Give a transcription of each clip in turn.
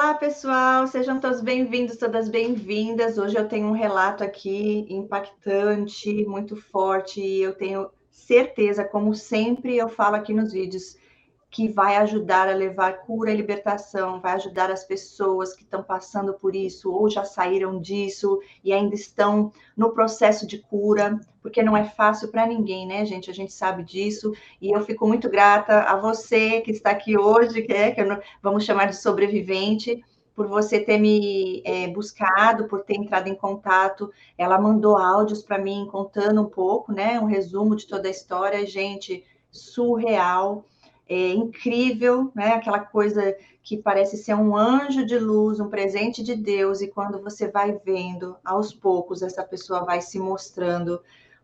Olá, pessoal, sejam todos bem-vindos, todas bem-vindas. Hoje eu tenho um relato aqui impactante, muito forte, e eu tenho certeza, como sempre eu falo aqui nos vídeos, que vai ajudar a levar cura e libertação, vai ajudar as pessoas que estão passando por isso, ou já saíram disso e ainda estão no processo de cura, porque não é fácil para ninguém, né, gente? A gente sabe disso, e eu fico muito grata a você que está aqui hoje, vamos chamar de sobrevivente, por você ter me buscado, por ter entrado em contato. Ela mandou áudios para mim contando um pouco, né, um resumo de toda a história, gente, surreal. É incrível, né? Aquela coisa que parece ser um anjo de luz, um presente de Deus, e quando você vai vendo, aos poucos, essa pessoa vai se mostrando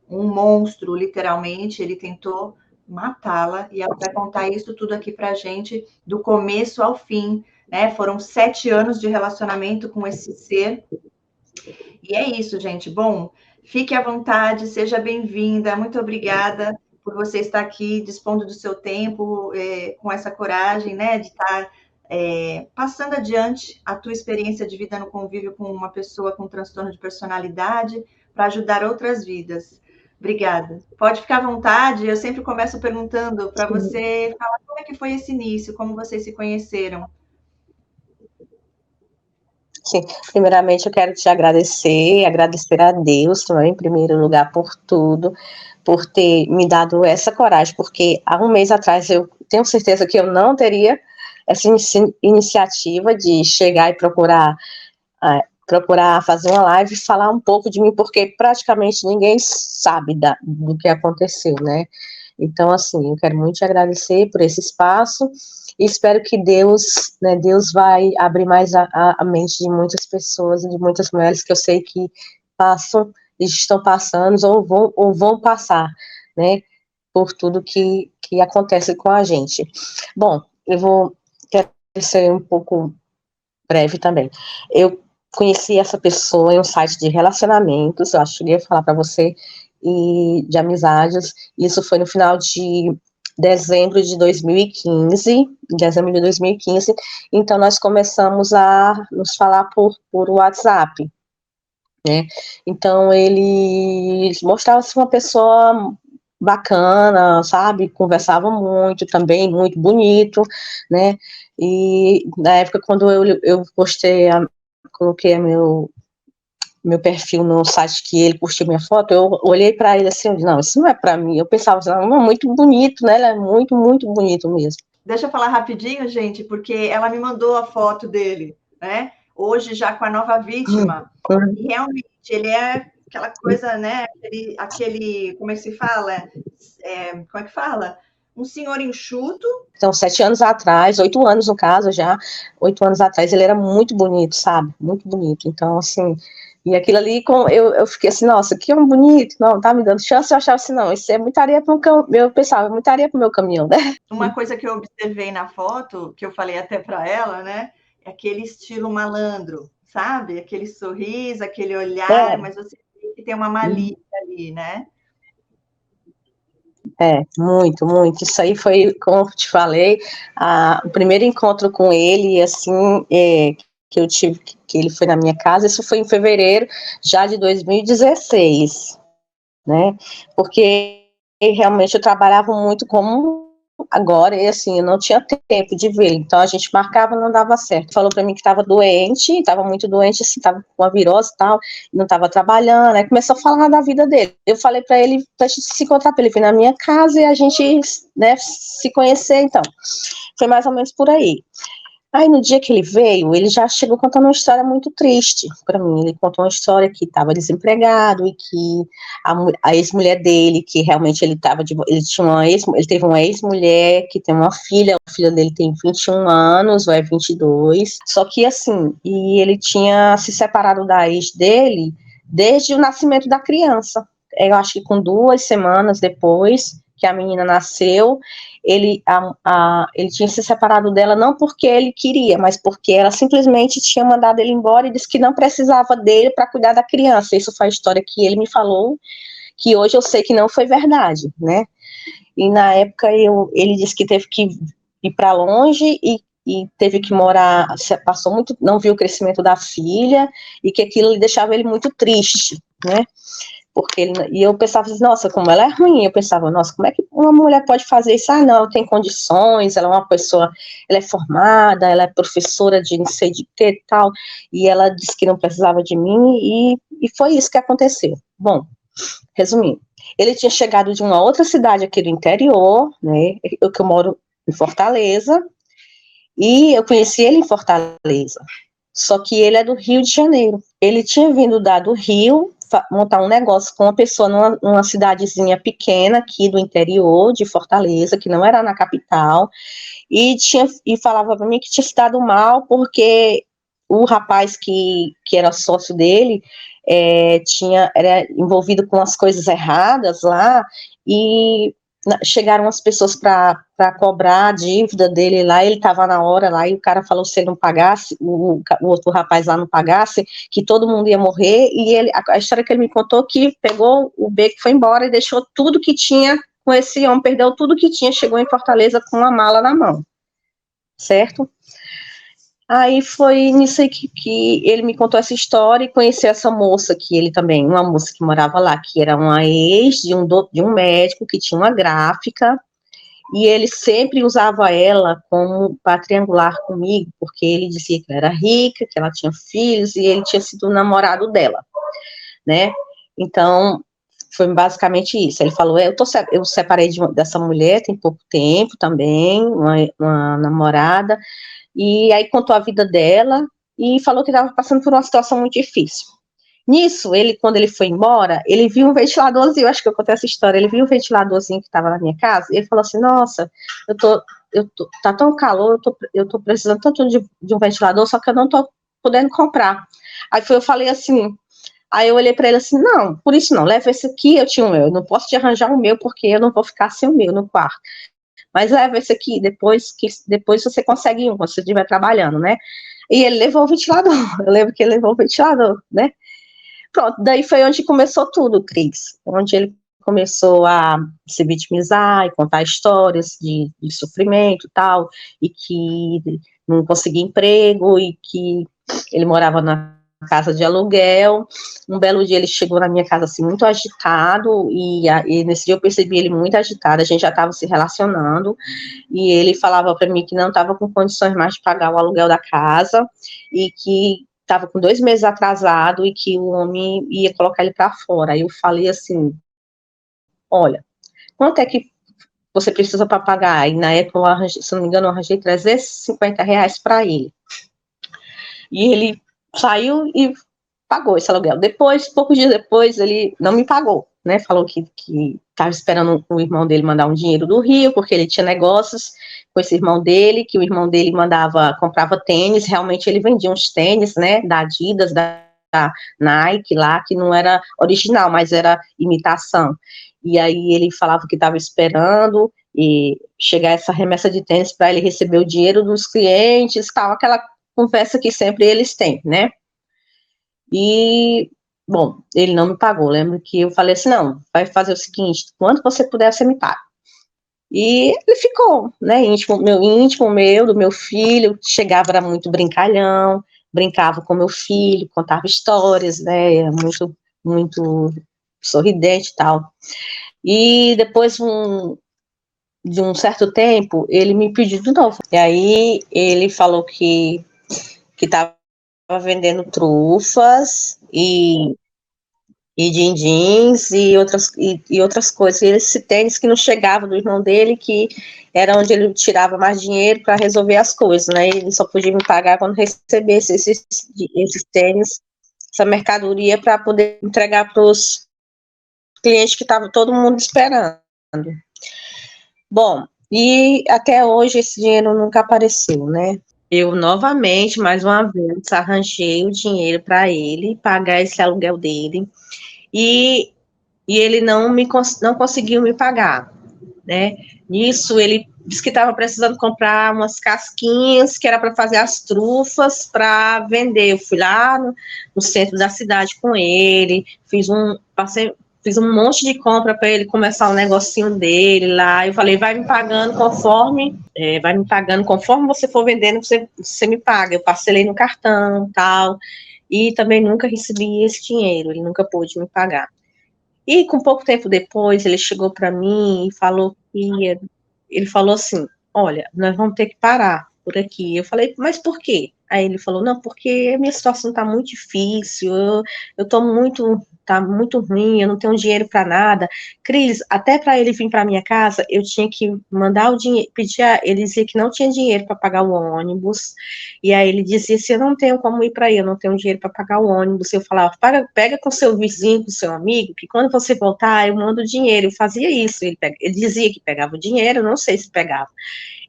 um monstro, literalmente. Ele tentou matá-la, e ela vai contar isso tudo aqui pra gente, do começo ao fim, né? Foram 7 anos de relacionamento com esse ser, e é isso, gente. Bom, fique à vontade, seja bem-vinda, muito obrigada por você estar aqui, dispondo do seu tempo, com essa coragem, né, de estar passando adiante a tua experiência de vida no convívio com uma pessoa com transtorno de personalidade, para ajudar outras vidas. Obrigada. Pode ficar à vontade, eu sempre começo perguntando para você falar como é que foi esse início, como vocês se conheceram. Sim, primeiramente eu quero te agradecer a Deus também, em primeiro lugar, por tudo, por ter me dado essa coragem, porque há um mês atrás eu tenho certeza que eu não teria essa iniciativa de chegar e procurar fazer uma live e falar um pouco de mim, porque praticamente ninguém sabe do que aconteceu, né? Então, assim, eu quero muito te agradecer por esse espaço e espero que Deus, né, Deus vai abrir mais a mente de muitas pessoas e de muitas mulheres que eu sei que passam, estão passando ou vão passar, né, por tudo que acontece com a gente. Bom, quero ser um pouco breve também. Eu conheci essa pessoa em um site de relacionamentos, eu acho que eu ia falar para você, e de amizades. Isso foi no final de dezembro de 2015, então nós começamos a nos falar por WhatsApp, né? Então ele mostrava-se uma pessoa bacana, sabe? Conversava muito também, muito bonito, né? E na época, quando eu coloquei meu perfil no site que ele curtiu minha foto, eu olhei para ele assim, não, isso não é para mim. Eu pensava assim, não, muito bonito, né? Ele é muito, muito bonito mesmo. Deixa eu falar rapidinho, gente, porque ela me mandou a foto dele, né? Hoje já com a nova vítima. E realmente ele é aquela coisa, né? Como é que se fala? Como é que fala? Um senhor enxuto. Então, 7 anos atrás, 8 anos no caso já, 8 anos atrás, ele era muito bonito, sabe? Muito bonito. Então, assim, e aquilo ali, eu fiquei assim, nossa, que homem bonito, não, tá me dando chance, eu achava assim, não, isso é muita areia para eu pensava, muita areia para o meu caminhão, né? Uma coisa que eu observei na foto, que eu falei até para ela, né? É aquele estilo malandro, sabe? Aquele sorriso, aquele olhar, mas você vê que tem uma malícia ali, né? Muito, muito. Isso aí foi, como eu te falei, o primeiro encontro com ele, assim, que eu tive, que ele foi na minha casa, isso foi em fevereiro já de 2016, né? Porque realmente eu trabalhava muito como agora, e assim, eu não tinha tempo de ver, então a gente marcava, não dava certo. Falou para mim que estava doente, estava muito doente, assim, estava com a virose e tal, não estava trabalhando, aí começou a falar da vida dele. Eu falei para ele, pra gente se encontrar, para ele vir na minha casa e a gente, né, se conhecer, então. Foi mais ou menos por aí. Aí no dia que ele veio, ele já chegou contando uma história muito triste para mim. Ele contou uma história que estava desempregado e que a ex-mulher dele, que realmente ele teve uma ex-mulher que tem uma filha, a filha dele tem 21 anos, ou é 22. Só que assim, e ele tinha se separado da ex dele desde o nascimento da criança. Eu acho que com 2 semanas depois que a menina nasceu, ele tinha se separado dela não porque ele queria, mas porque ela simplesmente tinha mandado ele embora e disse que não precisava dele para cuidar da criança. Isso foi a história que ele me falou, que hoje eu sei que não foi verdade, né? E na época ele disse que teve que ir para longe e e teve que morar, se passou muito, não viu o crescimento da filha, e que aquilo deixava ele muito triste, né? Porque e eu pensava assim, nossa, como ela é ruim, eu pensava, nossa, como é que uma mulher pode fazer isso? Ah, não, ela tem condições, ela é uma pessoa, ela é formada, ela é professora de não sei de que e tal, e ela disse que não precisava de mim, e foi isso que aconteceu. Bom, resumindo, ele tinha chegado de uma outra cidade aqui do interior, né, que eu moro em Fortaleza, e eu conheci ele em Fortaleza, só que ele é do Rio de Janeiro. Ele tinha vindo do Rio montar um negócio com uma pessoa numa cidadezinha pequena aqui do interior de Fortaleza, que não era na capital, e falava para mim que tinha se dado mal porque o rapaz que era sócio dele era envolvido com as coisas erradas lá, e chegaram as pessoas para cobrar a dívida dele lá, ele estava na hora lá, e o cara falou, se ele não pagasse, o outro rapaz lá não pagasse, que todo mundo ia morrer, e a história que ele me contou, que pegou o beco, foi embora e deixou tudo que tinha com esse homem, perdeu tudo que tinha, chegou em Fortaleza com uma mala na mão, certo? Aí foi nisso aí que ele me contou essa história, e conheci essa moça, que ele também, uma moça que morava lá, que era uma ex de um médico, que tinha uma gráfica, e ele sempre usava ela como para triangular comigo, porque ele dizia que ela era rica, que ela tinha filhos, e ele tinha sido o namorado dela, né? Então, foi basicamente isso. Ele falou, eu separei dessa mulher tem pouco tempo também, uma namorada, e aí contou a vida dela, e falou que estava passando por uma situação muito difícil. Nisso, quando ele foi embora, ele viu um ventiladorzinho, acho que eu contei essa história, ele viu um ventiladorzinho que estava na minha casa, e ele falou assim, nossa, tá tão calor, eu tô precisando tanto de um ventilador, só que eu não tô podendo comprar. Eu falei assim, aí eu olhei para ele assim, não, por isso não, leva esse aqui, eu tinha o meu, eu não posso te arranjar o meu, porque eu não vou ficar sem o meu no quarto, mas leva esse aqui, depois você consegue um, quando você estiver trabalhando, né? E ele levou o ventilador, eu lembro que ele levou o ventilador, né? Pronto, daí foi onde começou tudo, Cris, onde ele começou a se vitimizar e contar histórias de sofrimento e tal, e que não conseguia emprego, e que ele morava na casa de aluguel. Um belo dia ele chegou na minha casa assim, muito agitado, e nesse dia eu percebi ele muito agitado, a gente já estava se relacionando, e ele falava para mim que não estava com condições mais de pagar o aluguel da casa, e que estava com 2 meses atrasado, e que o homem ia colocar ele para fora. Aí eu falei assim, olha, quanto é que você precisa para pagar? E na época, se não me engano, eu arranjei R$350 para ele. E ele saiu e pagou esse aluguel. Depois, poucos dias depois, ele não me pagou, né? Falou que estava esperando o irmão dele mandar um dinheiro do Rio, porque ele tinha negócios com esse irmão dele, que o irmão dele comprava tênis, realmente ele vendia uns tênis, né, da Adidas, da Nike lá, que não era original, mas era imitação. E aí ele falava que estava esperando e chegar essa remessa de tênis para ele receber o dinheiro dos clientes, tal, aquela conversa que sempre eles têm, né? E, bom, ele não me pagou. Lembro que eu falei assim, não, vai fazer o seguinte, quanto você puder, você me paga. E ele ficou, né, íntimo meu, do meu filho, chegava, era muito brincalhão, brincava com meu filho, contava histórias, né, era muito, muito sorridente e tal. E depois de um certo tempo, ele me pediu de novo. E aí ele falou que estava vendendo trufas e din-dins e outras coisas. E esse tênis que não chegava do irmão dele, que era onde ele tirava mais dinheiro para resolver as coisas, né? Ele só podia me pagar quando recebesse esses tênis, essa mercadoria, para poder entregar para os clientes que estava todo mundo esperando. Bom, e até hoje esse dinheiro nunca apareceu, né? Eu novamente, mais uma vez, arranjei o dinheiro para ele pagar esse aluguel dele, e ele não conseguiu me pagar, né? Nisso, ele disse que estava precisando comprar umas casquinhas, que era para fazer as trufas para vender. Eu fui lá no centro da cidade com ele, fiz um monte de compra para ele começar o negocinho dele lá. Eu falei, vai me pagando conforme você for vendendo, você me paga. Eu parcelei no cartão, tal, e também nunca recebi esse dinheiro, ele nunca pôde me pagar. E com pouco tempo depois, ele chegou para mim e falou que ele falou assim: olha, nós vamos ter que parar por aqui. Eu falei, mas por quê? Aí ele falou, não, porque a minha situação está muito difícil, eu tô muito, tá muito ruim, eu não tenho dinheiro para nada. Cris, até para ele vir para minha casa, eu tinha que mandar o dinheiro, ele dizia que não tinha dinheiro para pagar o ônibus, e aí ele dizia, se eu não tenho como ir para aí, eu não tenho dinheiro para pagar o ônibus, eu falava, pega com seu vizinho, com seu amigo, que quando você voltar, eu mando o dinheiro. Eu fazia isso, ele dizia que pegava o dinheiro, eu não sei se pegava,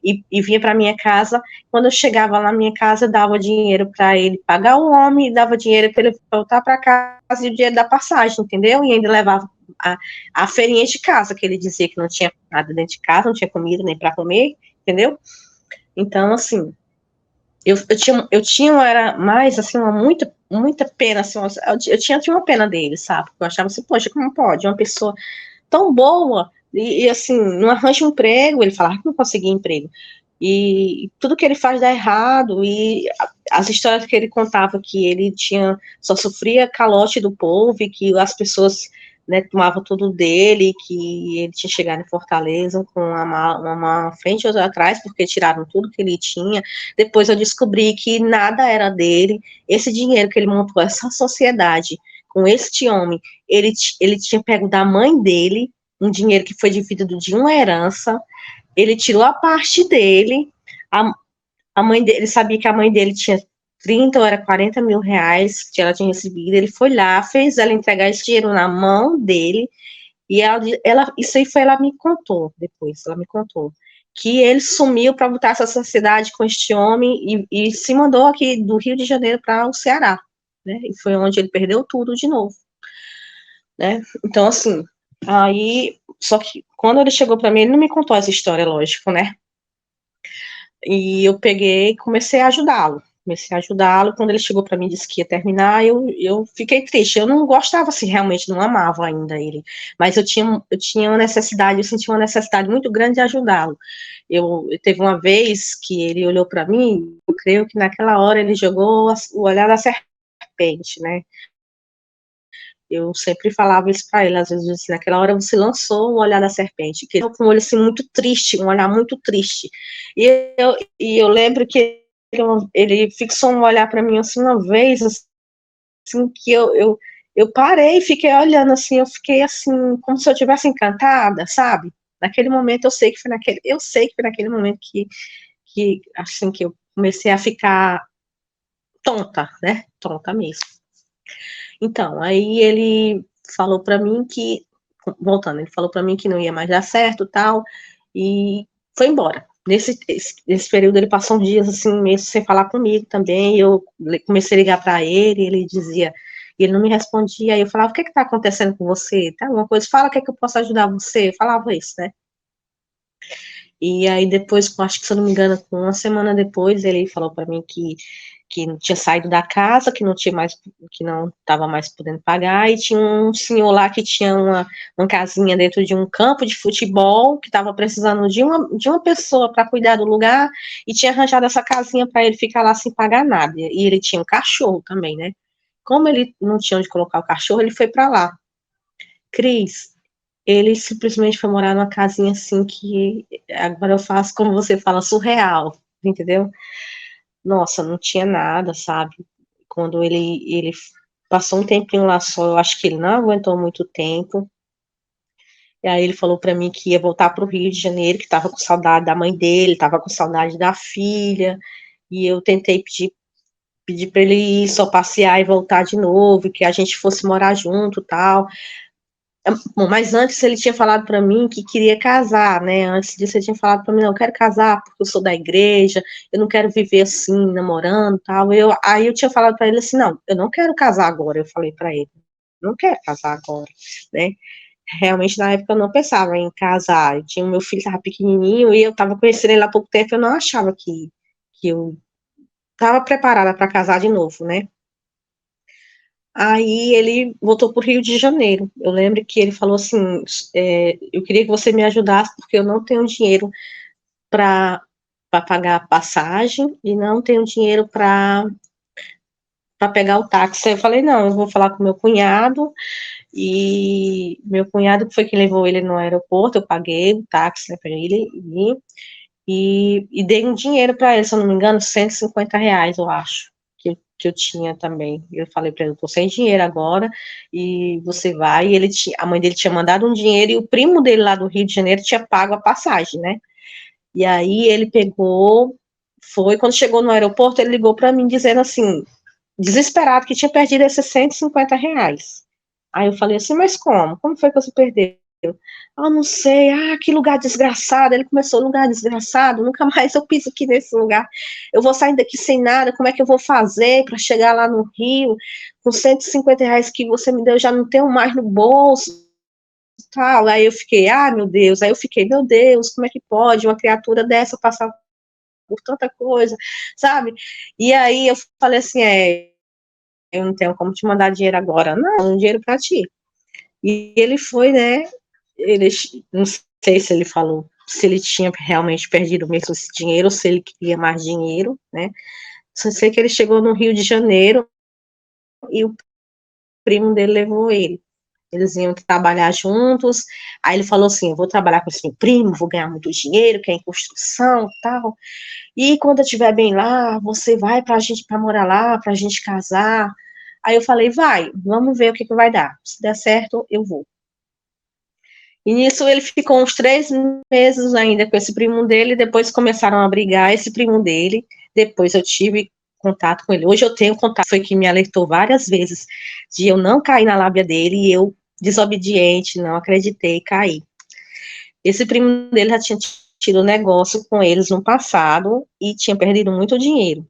e vinha para minha casa. Quando eu chegava lá na minha casa, eu dava dinheiro para ele pagar o homem, e dava dinheiro para ele voltar para casa e o dinheiro da passagem, entendeu? E ainda levava a feirinha de casa, que ele dizia que não tinha nada dentro de casa, não tinha comida nem para comer, entendeu? Então, assim, era mais, assim, muita pena, assim, eu tinha uma pena dele, sabe? Eu achava assim, poxa, como pode? Uma pessoa tão boa, e assim, não arranja um emprego, ele falava que não conseguia emprego, e tudo que ele faz dá errado, e as histórias que ele contava, que ele só sofria calote do povo, e que as pessoas, né, tomavam tudo dele, que ele tinha chegado em Fortaleza com uma frente e outra atrás, porque tiraram tudo que ele tinha. Depois eu descobri que nada era dele, esse dinheiro que ele montou, essa sociedade, com este homem, ele tinha pego da mãe dele, um dinheiro que foi dividido de uma herança, ele tirou a parte dele, a mãe dele, ele sabia que a mãe dele tinha 30 ou era 40 mil reais que ela tinha recebido, ele foi lá, fez ela entregar esse dinheiro na mão dele, e isso aí foi, ela me contou depois, ela me contou, que ele sumiu para botar essa sociedade com este homem, e se mandou aqui do Rio de Janeiro para o Ceará, né, e foi onde ele perdeu tudo de novo, né, então assim, aí, só que quando ele chegou para mim, ele não me contou essa história, lógico, né, e eu peguei e comecei a ajudá-lo. Quando ele chegou para mim e disse que ia terminar, eu fiquei triste. Eu não gostava, assim, realmente, não amava ainda ele. Mas eu tinha uma necessidade, eu senti uma necessidade muito grande de ajudá-lo. Teve uma vez que ele olhou para mim, eu creio que naquela hora ele jogou o olhar da serpente, né? Eu sempre falava isso para ele, às vezes, assim, naquela hora você lançou o olhar da serpente, que ele com um olho assim muito triste, um olhar muito triste. E eu lembro que ele fixou um olhar para mim assim uma vez, assim, que eu parei e fiquei olhando assim, eu fiquei assim, como se eu tivesse encantada, sabe? Naquele momento eu sei que foi naquele momento que assim que eu comecei a ficar tonta, né? Tonta mesmo. Então, aí ele falou para mim que, voltando, ele falou para mim que não ia mais dar certo, tal, e foi embora. Nesse período ele passou uns dias assim, meio sem falar comigo também, eu comecei a ligar para ele, ele dizia, e ele não me respondia, aí eu falava, o que está acontecendo com você? Tá alguma coisa? Fala, o que é que eu posso ajudar você? Eu falava isso, né? E aí depois, acho que se eu não me engano, com uma semana depois, ele falou para mim que não tinha saído da casa, que não estava mais podendo pagar, e tinha um senhor lá que tinha uma casinha dentro de um campo de futebol, que estava precisando de uma pessoa para cuidar do lugar, e tinha arranjado essa casinha para ele ficar lá sem pagar nada. E ele tinha um cachorro também, né? Como ele não tinha onde colocar o cachorro, ele foi para lá. Cris, ele simplesmente foi morar numa casinha assim que agora eu faço, como você fala, surreal, entendeu? Nossa, não tinha nada, sabe? Quando ele passou um tempinho lá só, eu acho que ele não aguentou muito tempo. E aí ele falou para mim que ia voltar para o Rio de Janeiro, que estava com saudade da mãe dele, estava com saudade da filha. E eu tentei pedir para ele ir só passear e voltar de novo, e que a gente fosse morar junto, tal. Bom, mas antes ele tinha falado para mim que queria casar, né? Antes disso ele tinha falado para mim, não, eu quero casar porque eu sou da igreja, eu não quero viver assim, namorando, tal. Aí eu tinha falado para ele assim, não, eu não quero casar agora. Eu falei para ele, não quero casar agora, né? Realmente na época eu não pensava em casar. Eu tinha meu filho estava pequenininho e eu estava conhecendo ele há pouco tempo, eu não achava que eu estava preparada para casar de novo, né? Aí ele voltou para o Rio de Janeiro. Eu lembro que ele falou assim, eu queria que você me ajudasse, porque eu não tenho dinheiro para pagar a passagem e não tenho dinheiro para pegar o táxi. Aí eu falei, não, eu vou falar com meu cunhado, e meu cunhado foi quem levou ele no aeroporto, eu paguei o táxi, né, para ele, e dei um dinheiro para ele, se eu não me engano, R$ 150, eu acho, que eu tinha também. Eu falei para ele, eu tô sem dinheiro agora, e você vai, e a mãe dele tinha mandado um dinheiro, e o primo dele lá do Rio de Janeiro tinha pago a passagem, né? E aí ele pegou, quando chegou no aeroporto, ele ligou para mim dizendo assim, desesperado, que tinha perdido esses R$ 150. Aí eu falei assim, mas como? Como foi que você perdeu? Ah, não sei, que lugar desgraçado. Ele começou, lugar desgraçado, nunca mais eu piso aqui nesse lugar. Eu vou sair daqui sem nada, como é que eu vou fazer para chegar lá no Rio? Com R$ 150 que você me deu, já não tenho mais no bolso. Tal. Aí eu fiquei, meu Deus. Aí eu fiquei, meu Deus, como é que pode uma criatura dessa passar por tanta coisa, sabe? E aí eu falei assim, eu não tenho como te mandar dinheiro agora. Não, um dinheiro para ti. E ele foi, né? Ele, não sei se ele falou, se ele tinha realmente perdido mesmo esse dinheiro, ou se ele queria mais dinheiro, né? Só sei que ele chegou no Rio de Janeiro e o primo dele levou ele. Eles iam trabalhar juntos. Aí ele falou assim: eu vou trabalhar com esse meu primo, vou ganhar muito dinheiro, que é em construção e tal. E quando eu estiver bem lá, você vai para morar lá, pra gente casar. Aí eu falei, vai, vamos ver o que vai dar. Se der certo, eu vou. E nisso ele ficou uns 3 meses ainda com esse primo dele, depois começaram a brigar, esse primo dele, depois eu tive contato com ele. Hoje eu tenho contato, foi que me alertou várias vezes de eu não cair na lábia dele, e eu, desobediente, não acreditei, caí. Esse primo dele já tinha tido negócio com eles no passado, e tinha perdido muito dinheiro,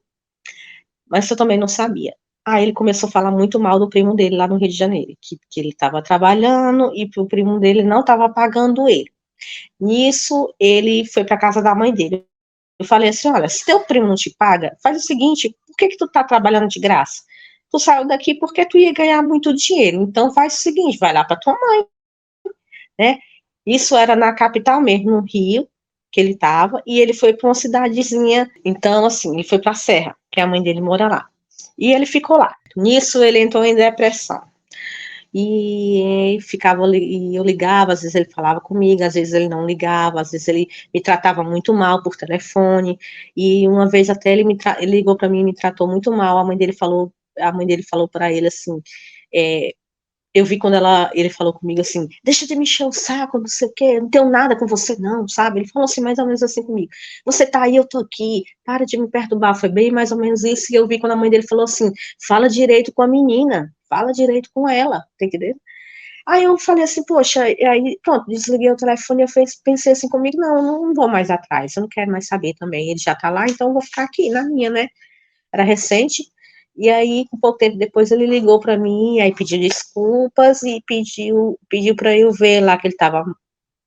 mas eu também não sabia. Aí ele começou a falar muito mal do primo dele lá no Rio de Janeiro, que ele estava trabalhando e que o primo dele não estava pagando ele. Nisso, ele foi para casa da mãe dele. Eu falei assim, olha, se teu primo não te paga, faz o seguinte, por que tu tá trabalhando de graça? Tu saiu daqui porque tu ia ganhar muito dinheiro, então faz o seguinte, vai lá para tua mãe, né? Isso era na capital mesmo, no Rio, que ele estava, e ele foi para uma cidadezinha, então, assim, ele foi para a Serra, que a mãe dele mora lá. E ele ficou lá. Nisso, ele entrou em depressão. E eu ligava, às vezes ele falava comigo, às vezes ele não ligava, às vezes ele me tratava muito mal por telefone, e uma vez até ele ligou para mim e me tratou muito mal. A mãe dele falou para ele assim, eu vi quando ele falou comigo assim, deixa de me encher o saco, não sei o quê, não tenho nada com você não, sabe? Ele falou assim, mais ou menos assim comigo, você tá aí, eu tô aqui, para de me perturbar, foi bem mais ou menos isso. E eu vi quando a mãe dele falou assim, fala direito com a menina, fala direito com ela, tá entendendo? Aí eu falei assim, poxa, e aí pronto, desliguei o telefone e eu pensei assim comigo, não vou mais atrás, eu não quero mais saber também, ele já tá lá, então eu vou ficar aqui na minha, né? Era recente. E aí, um pouco tempo depois, ele ligou para mim, aí pediu desculpas e pediu para eu ver lá que ele estava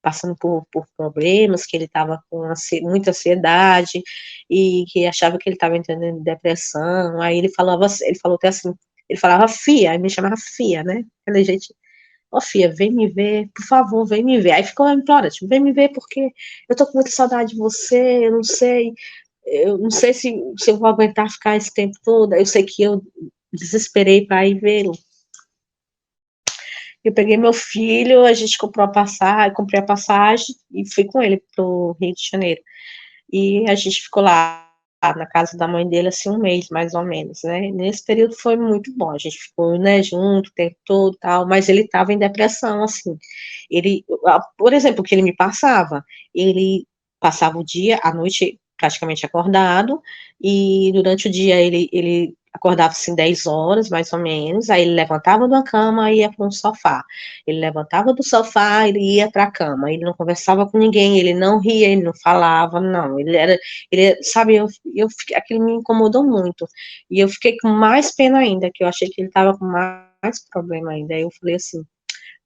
passando por problemas, que ele estava com muita ansiedade e que achava que ele estava entrando em depressão. Aí ele falou até assim, ele falava Fia, aí me chamava Fia, né? Aquele jeito, Fia, vem me ver, por favor, vem me ver. Aí ficou implorando, tipo, vem me ver porque eu tô com muita saudade de você, eu não sei se eu vou aguentar ficar esse tempo todo. Eu sei que eu desesperei para ir vê-lo. Eu peguei meu filho, a gente comprei a passagem e fui com ele pro Rio de Janeiro. E a gente ficou lá na casa da mãe dele, assim, um mês, mais ou menos, né? Nesse período foi muito bom, a gente ficou, né, junto o tempo todo e tal, mas ele estava em depressão, assim. Por exemplo, o que ele me passava, ele passava o dia, à noite, praticamente acordado, e durante o dia ele acordava, assim, 10 horas, mais ou menos, aí ele levantava da cama e ia para um sofá. Ele levantava do sofá, ele ia para a cama, ele não conversava com ninguém, ele não ria, ele não falava, não, sabe, aquilo me incomodou muito, e eu fiquei com mais pena ainda, que eu achei que ele estava com mais problema ainda, aí eu falei assim,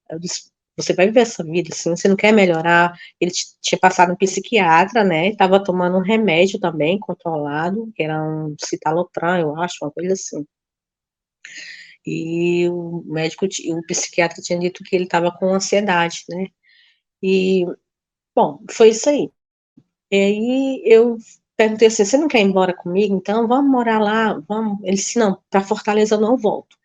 eu disse, você vai viver essa vida, assim, você não quer melhorar. Ele tinha passado um psiquiatra, né, estava tomando um remédio também, controlado, que era um citalopram, eu acho, uma coisa assim. E o médico, o psiquiatra tinha dito que ele estava com ansiedade, né? E, bom, foi isso aí. E aí eu perguntei assim, você não quer ir embora comigo? Então vamos morar lá, vamos. Ele disse, não, para Fortaleza eu não volto.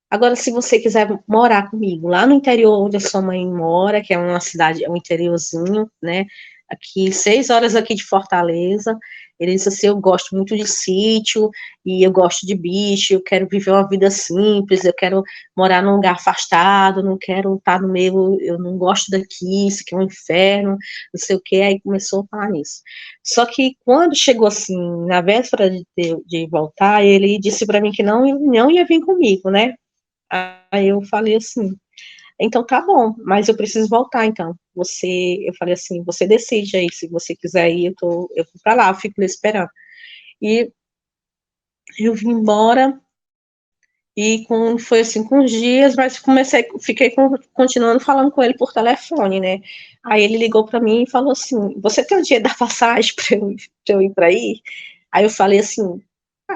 Agora, se você quiser morar comigo, lá no interior onde a sua mãe mora, que é uma cidade, é um interiorzinho, né, aqui, 6 horas aqui de Fortaleza, ele disse assim, eu gosto muito de sítio, e eu gosto de bicho, eu quero viver uma vida simples, eu quero morar num lugar afastado, não quero estar no meio, eu não gosto daqui, isso aqui é um inferno, não sei o que, aí começou a falar nisso. Só que quando chegou assim, na véspera de voltar, ele disse para mim que não ia vir comigo, né, aí eu falei assim, então tá bom, mas eu preciso voltar, então. Eu falei assim, você decide aí, se você quiser ir, eu vou pra lá, eu fico lhe esperando. E eu vim embora, e foi assim, com uns dias, mas continuando falando com ele por telefone, né? Aí ele ligou para mim e falou assim, você tem o dinheiro da passagem pra eu ir para aí? Aí eu falei assim,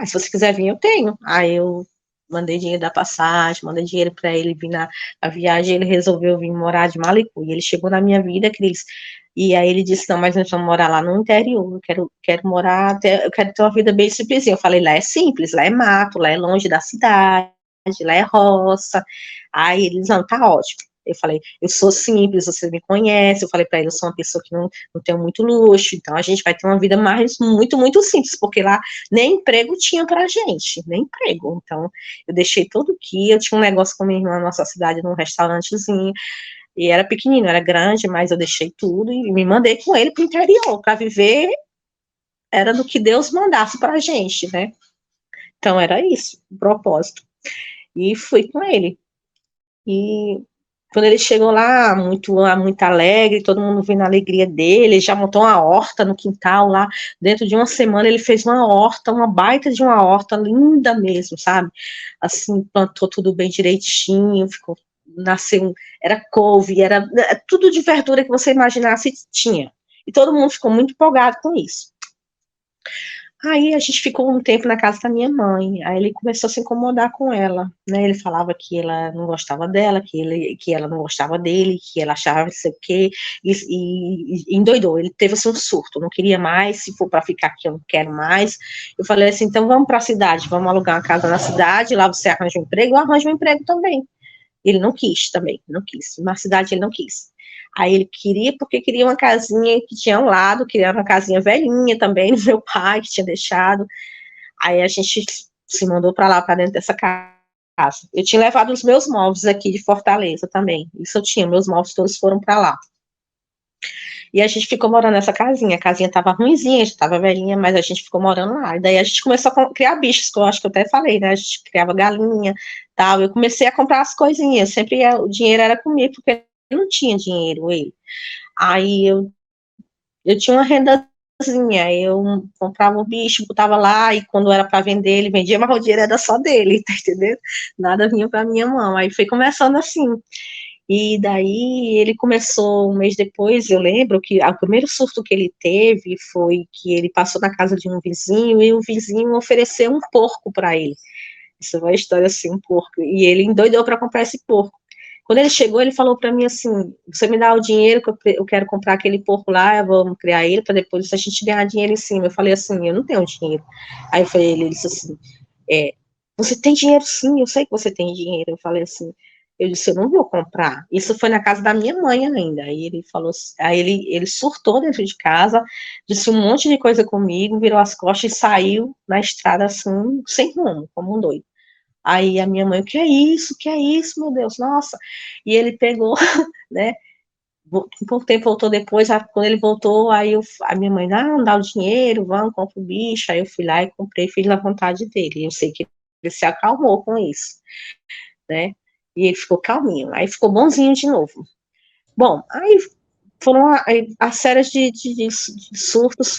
se você quiser vir, eu tenho. Aí eu mandei dinheiro da passagem, mandei dinheiro para ele vir na viagem, ele resolveu vir morar de Malicu. E ele chegou na minha vida, Cris, e aí ele disse, não, mas nós vamos morar lá no interior, eu quero morar, eu quero ter uma vida bem simplesinha. Eu falei, lá é simples, lá é mato, lá é longe da cidade, lá é roça. Aí ele disse, não, tá ótimo. Eu falei, eu sou simples, você me conhece. Eu falei para ele, eu sou uma pessoa que não tenho muito luxo, então a gente vai ter uma vida mais muito, muito simples, porque lá nem emprego tinha pra gente, nem emprego. Então, eu deixei tudo aqui, eu tinha um negócio com minha irmã na nossa cidade, num restaurantezinho, e era pequenino, era grande, mas eu deixei tudo e me mandei com ele pro interior, para viver, era do que Deus mandasse pra gente, né? Então, era isso, o propósito. E fui com ele. E quando ele chegou lá, muito alegre, todo mundo vendo a alegria dele, ele já montou uma horta no quintal lá, dentro de uma semana ele fez uma horta, uma baita de uma horta, linda mesmo, sabe? Assim, plantou tudo bem direitinho, era couve, era tudo de verdura que você imaginasse tinha. E todo mundo ficou muito empolgado com isso. Aí a gente ficou um tempo na casa da minha mãe, aí ele começou a se incomodar com ela, né, ele falava que ela não gostava dela, que ela não gostava dele, que ela achava não sei o quê, e endoidou, ele teve assim um surto, não queria mais, se for para ficar aqui eu não quero mais. Eu falei assim, então vamos para a cidade, vamos alugar uma casa na cidade, lá você arranja um emprego, eu arranjo um emprego também. Ele não quis também, não quis, na cidade ele não quis. Aí ele queria, porque queria uma casinha que tinha um lado, queria uma casinha velhinha também, do meu pai, que tinha deixado. Aí a gente se mandou para lá, para dentro dessa casa. Eu tinha levado os meus móveis aqui de Fortaleza também. Isso eu tinha, meus móveis todos foram para lá. E a gente ficou morando nessa casinha. A casinha tava ruinzinha, já tava velhinha, mas a gente ficou morando lá. E daí a gente começou a criar bichos, que eu acho que eu até falei, né? A gente criava galinha, tal. Eu comecei a comprar as coisinhas. Sempre o dinheiro era comigo, porque eu não tinha dinheiro, ele. Aí eu tinha uma rendazinha, eu comprava o bicho, botava lá, e quando era para vender, ele vendia, mas o dinheiro era só dele, tá entendendo? Nada vinha para minha mão. Aí foi começando assim. E daí ele começou um mês depois, eu lembro que o primeiro surto que ele teve foi que ele passou na casa de um vizinho e o vizinho ofereceu um porco para ele. Isso é uma história assim, um porco. E ele endoidou para comprar esse porco. Quando ele chegou, ele falou para mim assim: você me dá o dinheiro que eu quero comprar aquele porco lá, eu vou criar ele para depois a gente ganhar dinheiro em cima. Eu falei assim: eu não tenho dinheiro. Aí ele disse assim: você tem dinheiro sim, eu sei que você tem dinheiro. Eu falei assim, eu disse, eu não vou comprar. Isso foi na casa da minha mãe ainda. Aí ele falou, aí ele surtou dentro de casa, disse um monte de coisa comigo, virou as costas e saiu na estrada assim, sem rumo, como um doido. Aí a minha mãe, o que é isso? O que é isso, meu Deus? Nossa. E ele pegou, né? Um pouco tempo voltou depois, quando ele voltou, aí a minha mãe, não, dá o dinheiro, vamos, compra o bicho. Aí eu fui lá e comprei, fiz na vontade dele. Eu sei que ele se acalmou com isso, né? E ele ficou calminho, aí ficou bonzinho de novo. Bom, aí foram as séries de surtos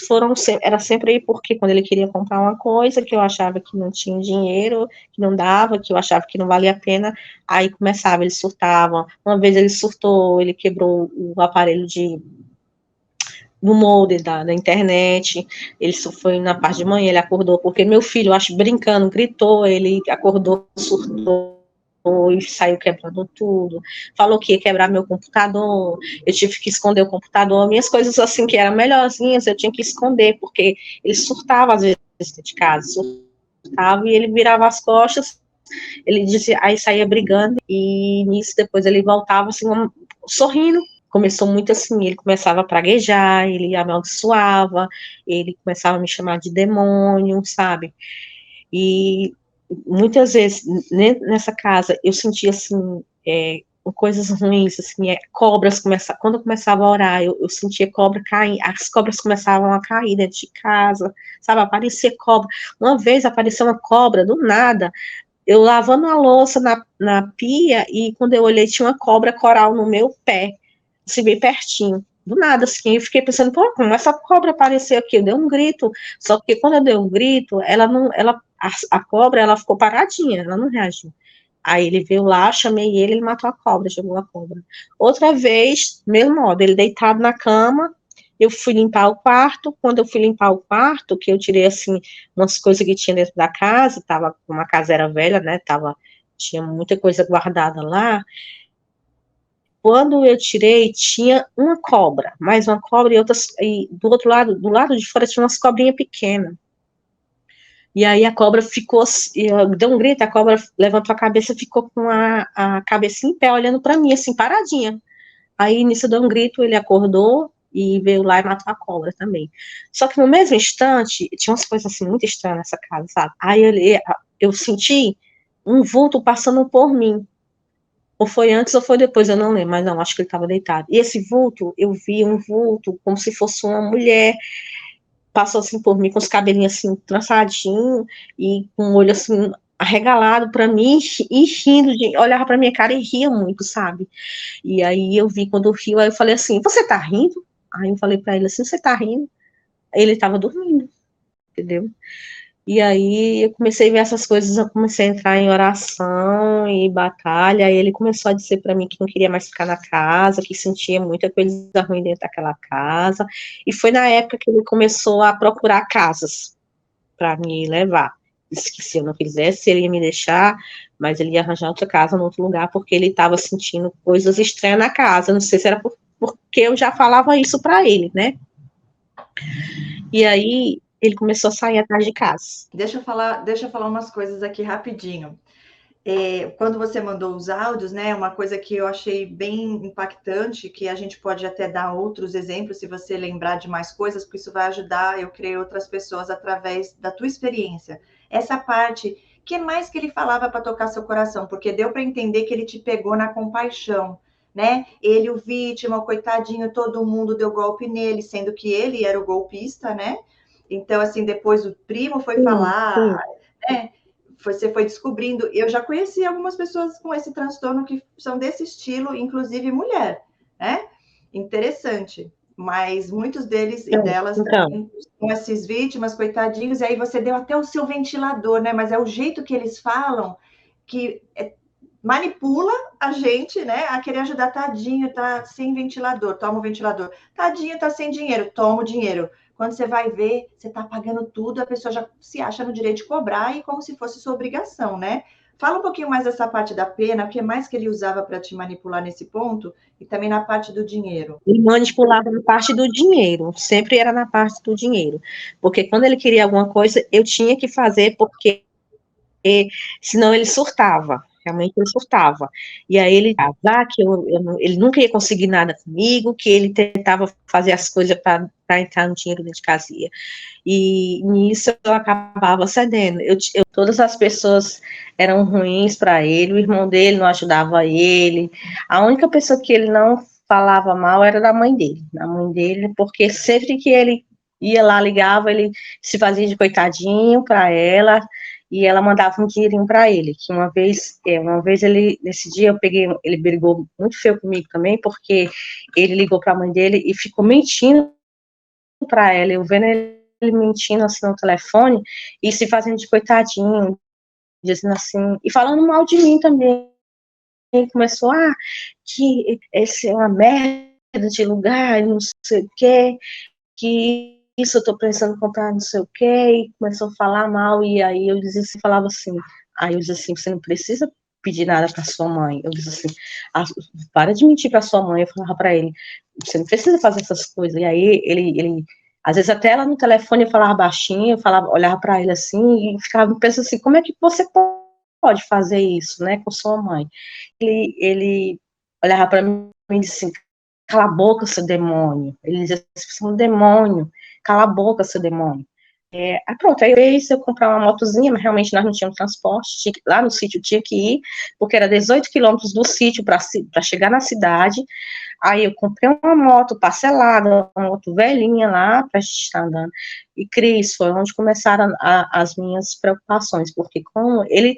era sempre aí, porque quando ele queria comprar uma coisa que eu achava que não tinha dinheiro, que não dava, que eu achava que não valia a pena, aí começava, ele surtava. Uma vez ele surtou, ele quebrou o aparelho no modem da internet, ele foi na parte de manhã, ele acordou, porque meu filho, acho, brincando, gritou, ele acordou, surtou, e saiu quebrando tudo, falou que ia quebrar meu computador, eu tive que esconder o computador, minhas coisas assim que eram melhorzinhas, eu tinha que esconder, porque ele surtava às vezes dentro de casa, surtava e ele virava as costas, ele dizia, aí saía brigando, e nisso depois ele voltava assim, sorrindo, começou muito assim, ele começava a praguejar, ele amaldiçoava, ele começava a me chamar de demônio, sabe, e muitas vezes nessa casa eu sentia assim coisas ruins, assim, cobras começavam, quando eu começava a orar, eu sentia cobra cair, as cobras começavam a cair dentro de casa, sabe, aparecia cobra, uma vez apareceu uma cobra do nada, eu lavando a louça na pia, e quando eu olhei tinha uma cobra coral no meu pé, assim, bem pertinho, do nada, assim, eu fiquei pensando, pô, como essa cobra apareceu aqui? Eu dei um grito, só que quando eu dei um grito, ela não, a cobra, ela ficou paradinha, ela não reagiu. Aí ele veio lá, chamei ele matou a cobra, jogou a cobra. Outra vez, mesmo modo, ele deitado na cama, eu fui limpar o quarto, quando eu fui limpar o quarto, que eu tirei, assim, umas coisas que tinha dentro da casa, tava, uma casa era velha, né, tinha muita coisa guardada lá, quando eu tirei, tinha uma cobra, mais uma cobra, e outras, e do outro lado, do lado de fora tinha umas cobrinhas pequenas. E aí a cobra ficou, deu um grito, a cobra levantou a cabeça, ficou com a cabeça em pé, olhando para mim, assim, paradinha. Aí, nisso, deu um grito, ele acordou e veio lá e matou a cobra também. Só que no mesmo instante, tinha umas coisas, assim, muito estranhas nessa casa, sabe? Aí eu senti um vulto passando por mim. Ou foi antes ou foi depois, eu não lembro, mas não, acho que ele estava deitado. E esse vulto, eu vi um vulto como se fosse uma mulher, passou assim por mim com os cabelinhos assim trançadinhos e com o olho assim arregalado para mim e rindo, olhava para minha cara e ria muito, sabe? E aí eu vi, quando riu, aí eu falei assim, você tá rindo? Aí eu falei para ele assim, você tá rindo? Aí ele tava dormindo, entendeu? E aí eu comecei a ver essas coisas, eu comecei a entrar em oração e batalha, aí ele começou a dizer para mim que não queria mais ficar na casa, que sentia muita coisa ruim dentro daquela casa, e foi na época que ele começou a procurar casas para me levar. Disse que se eu não quisesse, ele ia me deixar, mas ele ia arranjar outra casa em outro lugar, porque ele estava sentindo coisas estranhas na casa, não sei se era porque eu já falava isso para ele, né? E aí ele começou a sair atrás de casa. Deixa eu falar umas coisas aqui rapidinho. Quando você mandou os áudios, né, uma coisa que eu achei bem impactante, que a gente pode até dar outros exemplos, se você lembrar de mais coisas, porque isso vai ajudar, eu creio, outras pessoas através da tua experiência. Essa parte, que mais que ele falava para tocar seu coração? Porque deu para entender que ele te pegou na compaixão, né? Ele, o vítima, o coitadinho, todo mundo deu golpe nele, sendo que ele era o golpista, né? Então, assim, depois o primo foi falar, né? Você foi descobrindo. Eu já conheci algumas pessoas com esse transtorno que são desse estilo, inclusive mulher, né? Interessante. Mas muitos deles e delas Então, são essas vítimas, coitadinhos, e aí você deu até o seu ventilador, né? Mas é o jeito que eles falam que manipula a gente, né, a querer ajudar. Tadinho, tá sem ventilador, toma o ventilador. Tadinho, tá sem dinheiro, toma o dinheiro. Quando você vai ver, você tá pagando tudo, a pessoa já se acha no direito de cobrar e como se fosse sua obrigação, né? Fala um pouquinho mais dessa parte da pena, o que mais que ele usava para te manipular nesse ponto e também na parte do dinheiro. ele manipulava na parte do dinheiro, sempre era na parte do dinheiro, porque quando ele queria alguma coisa, eu tinha que fazer, porque senão ele surtava, realmente ele surtava. E aí ele dava que ele nunca ia conseguir nada comigo, que ele tentava fazer as coisas para entrar no dinheiro dentro de casa. E nisso eu acabava cedendo. Todas as pessoas eram ruins para ele, o irmão dele não ajudava ele. A única pessoa que ele não falava mal era da mãe dele, porque sempre que ele ia lá, ligava, ele se fazia de coitadinho para ela, e ela mandava um dinheirinho para ele, que uma vez ele, nesse dia eu peguei, ele brigou muito feio comigo também, porque ele ligou para a mãe dele e ficou mentindo para ela, eu vendo ele mentindo assim no telefone, e se fazendo de coitadinho, dizendo assim, e falando mal de mim também, começou, que esse é uma merda de lugar, não sei o que isso eu tô pensando em comprar não sei o que, e começou a falar mal, e aí eu dizia assim, falava assim, aí eu dizia assim, você não precisa pedir nada para sua mãe. Eu disse assim, para de mentir para sua mãe. Eu falava para ele, você não precisa fazer essas coisas. E aí ele às vezes até ela no telefone eu falava baixinho, eu falava, olhava para ele assim e ficava pensando assim, como é que você pode fazer isso, né, com sua mãe? Ele olhava para mim e disse assim, cala a boca, seu demônio. Ele dizia assim, você é um demônio, cala a boca, seu demônio. Pronto, aí eu comprar uma motozinha, mas realmente nós não tínhamos transporte, lá no sítio tinha que ir, porque era 18 quilômetros do sítio para chegar na cidade. Aí eu comprei uma moto parcelada, uma moto velhinha lá, para a gente estar andando. E, Cris, foi onde começaram as minhas preocupações, porque como ele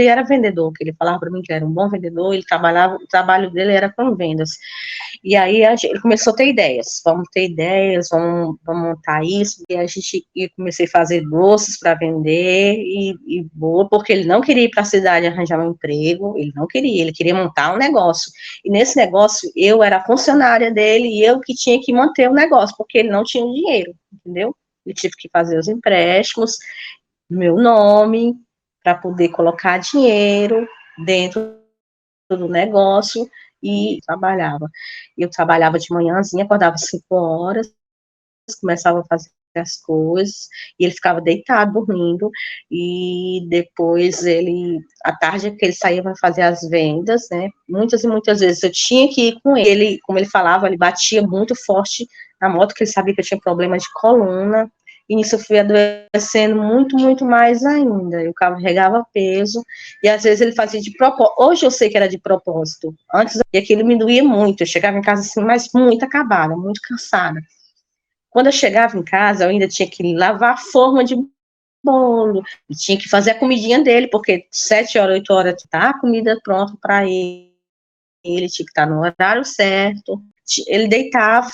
era vendedor, que ele falava para mim que era um bom vendedor, ele trabalhava, o trabalho dele era com vendas. E aí ele começou a ter ideias, vamos ter ideias, vamos montar isso, e eu comecei a fazer doces para vender, e boa, porque ele não queria ir para a cidade arranjar um emprego, ele queria montar um negócio, e nesse negócio eu era funcionária dele, e eu que tinha que manter o negócio, porque ele não tinha dinheiro, entendeu? Eu tive que fazer os empréstimos, meu nome, para poder colocar dinheiro dentro do negócio, e trabalhava. Eu trabalhava de manhãzinha, acordava 5 horas, começava a fazer as coisas, e ele ficava deitado, dormindo, e depois à tarde que ele saía para fazer as vendas, né, muitas e muitas vezes eu tinha que ir com ele, como ele falava, ele batia muito forte na moto, que ele sabia que eu tinha problema de coluna, e nisso eu fui adoecendo muito, muito mais ainda. Eu carregava peso, e às vezes ele fazia de propósito. Hoje eu sei que era de propósito. Antes, aquilo me doía muito. Eu chegava em casa assim, mas muito acabada, muito cansada. Quando eu chegava em casa, eu ainda tinha que lavar a forma de bolo, e tinha que fazer a comidinha dele, porque 7 horas, 8 horas, tá a comida pronta para ele. Ele tinha que estar no horário certo. Ele deitava,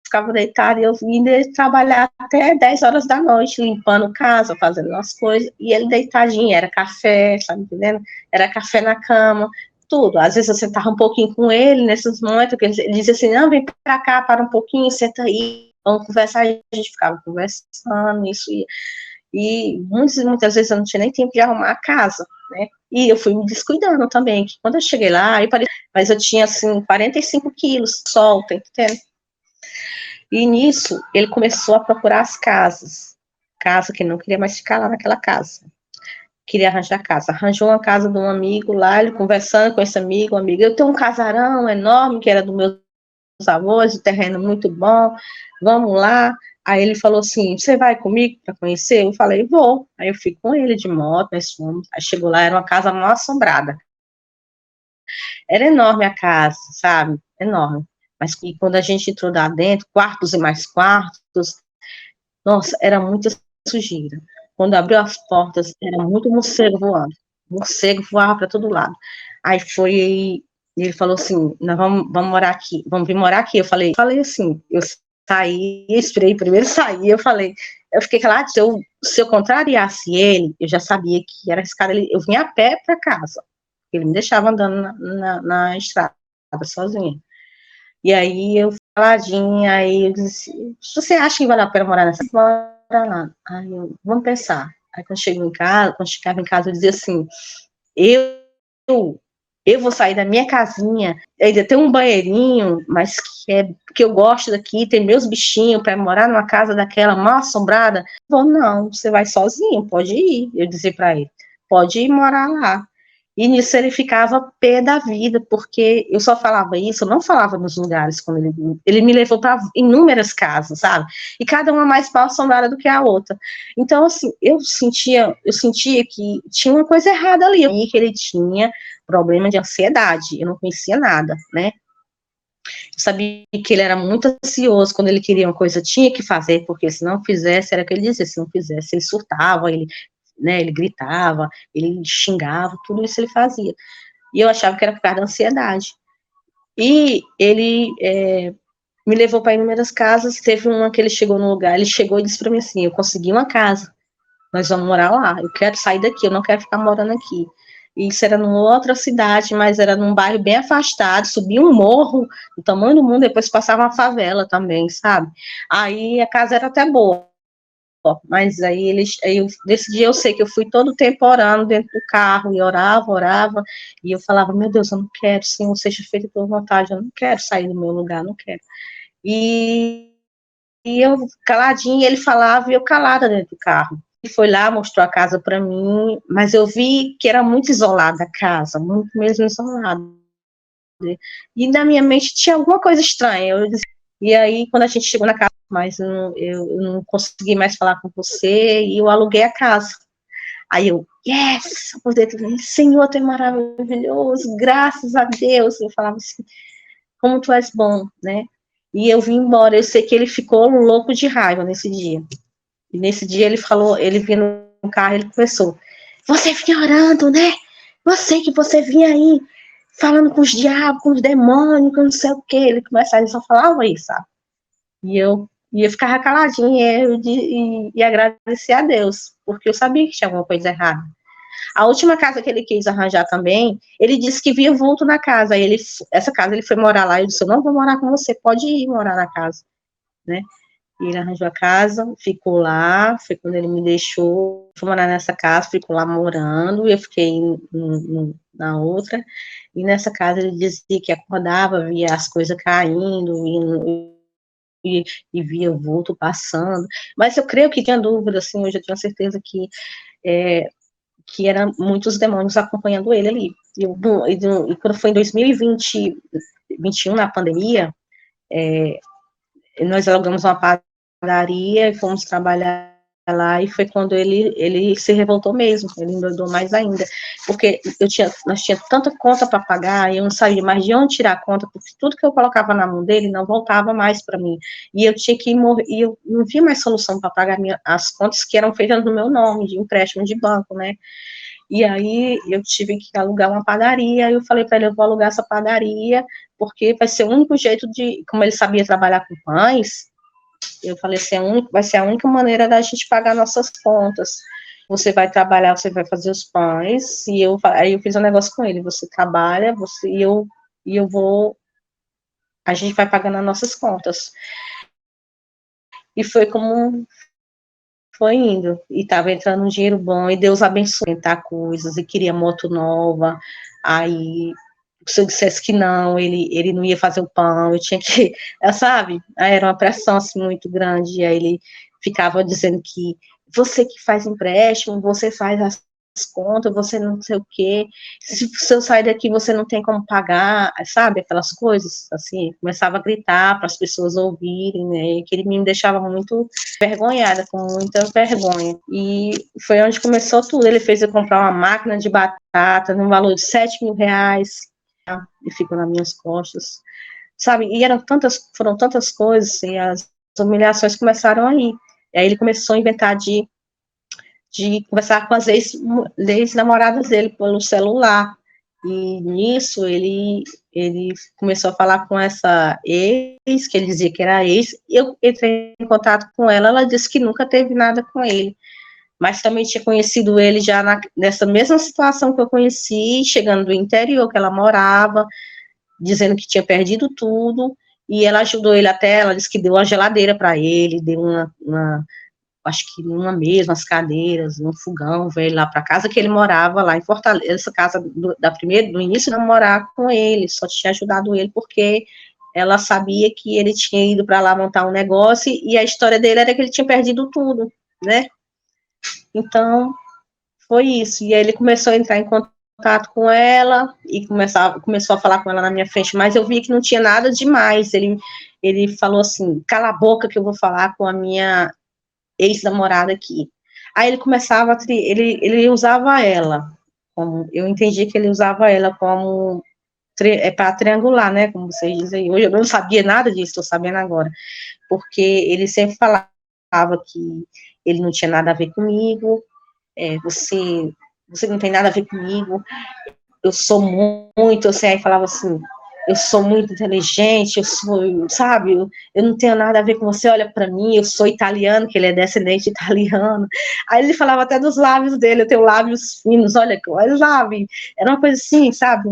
ficava deitado, e eu vinha trabalhar até 10 horas da noite, limpando casa, fazendo as coisas, e ele deitadinho, era café, sabe, entendendo? Era café na cama, tudo. Às vezes eu sentava um pouquinho com ele, nesses momentos, que ele dizia assim, não, vem pra cá, para um pouquinho, senta aí, vamos conversar, a gente ficava conversando, isso, e muitas vezes eu não tinha nem tempo de arrumar a casa, né, e eu fui me descuidando também, que quando eu cheguei lá, mas eu tinha, assim, 45 quilos solta, entendeu? E nisso, ele começou a procurar as casas. Casa que ele não queria mais ficar lá naquela casa. Queria arranjar casa. Arranjou uma casa de um amigo lá, ele conversando com esse amigo, eu tenho um casarão enorme, que era dos meus avós, de terreno muito bom, vamos lá. Aí ele falou assim, você vai comigo para conhecer? Eu falei, vou. Aí eu fui com ele de moto, nós fomos. Aí chegou lá, era uma casa mal assombrada. Era enorme a casa, sabe? Enorme. Mas quando a gente entrou lá dentro, quartos e mais quartos, nossa, era muita sujeira. Quando abriu as portas, era muito morcego voando. Morcego voava para todo lado. Aí ele falou assim, nós vamos morar aqui, vamos vir morar aqui. Eu falei assim, eu saí, esperei primeiro sair, eu fiquei calada, se eu contrariasse ele, eu já sabia que era arriscado, eu vinha a pé para casa. Ele me deixava andando na estrada, sozinha. E aí eu faladinha, aí eu disse, se você acha que vale a pena morar nessa, bora lá. Aí vamos pensar. Aí quando chegava em casa, eu dizia assim, eu, eu vou sair da minha casinha, ainda tem um banheirinho, mas que eu gosto daqui, tem meus bichinhos para morar numa casa daquela mal assombrada. Vou, não, você vai sozinho, pode ir. Eu dizia para ele, pode ir morar lá. E nisso ele ficava pé da vida, porque eu só falava isso, eu não falava nos lugares, quando ele me levou para inúmeras casas, sabe? E cada uma mais mal assombrada do que a outra. Então, assim, eu sentia que tinha uma coisa errada ali, e que ele tinha problema de ansiedade, eu não conhecia nada, né? Eu sabia que ele era muito ansioso, quando ele queria uma coisa, tinha que fazer, porque se não fizesse, era o que ele dizia, se não fizesse, ele surtava, ele gritava, ele xingava, tudo isso ele fazia. E eu achava que era por causa da ansiedade. E ele me levou para inúmeras casas, teve uma que ele chegou no lugar, ele chegou e disse para mim assim, eu consegui uma casa, nós vamos morar lá, eu quero sair daqui, eu não quero ficar morando aqui. E isso era numa outra cidade, mas era num bairro bem afastado, subia um morro, do tamanho do mundo, depois passava uma favela também, sabe? Aí a casa era até boa, Mas desse dia eu sei que eu fui todo o tempo orando dentro do carro, e orava, e eu falava, meu Deus, eu não quero, Senhor, seja feito por vontade, eu não quero sair do meu lugar, não quero. E eu caladinha, ele falava, e eu calada dentro do carro. Ele foi lá, mostrou a casa para mim, mas eu vi que era muito isolada a casa, muito mesmo isolada. E na minha mente tinha alguma coisa estranha. E aí, quando a gente chegou na casa, mas eu não consegui mais falar com você, e eu aluguei a casa. Aí eu, yes, por dentro, Senhor, tu é maravilhoso, graças a Deus. Eu falava assim, como tu és bom, né? E eu vim embora, eu sei que ele ficou louco de raiva nesse dia. E nesse dia ele falou, ele vinha no carro, ele começou, você vinha orando, né? Eu sei que você vinha aí, falando com os diabos, com os demônios, com não sei o quê. Ele só falava isso, sabe? E eu ficava caladinha e agradecia a Deus, porque eu sabia que tinha alguma coisa errada. A última casa que ele quis arranjar também, ele disse que via vulto na casa. Essa casa ele foi morar lá, eu disse, eu não vou morar com você, pode ir morar na casa, né? E ele arranjou a casa, ficou lá, foi quando ele me deixou, fui morar nessa casa, ficou lá morando, e eu fiquei na outra, e nessa casa ele dizia que acordava, via as coisas caindo, e via o vulto passando, mas eu creio que tinha dúvida, assim, hoje eu tenho certeza que eram muitos demônios acompanhando ele ali. E quando foi em 2021, na pandemia, nós alugamos uma padaria e fomos trabalhar lá, e foi quando ele se revoltou mesmo, ele endoidou mais ainda, porque nós tínhamos tanta conta para pagar, e eu não sabia mais de onde tirar a conta, porque tudo que eu colocava na mão dele não voltava mais para mim, e eu tinha que morrer, e eu não via mais solução para pagar as contas que eram feitas no meu nome, de empréstimo de banco, né? E aí eu tive que alugar uma padaria, e eu falei para ele, eu vou alugar essa padaria, porque vai ser o único jeito como ele sabia trabalhar com pães, eu falei assim, vai ser a única maneira da gente pagar nossas contas. Você vai trabalhar, você vai fazer os pães, aí eu fiz um negócio com ele, você trabalha, eu vou, a gente vai pagando as nossas contas. E foi como foi indo, e estava entrando um dinheiro bom, e Deus abençoou, tentar coisas, e queria moto nova, aí se eu dissesse que não, ele não ia fazer o pão, eu tinha que, sabe, aí era uma pressão, assim, muito grande, e aí ele ficava dizendo que você que faz empréstimo, você faz as contas, você não sei o quê, se eu sair daqui você não tem como pagar, sabe, aquelas coisas, assim, começava a gritar para as pessoas ouvirem, né, que ele me deixava muito vergonhada, com muita vergonha, e foi onde começou tudo. Ele fez eu comprar uma máquina de batata no valor de R$7.000, e ficou nas minhas costas, sabe, e foram tantas coisas, e as humilhações começaram aí, e aí ele começou a inventar de conversar com as ex-namoradas dele pelo celular, e nisso ele começou a falar com essa ex, que ele dizia que era ex, eu entrei em contato com ela disse que nunca teve nada com ele, mas também tinha conhecido ele já nessa mesma situação que eu conheci, chegando do interior que ela morava, dizendo que tinha perdido tudo, e ela ajudou ele até, ela disse que deu uma geladeira para ele, deu acho que numa mesa, umas cadeiras, um fogão, veio lá para casa que ele morava lá em Fortaleza, essa casa do início não morar com ele, só tinha ajudado ele porque ela sabia que ele tinha ido para lá montar um negócio, e a história dele era que ele tinha perdido tudo, né? Então, foi isso, e aí ele começou a entrar em contato com ela, e começou a falar com ela na minha frente, mas eu vi que não tinha nada demais, ele falou assim, cala a boca que eu vou falar com a minha ex-namorada aqui. Aí ele começava, ele usava ela, eu entendi que ele usava ela como para triangular, né, como vocês dizem. Hoje eu não sabia nada disso, estou sabendo agora, porque ele sempre falava que ele não tinha nada a ver comigo, você não tem nada a ver comigo, eu sou muito, assim, aí falava assim, eu sou muito inteligente, eu sou, sabe, eu não tenho nada a ver com você, olha para mim, eu sou italiano, que ele é descendente italiano, aí ele falava até dos lábios dele, eu tenho lábios finos, olha, sabe, era uma coisa assim, sabe,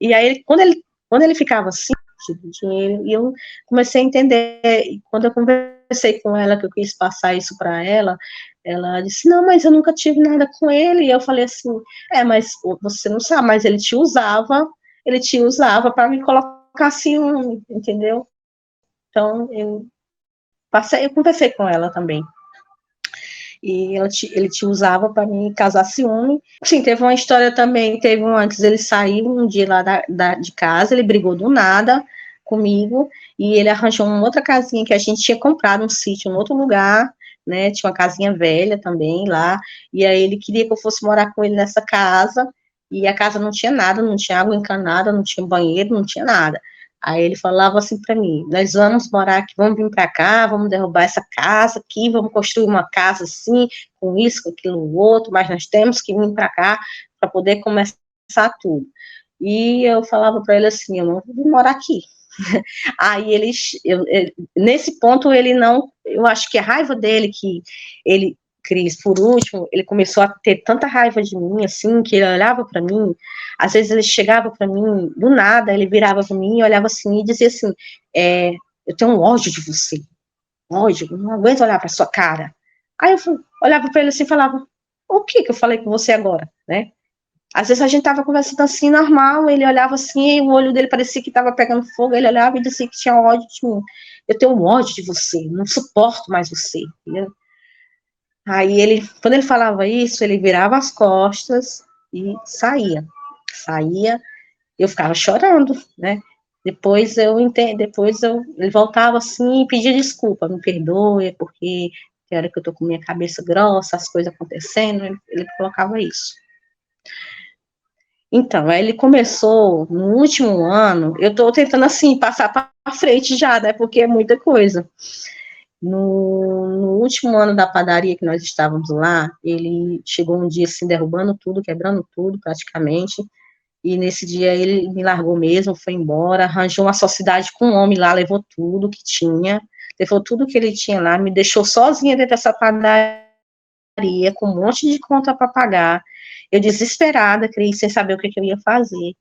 e aí, quando ele ficava assim, tipo, dinheiro, e eu comecei a entender, e quando eu conversei conversei com ela, que eu quis passar isso para ela disse, não, mas eu nunca tive nada com ele, e eu falei assim, mas você não sabe, mas ele te usava para me colocar ciúme, entendeu? Então, eu conversei com ela também. E ele te usava para me casar ciúme. Sim, teve uma história também, antes ele saiu um dia lá de casa, ele brigou do nada comigo, e ele arranjou uma outra casinha que a gente tinha comprado, um sítio em outro lugar, né, tinha uma casinha velha também lá, e aí ele queria que eu fosse morar com ele nessa casa, e a casa não tinha nada, não tinha água encanada, não tinha banheiro, não tinha nada. Aí ele falava assim para mim, nós vamos morar aqui, vamos vir para cá, vamos derrubar essa casa aqui, vamos construir uma casa assim, com isso, com aquilo, outro, mas nós temos que vir para cá para poder começar tudo. E eu falava para ele assim, eu não vou morar aqui. Aí nesse ponto ele não, eu acho que a raiva dele, que ele, Cris, por último, ele começou a ter tanta raiva de mim, assim, que ele olhava para mim, às vezes ele chegava para mim, do nada, ele virava para mim e olhava assim, e dizia assim, eu tenho um ódio de você, ódio, não aguento olhar para sua cara. Aí eu olhava para ele assim e falava, o que eu falei com você agora, né? Às vezes a gente tava conversando assim, normal, ele olhava assim, e o olho dele parecia que tava pegando fogo, ele olhava e dizia que tinha ódio de mim. Eu tenho ódio de você, não suporto mais você, entendeu? Aí quando ele falava isso, ele virava as costas e saía. Eu ficava chorando, né? Ele voltava assim e pedia desculpa, me perdoe, porque tem hora que eu tô com minha cabeça grossa, as coisas acontecendo, ele colocava isso. Então, aí ele começou no último ano, eu estou tentando, assim, passar para frente já, né, porque é muita coisa. No último ano da padaria que nós estávamos lá, ele chegou um dia, assim, derrubando tudo, quebrando tudo, praticamente, e nesse dia ele me largou mesmo, foi embora, arranjou uma sociedade com um homem lá, levou tudo que tinha, levou tudo que ele tinha lá, me deixou sozinha dentro dessa padaria, com um monte de conta para pagar. Eu desesperada, Cris, sem saber o que eu ia fazer.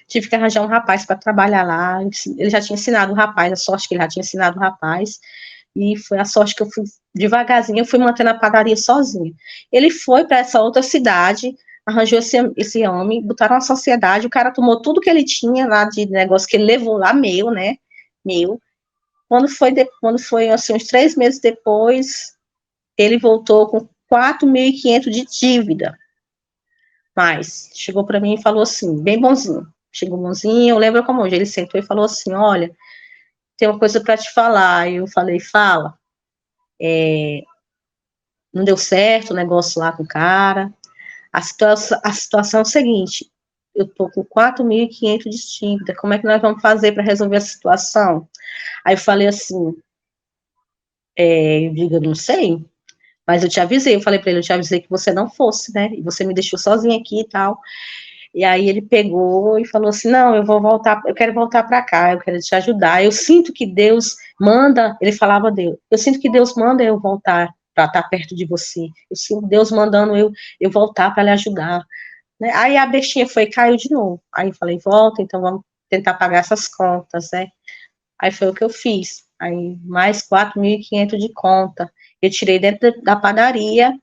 Tive que arranjar um rapaz para trabalhar lá. Ele já tinha ensinado o rapaz, a sorte que ele já tinha ensinado o rapaz. E foi a sorte que eu fui devagarzinho, eu fui mantendo a padaria sozinha. Ele foi para essa outra cidade, arranjou esse homem, botaram uma sociedade, o cara tomou tudo que ele tinha lá de negócio que ele levou lá, meu, né? Meu. Quando foi assim, uns 3 meses depois, ele voltou com 4.500 de dívida. Mas chegou para mim e falou assim, bem bonzinho. Chegou bonzinho, eu lembro como hoje, ele sentou e falou assim, olha, tem uma coisa para te falar. Eu falei, fala. Não deu certo o negócio lá com o cara. A situação é o seguinte, eu tô com 4.500 de dívida, como é que nós vamos fazer para resolver a situação? Aí eu falei assim, eu digo, eu não sei, mas eu te avisei, eu falei para ele, eu te avisei que você não fosse, né, e você me deixou sozinha aqui e tal. E aí ele pegou e falou assim, não, eu quero voltar para cá, eu quero te ajudar, eu sinto que Deus manda, ele falava a Deus, eu sinto que Deus manda eu voltar para estar perto de você, eu sinto Deus mandando eu voltar para lhe ajudar, né? Aí a bestinha foi e caiu de novo, aí eu falei, volta, então vamos tentar pagar essas contas, né? Aí foi o que eu fiz, aí mais 4.500 de conta, eu tirei dentro da padaria,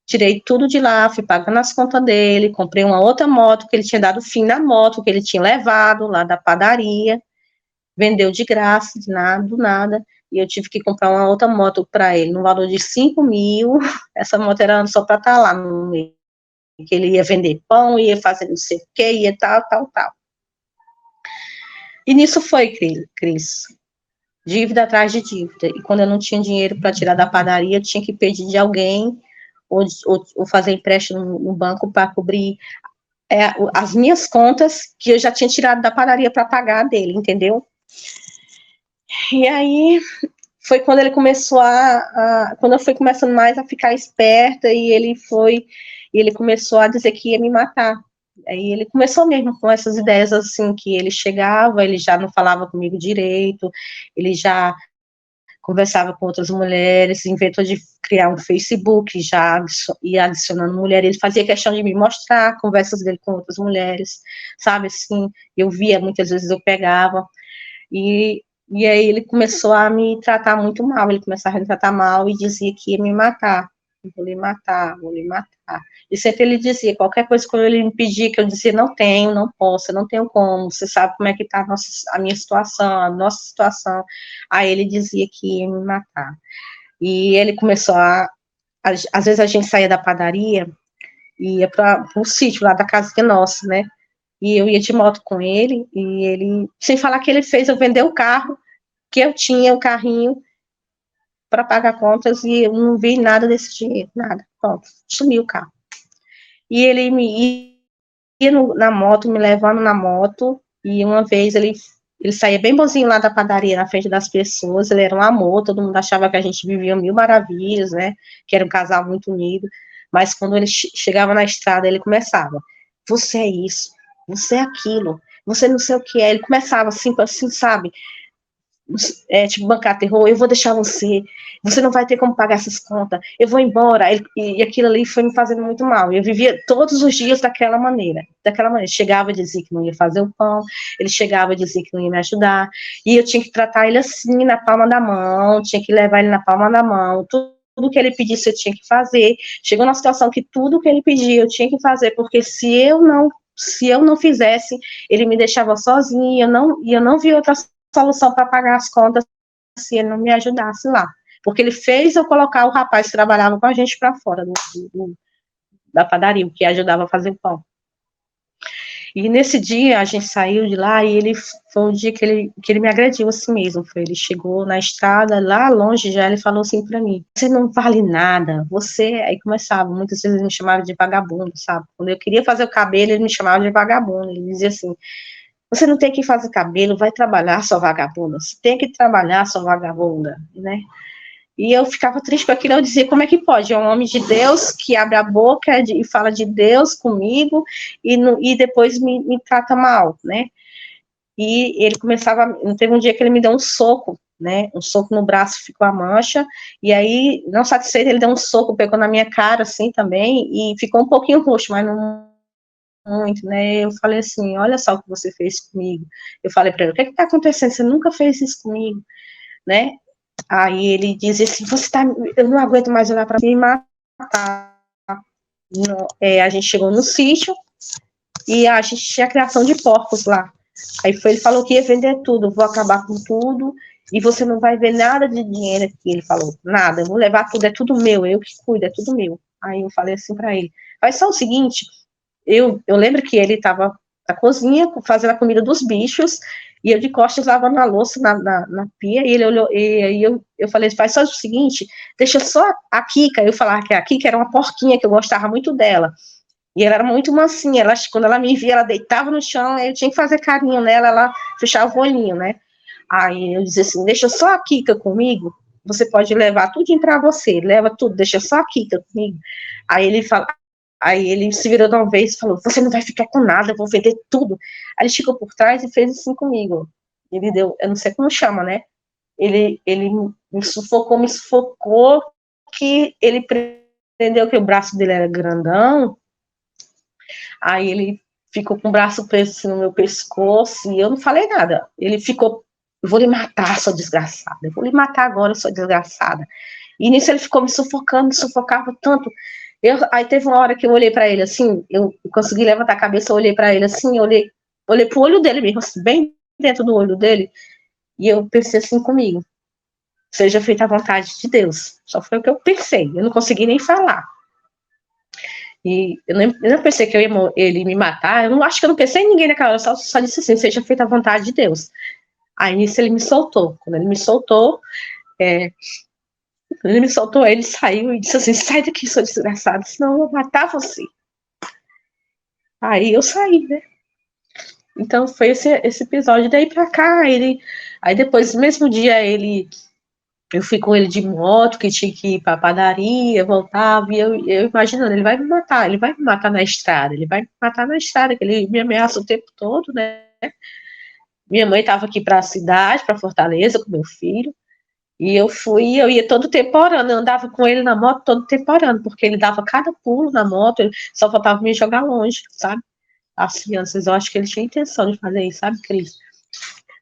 tirei tudo de lá, fui pagando as contas dele, comprei uma outra moto, que ele tinha dado fim na moto, que ele tinha levado lá da padaria, vendeu de graça, de nada, do nada, e eu tive que comprar uma outra moto para ele, no valor de 5.000, essa moto era só para estar lá, que ele ia vender pão, ia fazer não sei o que, ia tal. E nisso foi, Cris, dívida atrás de dívida, e quando eu não tinha dinheiro para tirar da padaria, eu tinha que pedir de alguém, ou fazer empréstimo no banco para cobrir as minhas contas que eu já tinha tirado da padaria para pagar dele, entendeu? E aí foi quando ele começou quando eu fui começando mais a ficar esperta e ele começou a dizer que ia me matar. Aí ele começou mesmo com essas ideias assim, que ele chegava, ele já não falava comigo direito, ele já conversava com outras mulheres, inventou de criar um Facebook, já ia adicionando mulher, ele fazia questão de me mostrar conversas dele com outras mulheres, sabe, assim, eu via, muitas vezes eu pegava, e E aí ele começou a me tratar muito mal, ele começava a me tratar mal e dizia que ia me matar. Vou lhe matar, vou lhe matar. E sempre ele dizia, qualquer coisa que ele me pedia, que eu dizia, não tenho, não posso, não tenho como, você sabe como é que está a minha situação, a nossa situação. Aí ele dizia que ia me matar. E ele começou às vezes a gente saía da padaria e ia para o sítio lá da casa que é nossa, né? E eu ia de moto com ele, e ele, sem falar que ele fez eu vender o carro, que eu tinha o carrinho para pagar contas, e eu não vi nada desse dinheiro, nada. Pronto, sumiu o carro. E ele me ia na moto, me levando na moto, e uma vez ele saía bem bonzinho lá da padaria, na frente das pessoas, ele era um amor, todo mundo achava que a gente vivia mil maravilhas, né, que era um casal muito unido, mas quando ele chegava na estrada, ele começava, você é isso, você é aquilo, você não sei o que é, ele começava assim, sabe, tipo, bancar terror, eu vou deixar você não vai ter como pagar essas contas, eu vou embora, e aquilo ali foi me fazendo muito mal, eu vivia todos os dias daquela maneira, chegava a dizer que não ia fazer o pão, ele chegava a dizer que não ia me ajudar, e eu tinha que tratar ele assim, na palma da mão, tinha que levar ele na palma da mão, tudo que ele pedisse eu tinha que fazer, chegou numa situação que tudo que ele pedia eu tinha que fazer, porque se eu não fizesse, ele me deixava sozinho, e eu não vi outra solução para pagar as contas se ele não me ajudasse lá. Porque ele fez eu colocar o rapaz que trabalhava com a gente para fora da padaria, que ajudava a fazer o pão. E nesse dia a gente saiu de lá e foi o dia que ele me agrediu assim mesmo. Ele chegou na estrada, lá longe já, ele falou assim para mim: você não vale nada, você. Aí começava, muitas vezes ele me chamava de vagabundo, sabe? Quando eu queria fazer o cabelo, ele me chamava de vagabundo. Ele dizia assim: você não tem que fazer cabelo, vai trabalhar, sua vagabunda. Você tem que trabalhar, sua vagabunda, né? E eu ficava triste com aquilo, eu dizia, como é que pode? É um homem de Deus que abre a boca e fala de Deus comigo e depois me trata mal, né? E ele teve um dia que ele me deu um soco, né? Um soco no braço, ficou a mancha, e aí, não satisfeito, ele deu um soco, pegou na minha cara, assim, também, e ficou um pouquinho roxo, mas não muito, né? Eu falei assim, olha só o que você fez comigo. Eu falei para ele, o que está acontecendo? Você nunca fez isso comigo, né? Aí ele dizia assim, eu não aguento mais olhar para mim e matar. A gente chegou no sítio e a gente tinha criação de porcos lá. Aí ele falou que ia vender tudo, vou acabar com tudo e você não vai ver nada de dinheiro aqui. Ele falou, nada, eu vou levar tudo, é tudo meu, eu que cuido, é tudo meu. Aí eu falei assim para ele, faz só o seguinte, eu lembro que ele estava na cozinha fazendo a comida dos bichos e eu de costas lavando a louça na pia, e ele olhou, e aí eu falei, faz só o seguinte, deixa só a Kika, eu falava que a Kika era uma porquinha, que eu gostava muito dela, e ela era muito mansinha, quando ela me via, ela deitava no chão, eu tinha que fazer carinho nela, ela fechava o olhinho, né, aí eu dizia assim, deixa só a Kika comigo, você pode levar tudinho para você, leva tudo, deixa só a Kika comigo, aí ele se virou de uma vez e falou, você não vai ficar com nada, eu vou vender tudo. Aí ele chegou por trás e fez assim comigo. Ele deu, eu não sei como chama, né? Ele me sufocou, que ele prendeu que o braço dele era grandão, aí ele ficou com o braço preso assim, no meu pescoço, e eu não falei nada. Ele ficou, eu vou lhe matar, sua desgraçada, eu vou lhe matar agora, sua desgraçada. E nisso ele ficou me sufocando, me sufocava tanto. Aí teve uma hora que eu olhei para ele assim, eu consegui levantar a cabeça, eu olhei para ele assim, olhei pro olho dele mesmo, assim, bem dentro do olho dele, e eu pensei assim comigo, seja feita a vontade de Deus. Só foi o que eu pensei, eu não consegui nem falar. E eu não pensei que ele me matar, eu não acho que eu não pensei em ninguém naquela hora, só disse assim, seja feita a vontade de Deus. Aí nisso ele me soltou. Quando ele me soltou, ele saiu e disse assim, sai daqui, sua desgraçada, senão eu vou matar você. Aí eu saí, né? Então foi esse episódio. Daí pra cá, aí depois, no mesmo dia, eu fui com ele de moto, que tinha que ir pra padaria, voltava, e eu imaginando, ele vai me matar na estrada, que ele me ameaça o tempo todo, né? Minha mãe estava aqui para a cidade, para Fortaleza, com meu filho, e eu ia todo tempo orando, eu andava com ele na moto todo tempo orando, porque ele dava cada pulo na moto, ele só faltava me jogar longe, sabe? As crianças, eu acho que ele tinha intenção de fazer isso, sabe, Cris?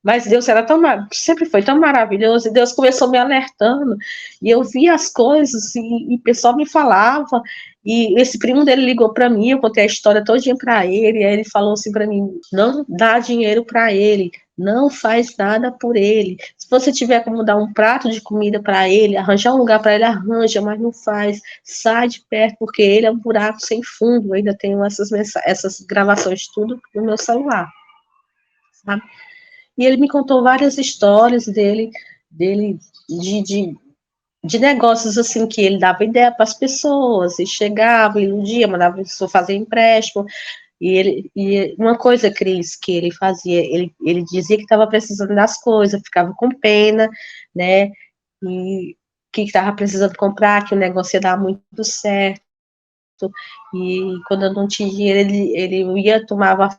Mas Deus era sempre foi tão maravilhoso, e Deus começou me alertando, e eu via as coisas, e o pessoal me falava, e esse primo dele ligou para mim, eu contei a história todinha para ele, e aí ele falou assim para mim, não dá dinheiro para ele, não faz nada por ele, se você tiver como dar um prato de comida para ele, arranjar um lugar para ele, arranja, mas não faz, sai de perto, porque ele é um buraco sem fundo, eu ainda tenho essas gravações tudo no meu celular, sabe? E ele me contou várias histórias dele de, de, de negócios assim, que ele dava ideia para as pessoas, e chegava, iludia, mandava a pessoa fazer empréstimo, e uma coisa, Cris, que ele fazia, ele dizia que estava precisando das coisas, ficava com pena, né, e que estava precisando comprar, que o negócio ia dar muito certo, e quando eu não tinha dinheiro, ele ia, tomava a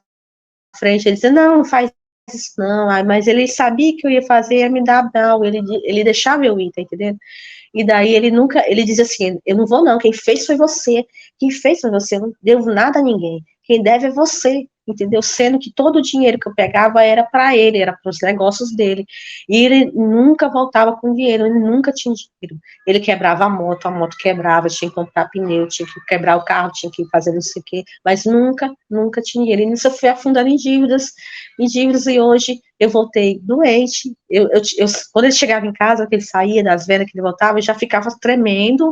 frente, ele dizia, não faz isso não, mas ele sabia que eu ia fazer, ia me dar não, ele deixava eu ir, tá entendendo? E daí ele dizia assim, eu não vou não, quem fez foi você, eu não devo nada a ninguém, quem deve é você, entendeu? Sendo que todo o dinheiro que eu pegava era para ele, era para os negócios dele, e ele nunca voltava com dinheiro, ele nunca tinha dinheiro, ele quebrava a moto quebrava, tinha que comprar pneu, tinha que quebrar o carro, tinha que fazer não sei o quê, mas nunca tinha dinheiro, e nisso eu fui afundando em dívidas, e hoje eu voltei doente, quando ele chegava em casa, que ele saía das vendas, que ele voltava, eu já ficava tremendo,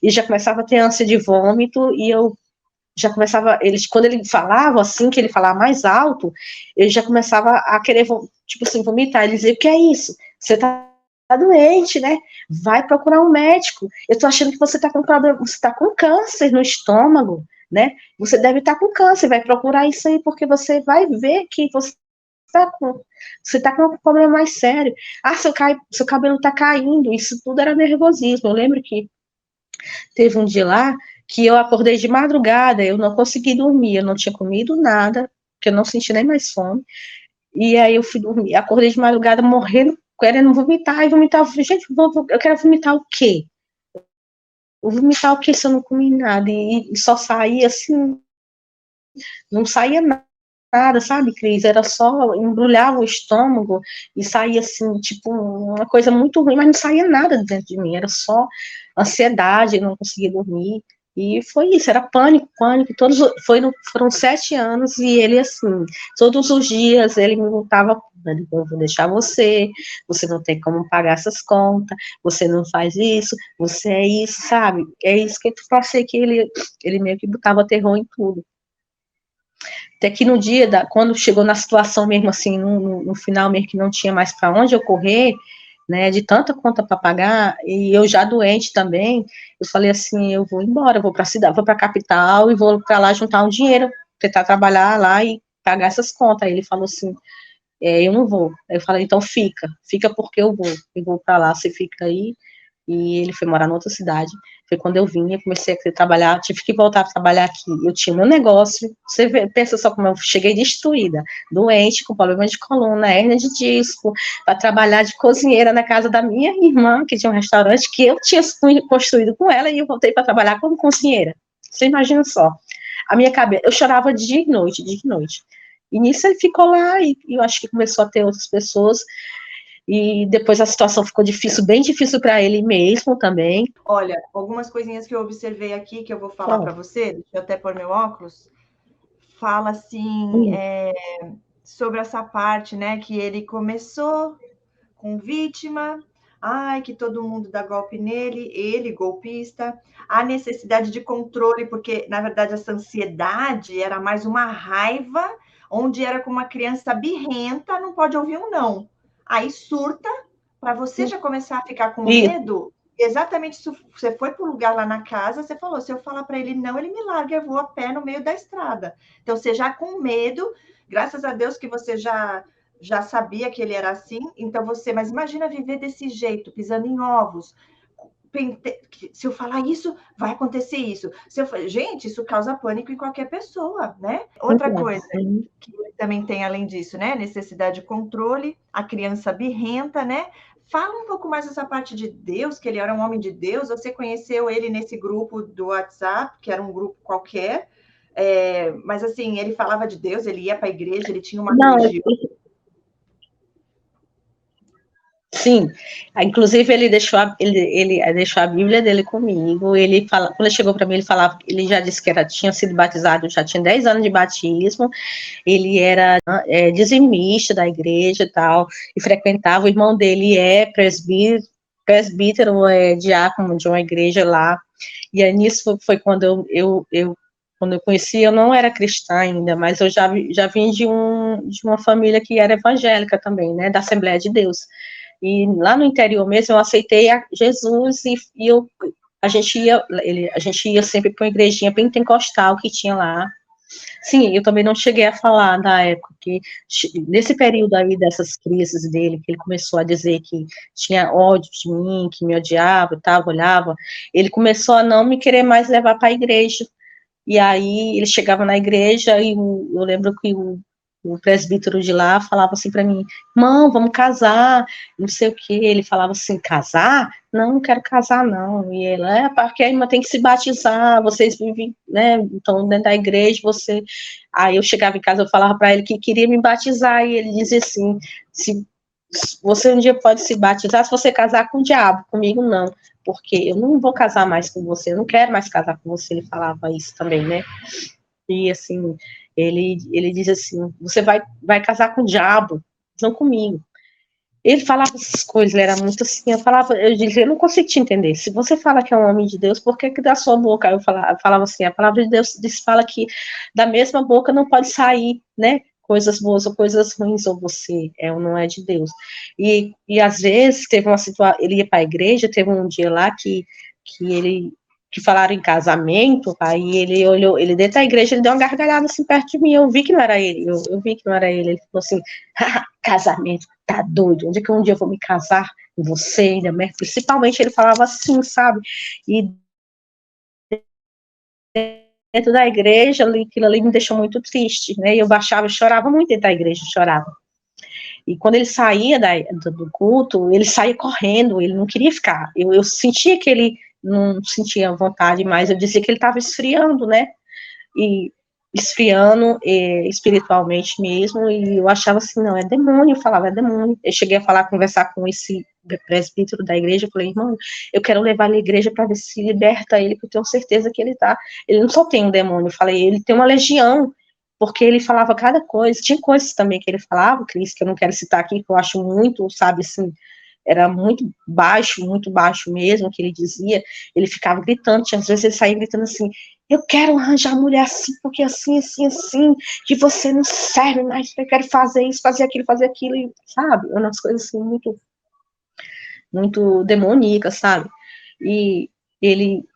e já começava a ter ânsia de vômito, e eu já começava, quando ele falava assim, que ele falava mais alto, eu já começava a querer, tipo assim, vomitar, ele dizia, o que é isso? Você tá doente, né? Vai procurar um médico, eu tô achando que você tá com problema, você tá com câncer no estômago, né? Você deve estar com câncer, vai procurar isso aí, porque você vai ver que você tá com um problema mais sério. Ah, seu cabelo tá caindo, isso tudo era nervosismo. Eu lembro que teve um dia lá que eu acordei de madrugada, eu não consegui dormir, eu não tinha comido nada, porque eu não senti nem mais fome. E aí eu fui dormir, acordei de madrugada morrendo, querendo vomitar, e vomitar, eu falei, gente, eu quero vomitar o quê? Vou vomitar o quê se eu não comi nada? E só saía assim, não saía nada, sabe, Cris? Era só embrulhava o estômago e saía assim, tipo, uma coisa muito ruim, mas não saía nada dentro de mim, era só ansiedade, não conseguia dormir. E foi isso, era pânico, pânico. Foram 7 anos e ele, assim, todos os dias ele me voltava, eu vou deixar você não tem como pagar essas contas, você não faz isso, você é isso, sabe? É isso que eu passei, que ele meio que botava terror em tudo. Até que no dia, quando chegou na situação mesmo assim, no final mesmo que não tinha mais para onde eu correr, né, de tanta conta para pagar, e eu já doente também, eu falei assim, eu vou embora, eu vou para a cidade, vou para a capital e vou para lá juntar um dinheiro, tentar trabalhar lá e pagar essas contas. Aí ele falou assim, eu não vou. Aí eu falei, então fica porque eu vou para lá, você fica aí, e ele foi morar em outra cidade. Foi quando eu vim, eu comecei a trabalhar, tive que voltar a trabalhar aqui. Eu tinha meu negócio, você pensa só como eu cheguei destruída, doente, com problema de coluna, hérnia de disco, para trabalhar de cozinheira na casa da minha irmã, que tinha um restaurante que eu tinha construído com ela, e eu voltei para trabalhar como cozinheira. Você imagina só. A minha cabeça, eu chorava dia e noite, dia e noite. E nisso ele ficou lá, e eu acho que começou a ter outras pessoas, e depois a situação ficou difícil, bem difícil para ele mesmo também. Olha, algumas coisinhas que eu observei aqui que eu vou falar para você, deixa eu até pôr meu óculos, fala assim, sobre essa parte, né, que ele começou com vítima, ai, que todo mundo dá golpe nele, ele, golpista, a necessidade de controle, porque, na verdade, essa ansiedade era mais uma raiva, onde era como uma criança birrenta, não pode ouvir um não. Aí surta, para você já começar a ficar com medo, exatamente isso, você foi para o lugar lá na casa, você falou, se eu falar para ele não, ele me larga, eu vou a pé no meio da estrada. Então, você já com medo, graças a Deus que você já sabia que ele era assim, então mas imagina viver desse jeito, pisando em ovos. Se eu falar isso, vai acontecer isso. Gente, isso causa pânico em qualquer pessoa, né? Outra coisa que também tem além disso, né? Necessidade de controle, a criança birrenta, né? Fala um pouco mais dessa parte de Deus, que ele era um homem de Deus. Você conheceu ele nesse grupo do WhatsApp, que era um grupo qualquer, mas assim, ele falava de Deus, ele ia para a igreja, ele tinha uma religião. Sim, inclusive ele deixou a Bíblia dele comigo. Ele fala, quando ele chegou para mim, ele falava, ele já disse que tinha sido batizado, já tinha 10 anos de batismo. Ele era dizimista da igreja e tal, e frequentava. O irmão dele é presbítero, diácono de uma igreja lá. E aí nisso foi quando quando eu conheci, eu não era cristã ainda, mas eu já vim de uma família que era evangélica também, né, da Assembleia de Deus. E lá no interior mesmo, eu aceitei a Jesus e a gente ia sempre para uma igrejinha pentecostal que tinha lá. Sim, eu também não cheguei a falar na época que, nesse período aí dessas crises dele, que ele começou a dizer que tinha ódio de mim, que me odiava e tal, olhava, ele começou a não me querer mais levar para a igreja. E aí ele chegava na igreja e eu lembro que o presbítero de lá falava assim para mim, irmão, vamos casar, não sei o que, ele falava assim, casar? Não quero casar não, e ele, porque a irmã tem que se batizar, vocês vivem, né, então dentro da igreja, aí eu chegava em casa, eu falava para ele que queria me batizar, e ele dizia assim, se você um dia pode se batizar se você casar com o diabo, comigo não, porque eu não vou casar mais com você, eu não quero mais casar com você, ele falava isso também, né, e assim, ele diz assim, você vai casar com o diabo, não comigo. Ele falava essas coisas, ele era muito assim, eu dizia, eu não consigo te entender, se você fala que é um homem de Deus, por que da sua boca, eu falava assim, a palavra de Deus fala que da mesma boca não pode sair, né, coisas boas ou coisas ruins, ou você é ou não é de Deus. E às vezes, teve uma situação, ele ia para a igreja, teve um dia lá que falaram em casamento, aí ele olhou, ele dentro da igreja, ele deu uma gargalhada assim perto de mim, eu vi que não era ele, eu vi que não era ele falou assim, casamento, tá doido, onde é que um dia eu vou me casar com você ainda, né? Principalmente ele falava assim, sabe, e dentro da igreja, aquilo ali me deixou muito triste, né, e eu baixava, eu chorava muito dentro da igreja, chorava. E quando ele saía do culto, ele saía correndo, ele não queria ficar. Eu sentia que ele não sentia vontade mais, eu dizia que ele estava esfriando, né? E esfriando espiritualmente mesmo, e eu achava assim, não, é demônio, eu falava, é demônio. Eu cheguei a falar, conversar com esse presbítero da igreja, eu falei, irmão, eu quero levar ele à igreja para ver se liberta ele, porque eu tenho certeza que ele não só tem um demônio, eu falei, ele tem uma legião, porque ele falava cada coisa, tinha coisas também que ele falava, Cris, que eu não quero citar aqui, que eu acho muito, sabe, assim, era muito baixo mesmo, que ele dizia, ele ficava gritando, às vezes ele saía gritando assim, eu quero arranjar mulher assim, porque assim, assim, assim, que você não serve mais, eu quero fazer isso, fazer aquilo, e, sabe, umas coisas assim, muito demoníacas, sabe, e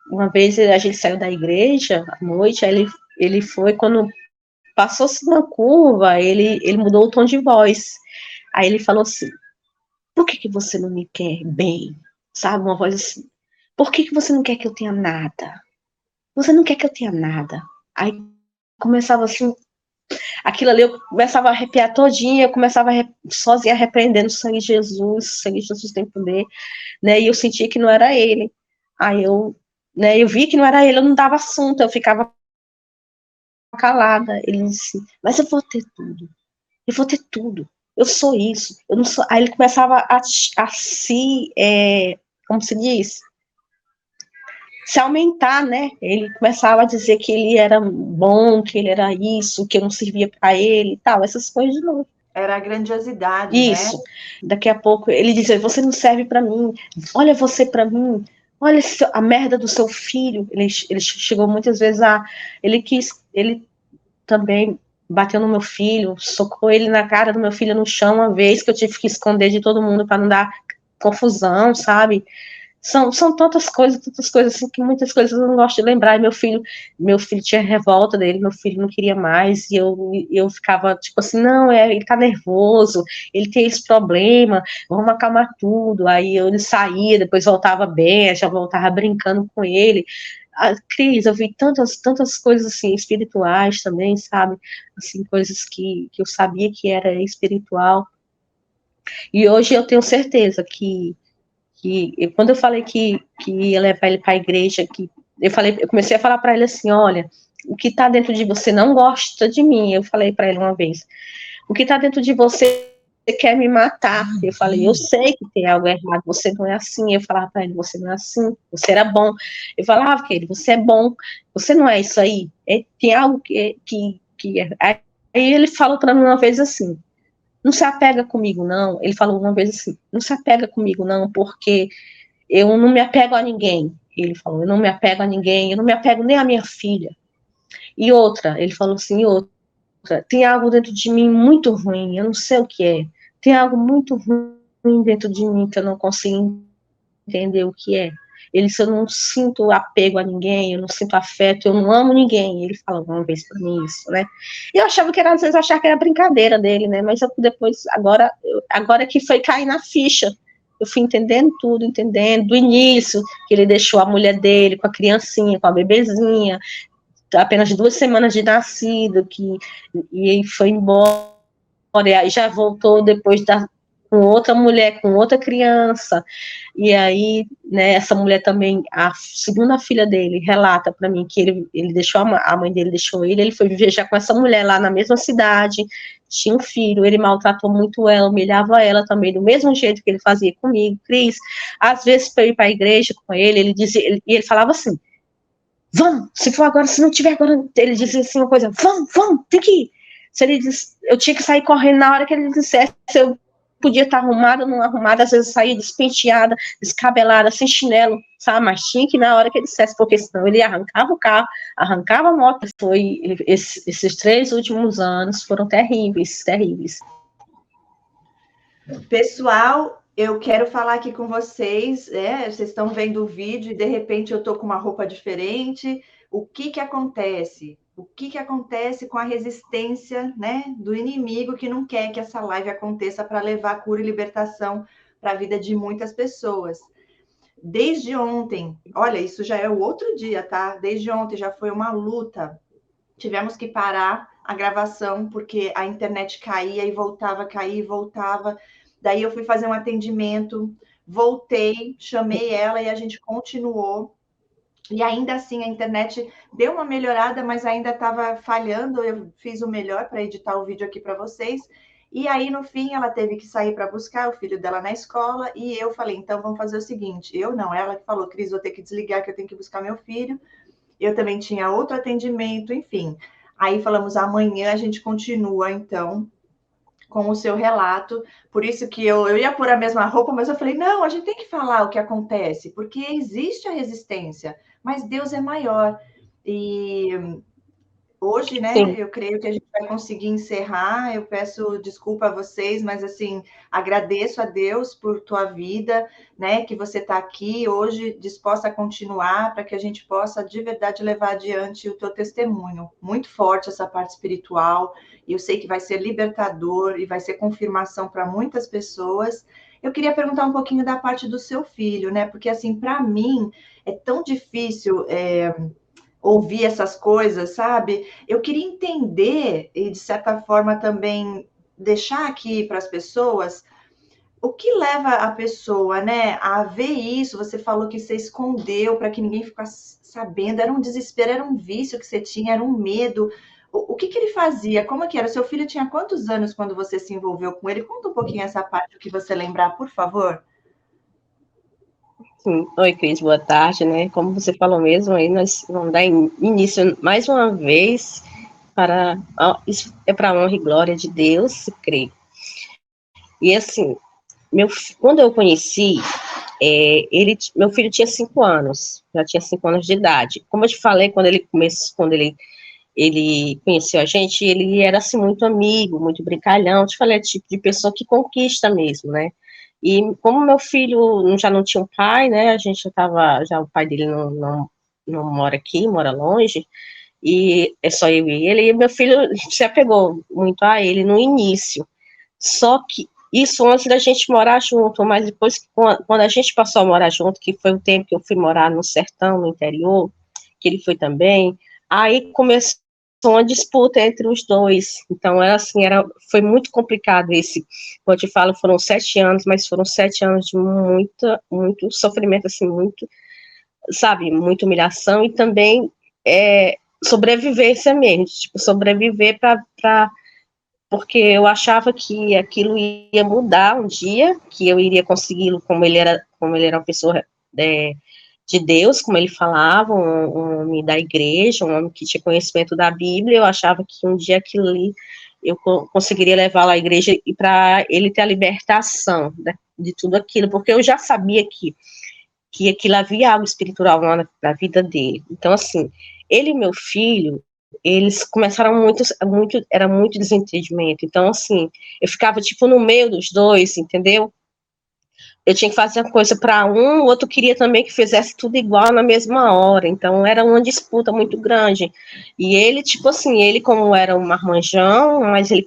uma vez a gente saiu da igreja, à noite, aí ele foi, quando passou-se uma curva, ele mudou o tom de voz, aí ele falou assim, por que você não me quer bem? Sabe, uma voz assim, por que você não quer que eu tenha nada? Você não quer que eu tenha nada. Aí começava assim, aquilo ali, eu começava a arrepiar todinha, eu começava sozinha repreendendo o sangue de Jesus, o sangue de Jesus tem poder, né, e eu sentia que não era ele. Aí eu vi que não era ele, eu não dava assunto, eu ficava calada. Ele disse, mas eu vou ter tudo, eu sou isso, eu não sou. Aí ele começava a se, como se diz, se aumentar, né? Ele começava a dizer que ele era bom, que ele era isso, que eu não servia para ele e tal, essas coisas de novo. Era a grandiosidade, isso, né? Daqui a pouco ele dizia, você não serve para mim, olha você para mim, olha a merda do seu filho. Ele chegou muitas vezes ele também bateu no meu filho, socou ele na cara do meu filho no chão uma vez, que eu tive que esconder de todo mundo para não dar confusão, sabe? São tantas coisas assim, que muitas coisas eu não gosto de lembrar. E meu filho tinha revolta dele, meu filho não queria mais, e eu ficava tipo assim, não, ele tá nervoso, ele tem esse problema, vamos acalmar tudo. Aí ele saía, depois voltava bem, já voltava brincando com ele. Cris, eu vi tantas coisas assim, espirituais também, sabe? Assim, coisas que eu sabia que era espiritual. E hoje eu tenho certeza que quando eu falei que ia levar ele para a igreja, eu comecei a falar para ele assim, olha, o que está dentro de você não gosta de mim, eu falei para ele uma vez, o que está dentro de você quer me matar. Eu falei, eu sei que tem algo errado, você não é assim. Eu falava para ele, você não é assim, você era bom. Eu falava para ele, você é bom, você não é isso aí. Tem algo que é. Aí ele falou para mim uma vez assim, não se apega comigo, não. Ele falou uma vez assim, não se apega comigo, não, porque eu não me apego a ninguém. Ele falou, eu não me apego a ninguém, eu não me apego nem à minha filha. E outra, ele falou assim, outra, tem algo dentro de mim muito ruim, eu não sei o que é. Tem algo muito ruim dentro de mim que eu não consigo entender o que é. Ele disse, eu não sinto apego a ninguém, eu não sinto afeto, eu não amo ninguém. Ele falou uma vez para mim isso, né? E eu achava que era, às vezes, achava que era brincadeira dele, né? Mas eu depois, agora que foi cair na ficha, eu fui entendendo tudo, entendendo, do início, que ele deixou a mulher dele com a criancinha, com a bebezinha, apenas 2 semanas de nascido, e foi embora, e aí já voltou depois com outra mulher, com outra criança, e aí, né, essa mulher também, a segunda filha dele, relata para mim que ele deixou, a mãe dele deixou ele foi viajar com essa mulher lá na mesma cidade, tinha um filho, ele maltratou muito ela, humilhava ela também, do mesmo jeito que ele fazia comigo, Cris, às vezes para ir para a igreja com ele dizia, e ele falava assim, vamos, se for agora, se não tiver agora, ele dizia assim uma coisa, vamos, tem que ir. Se ele disse, eu tinha que sair correndo na hora que ele dissesse, eu podia estar arrumada ou não arrumada, às vezes saía despenteada, descabelada, sem chinelo, sabe, mas tinha que ir na hora que ele dissesse, porque senão ele arrancava o carro, arrancava a moto. Esses 3 últimos anos foram terríveis. Pessoal, eu quero falar aqui com vocês, vocês estão vendo o vídeo e de repente eu estou com uma roupa diferente. O que acontece? O que acontece com a resistência, né, do inimigo que não quer que essa live aconteça para levar cura e libertação para a vida de muitas pessoas? Desde ontem, olha, isso já é o outro dia, tá? Desde ontem já foi uma luta. Tivemos que parar a gravação porque a internet caía e voltava, caía e voltava. Daí eu fui fazer um atendimento, voltei, chamei ela e a gente continuou. E ainda assim a internet deu uma melhorada, mas ainda estava falhando. Eu fiz o melhor para editar o vídeo aqui para vocês. E aí, no fim, ela teve que sair para buscar o filho dela na escola. E eu falei, então vamos fazer o seguinte. Eu não, ela que falou, Cris, vou ter que desligar que eu tenho que buscar meu filho. Eu também tinha outro atendimento, enfim. Aí falamos, amanhã a gente continua, então, com o seu relato. Por isso que eu ia pôr a mesma roupa, mas eu falei, não, a gente tem que falar o que acontece, porque existe a resistência, mas Deus é maior. E hoje, né, Sim. eu creio que a gente vai conseguir encerrar. Eu peço desculpa a vocês, mas assim, agradeço a Deus por tua vida, né, que você está aqui hoje disposta a continuar para que a gente possa de verdade levar adiante o teu testemunho. Muito forte essa parte espiritual, e eu sei que vai ser libertador e vai ser confirmação para muitas pessoas. Eu queria perguntar um pouquinho da parte do seu filho, né, porque assim, para mim é tão difícil ouvir essas coisas, sabe? Eu queria entender e, de certa forma, também deixar aqui para as pessoas o que leva a pessoa, né, a ver isso. Você falou que você escondeu para que ninguém ficasse sabendo, era um desespero, era um vício que você tinha, era um medo. O que ele fazia? Como é que era? O seu filho tinha quantos anos quando você se envolveu com ele? Conta um pouquinho essa parte, o que você lembrar, por favor. Sim. Oi, Cris, boa tarde, né? Como você falou mesmo, aí nós vamos dar início mais uma vez para isso é para a honra e glória de Deus, creio. E assim, quando eu conheci, meu filho tinha 5 anos, já tinha 5 anos de idade. Como eu te falei, quando ele conheceu a gente, ele era assim muito amigo, muito brincalhão. Eu te falei, é tipo de pessoa que conquista mesmo, né? E como meu filho já não tinha um pai, né? A gente já o pai dele não mora aqui, mora longe, e é só eu e ele. E meu filho se apegou muito a ele no início. Só que isso antes da gente morar junto, mas depois, quando a gente passou a morar junto, que foi o tempo que eu fui morar no sertão, no interior, que ele foi também, aí começou uma disputa entre os dois. Então, foi muito complicado como eu te falo, foram 7 anos, mas foram 7 anos de muito sofrimento, assim, muito, sabe, muita humilhação e também sobrevivência mesmo, tipo, sobreviver para porque eu achava que aquilo ia mudar um dia, que eu iria consegui-lo como ele era uma pessoa é, de Deus, como ele falava, um homem da igreja, um homem que tinha conhecimento da Bíblia. Eu achava que um dia aquilo ali eu conseguiria levá-lo à igreja e para ele ter a libertação de tudo aquilo, porque eu já sabia que aquilo havia algo espiritual na vida dele. Então, assim, ele e meu filho, eles começaram era muito desentendimento. Então, assim, eu ficava, tipo, no meio dos dois, entendeu? Eu tinha que fazer uma coisa para um, o outro queria também que fizesse tudo igual na mesma hora. Então, era uma disputa muito grande. E ele, tipo assim, ele como era um marmanjão, mas ele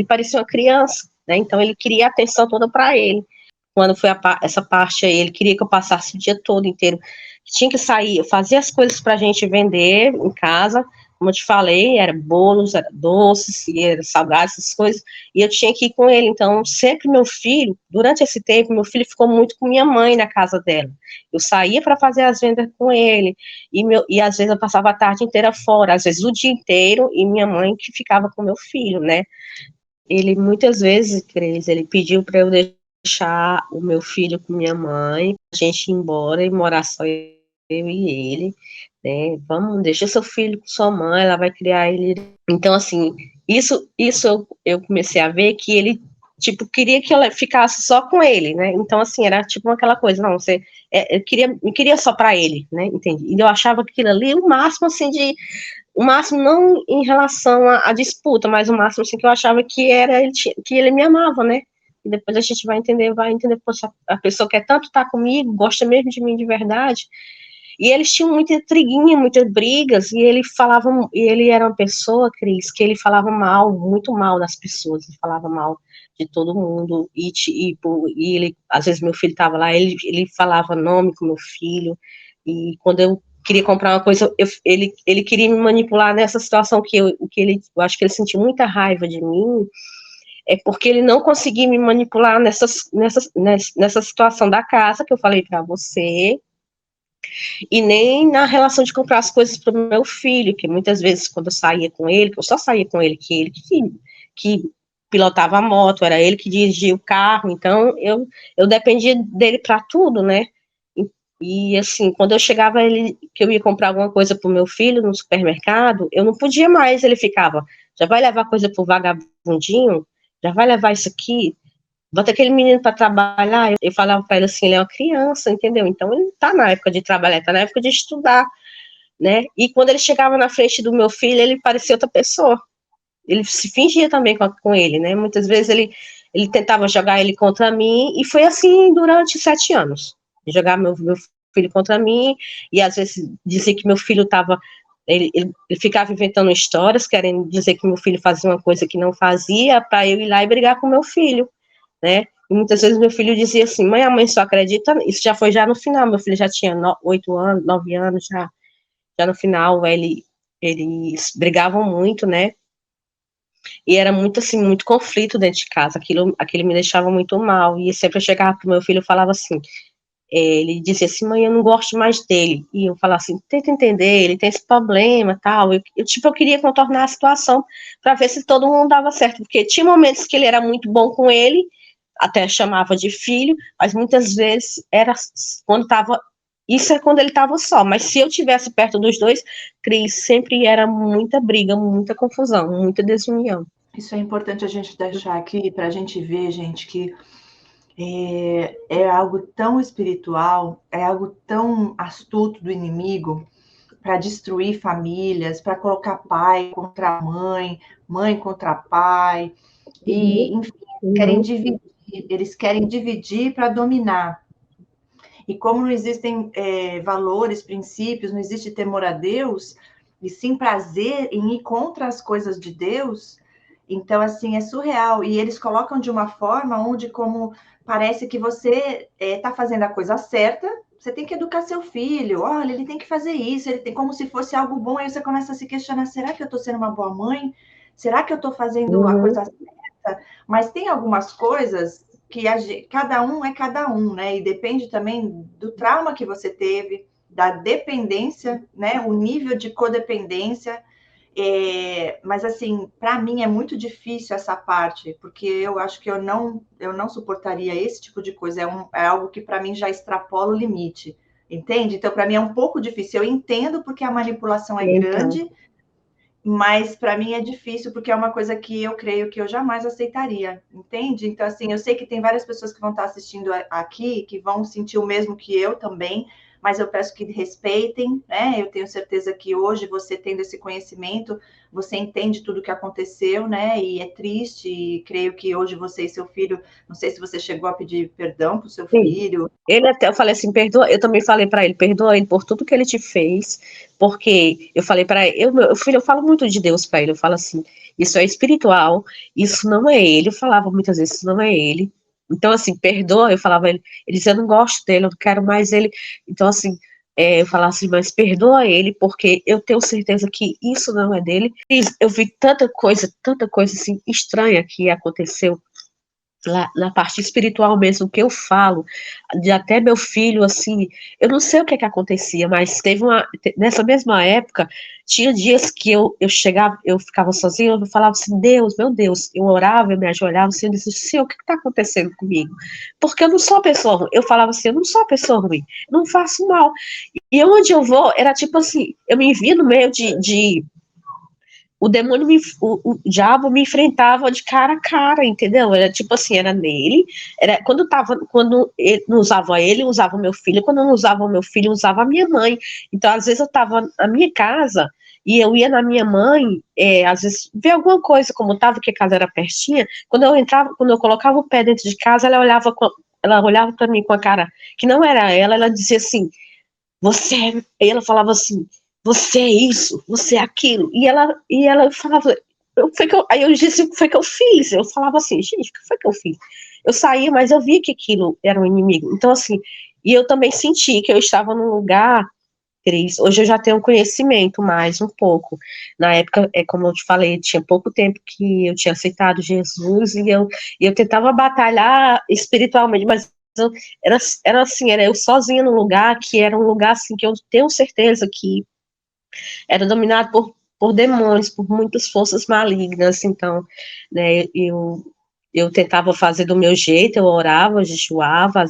parecia uma criança, né? Então, ele queria a atenção toda para ele. Quando foi essa parte aí, ele queria que eu passasse o dia todo inteiro. Tinha que sair, eu fazia as coisas para a gente vender em casa, como eu te falei, era bolos, era doces, era salgados, essas coisas, e eu tinha que ir com ele. Então, sempre meu filho, durante esse tempo, meu filho ficou muito com minha mãe na casa dela. Eu saía para fazer as vendas com ele, e às vezes eu passava a tarde inteira fora, às vezes o dia inteiro, e minha mãe que ficava com meu filho, né? Ele muitas vezes, Cris, ele pediu para eu deixar o meu filho com minha mãe, a gente ir embora e morar só eu e ele, né? Vamos, deixa seu filho com sua mãe, ela vai criar ele. Então, assim, isso eu comecei a ver que ele, tipo, queria que eu ficasse só com ele, né? Então, assim, era tipo aquela coisa, não, você, eu queria só para ele, né? Entendi. E eu achava que aquilo ali, o máximo, assim, o máximo não em relação à disputa, mas o máximo assim que eu achava que era que ele me amava, né? E depois a gente vai entender, poxa, a pessoa quer tanto estar comigo, gosta mesmo de mim de verdade. E eles tinham muita intriguinha, muitas brigas, e e ele era uma pessoa, Cris, que ele falava mal, muito mal das pessoas, ele falava mal de todo mundo, e ele, às vezes meu filho estava lá, ele falava nome com meu filho, e quando eu queria comprar uma coisa, ele queria me manipular nessa situação eu acho que ele sentiu muita raiva de mim, é porque ele não conseguia me manipular nessa situação da casa que eu falei para você, e nem na relação de comprar as coisas para o meu filho, que muitas vezes quando eu saía com ele, que eu só saía com ele, que pilotava a moto, era ele que dirigia o carro, então eu dependia dele para tudo, né? Assim, quando eu chegava, que eu ia comprar alguma coisa para o meu filho no supermercado, eu não podia mais, ele ficava, já vai levar coisa para o vagabundinho? Já vai levar isso aqui? Bota aquele menino para trabalhar. Eu falava para ele assim, ele é uma criança, entendeu? Então ele está na época de trabalhar, está na época de estudar, né? E quando ele chegava na frente do meu filho, ele parecia outra pessoa. Ele se fingia também com ele, né? Muitas vezes ele tentava jogar ele contra mim, e foi assim durante 7 anos. Jogar meu filho contra mim, e às vezes dizer que meu filho estava. Ele ficava inventando histórias, querendo dizer que meu filho fazia uma coisa que não fazia, para eu ir lá e brigar com meu filho, né? E muitas vezes meu filho dizia assim, mãe, a mãe só acredita, isso já foi já no final, meu filho já tinha 8 anos, 9 anos, já no final, eles brigavam muito, né? E era muito assim, muito conflito dentro de casa, aquilo me deixava muito mal, e sempre eu chegava pro meu filho e falava assim, ele dizia assim, mãe, eu não gosto mais dele, e eu falava assim, tenta entender, ele tem esse problema, tal, eu queria contornar a situação, para ver se todo mundo dava certo, porque tinha momentos que ele era muito bom com ele, até chamava de filho, mas muitas vezes era quando estava, isso é quando ele estava só, mas se eu tivesse perto dos dois, Cris, sempre era muita briga, muita confusão, muita desunião. Isso é importante a gente deixar aqui para a gente ver, gente, que é algo tão espiritual, é algo tão astuto do inimigo para destruir famílias, para colocar pai contra mãe, mãe contra pai, e enfim, eles querem dividir para dominar. E como não existem valores, princípios, não existe temor a Deus, e sim prazer em ir contra as coisas de Deus, então, assim, é surreal. E eles colocam de uma forma onde, como parece que você está fazendo a coisa certa, você tem que educar seu filho. Olha, ele tem que fazer isso, ele tem como se fosse algo bom. Aí você começa a se questionar: será que eu estou sendo uma boa mãe? Será que eu estou fazendo a coisa certa? Mas tem algumas coisas que cada um é cada um, né? E depende também do trauma que você teve, da dependência, né? O nível de codependência. Mas, assim, para mim é muito difícil essa parte, porque eu acho que eu não suportaria esse tipo de coisa. É algo que, para mim, já extrapola o limite, entende? Então, para mim, é um pouco difícil. Eu entendo porque a manipulação é Então, grande, mas para mim é difícil porque é uma coisa que eu creio que eu jamais aceitaria, entende? Então, assim, eu sei que tem várias pessoas que vão estar assistindo aqui que vão sentir o mesmo que eu também, mas eu peço que respeitem, né? Eu tenho certeza que hoje você tendo esse conhecimento, você entende tudo o que aconteceu, né? E é triste, e creio que hoje você e seu filho, não sei se você chegou a pedir perdão para o seu sim. filho. Ele até, eu falei assim, perdoa, eu também falei para ele, perdoa ele por tudo que ele te fez, porque eu falei para ele, meu filho, eu falo muito de Deus para ele, eu falo assim, isso é espiritual, isso não é ele, eu falava muitas vezes, isso não é ele, então assim, perdoa, eu falava ele dizia, eu não gosto dele, eu não quero mais ele, então assim, eu falava assim, mas perdoa ele, porque eu tenho certeza que isso não é dele, e eu vi tanta coisa assim, estranha que aconteceu, lá, na parte espiritual mesmo, que eu falo, de até meu filho, assim, eu não sei o que acontecia, mas nessa mesma época, tinha dias que eu chegava, eu ficava sozinha, eu falava assim, Deus, meu Deus, eu orava, eu me ajoelhava, assim, eu dizia, Senhor, o que está acontecendo comigo? Porque eu não sou pessoa ruim, eu falava assim, eu não sou pessoa ruim, não faço mal, e onde eu vou, era tipo assim, eu me via no meio de o demônio, o diabo me enfrentava de cara a cara, entendeu? Era tipo assim, era nele, quando ele, não usava ele, usava o meu filho, quando não usava o meu filho, usava a minha mãe. Então, às vezes eu estava na minha casa, e eu ia na minha mãe, às vezes, ver alguma coisa, como estava, porque a casa era pertinha, quando eu entrava, quando eu colocava o pé dentro de casa, ela olhava para mim com a cara, que não era ela dizia assim, e ela falava assim, você é isso, você é aquilo, e ela falava, aí eu disse, o que foi que eu fiz? Eu falava assim, gente, o que foi que eu fiz? Eu saía, mas eu via que aquilo era um inimigo, então assim, e eu também senti que eu estava num lugar, Cris, hoje eu já tenho conhecimento mais um pouco, na época, como eu te falei, tinha pouco tempo que eu tinha aceitado Jesus, e eu tentava batalhar espiritualmente, mas era, era assim, era eu sozinha num lugar que era um lugar assim que eu tenho certeza que era dominado por demônios, por muitas forças malignas, então, né, eu tentava fazer do meu jeito, eu orava, jejuava,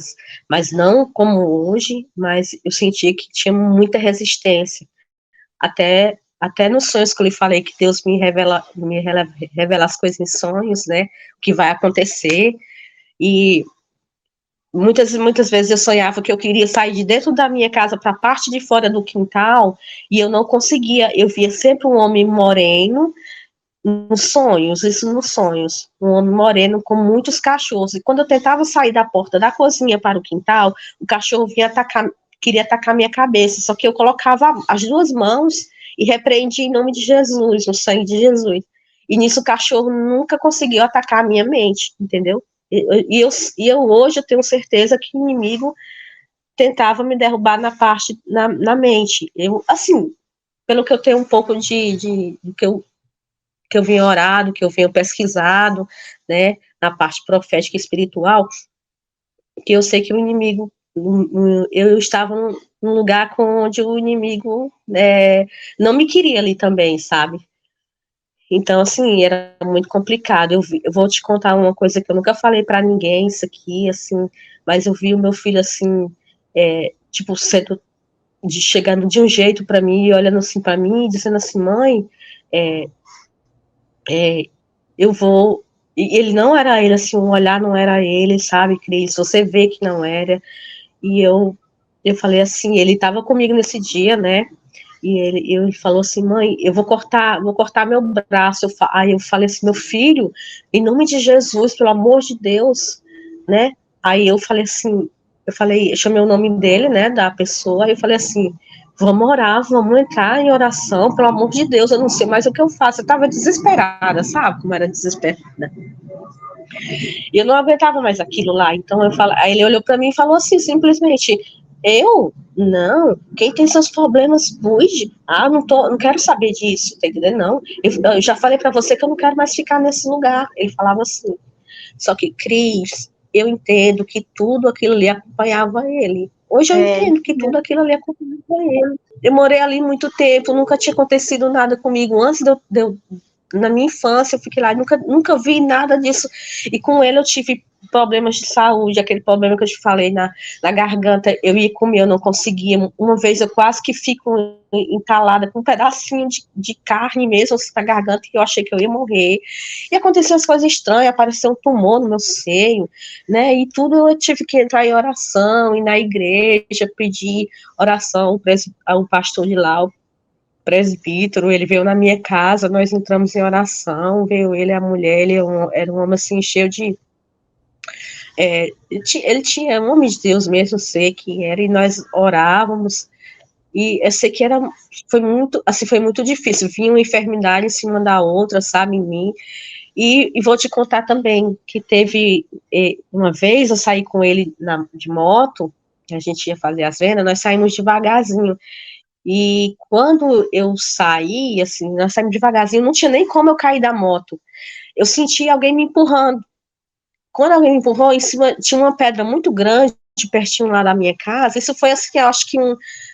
mas não como hoje, mas eu sentia que tinha muita resistência, até nos sonhos que eu lhe falei, que Deus revela as coisas em sonhos, né, o que vai acontecer, e muitas vezes eu sonhava que eu queria sair de dentro da minha casa para a parte de fora do quintal e eu não conseguia. Eu via sempre um homem moreno nos sonhos, isso nos sonhos. Um homem moreno com muitos cachorros. E quando eu tentava sair da porta da cozinha para o quintal, o cachorro queria atacar minha cabeça. Só que eu colocava as duas mãos e repreendia em nome de Jesus, no sangue de Jesus. E nisso o cachorro nunca conseguiu atacar a minha mente, entendeu? E eu hoje eu tenho certeza que o inimigo tentava me derrubar na mente. Eu, assim, pelo que eu tenho um pouco do que eu venho orado, que eu venho pesquisado, né, na parte profética e espiritual, que eu sei que o inimigo, eu estava num lugar onde o inimigo não me queria ali também, sabe? Então, assim, era muito complicado. Eu vou te contar uma coisa que eu nunca falei para ninguém, isso aqui, assim, mas eu vi o meu filho, assim, tipo, chegando de um jeito para mim, e olhando assim para mim, dizendo assim, mãe, é, é, eu vou. E ele não era ele, assim, o olhar não era ele, sabe, Cris? Você vê que não era. E eu falei assim, ele estava comigo nesse dia, né? E ele falou assim, mãe, eu vou cortar meu braço. Aí eu falei assim, meu filho, em nome de Jesus, pelo amor de Deus, né? Aí eu falei assim, eu chamei o nome dele, né, da pessoa, aí eu falei assim, vamos orar, vamos entrar em oração, pelo amor de Deus, eu não sei mais o que eu faço. Eu tava desesperada, sabe como era desesperada? E eu não aguentava mais aquilo lá. Então aí ele olhou para mim e falou assim, simplesmente, eu? Não, quem tem seus problemas, cuide. Não quero saber disso, tá entendendo? Não, eu já falei para você que eu não quero mais ficar nesse lugar. Ele falava assim. Só que, Cris, eu entendo que tudo aquilo ali acompanhava ele. Hoje eu entendo que tudo aquilo ali aconteceu com ele. Eu morei ali muito tempo, nunca tinha acontecido nada comigo. Antes na minha infância, eu fiquei lá, nunca vi nada disso. E com ele eu tive problemas de saúde, aquele problema que eu te falei na garganta, eu ia comer, eu não conseguia. Uma vez eu quase que fico entalada com um pedacinho de carne mesmo assim, na garganta, que eu achei que eu ia morrer. E aconteciam as coisas estranhas, apareceu um tumor no meu seio, né? E tudo eu tive que entrar em oração, ir na igreja, pedir oração ao pastor de lá, o presbítero, ele veio na minha casa, nós entramos em oração, veio ele, a mulher, era um homem assim, cheio de... ele tinha um homem de Deus mesmo, sei que era, e nós orávamos, e eu sei que foi muito difícil, vinha uma enfermidade em cima da outra, sabe, em mim, e vou te contar também, que teve, uma vez eu saí com ele de moto, a gente ia fazer as vendas, nós saímos devagarzinho, e quando eu saí, assim, nós saímos devagarzinho, não tinha nem como eu cair da moto. Eu senti alguém me empurrando. Quando alguém me empurrou, em cima tinha uma pedra muito grande, pertinho lá da minha casa. Isso foi assim, eu acho que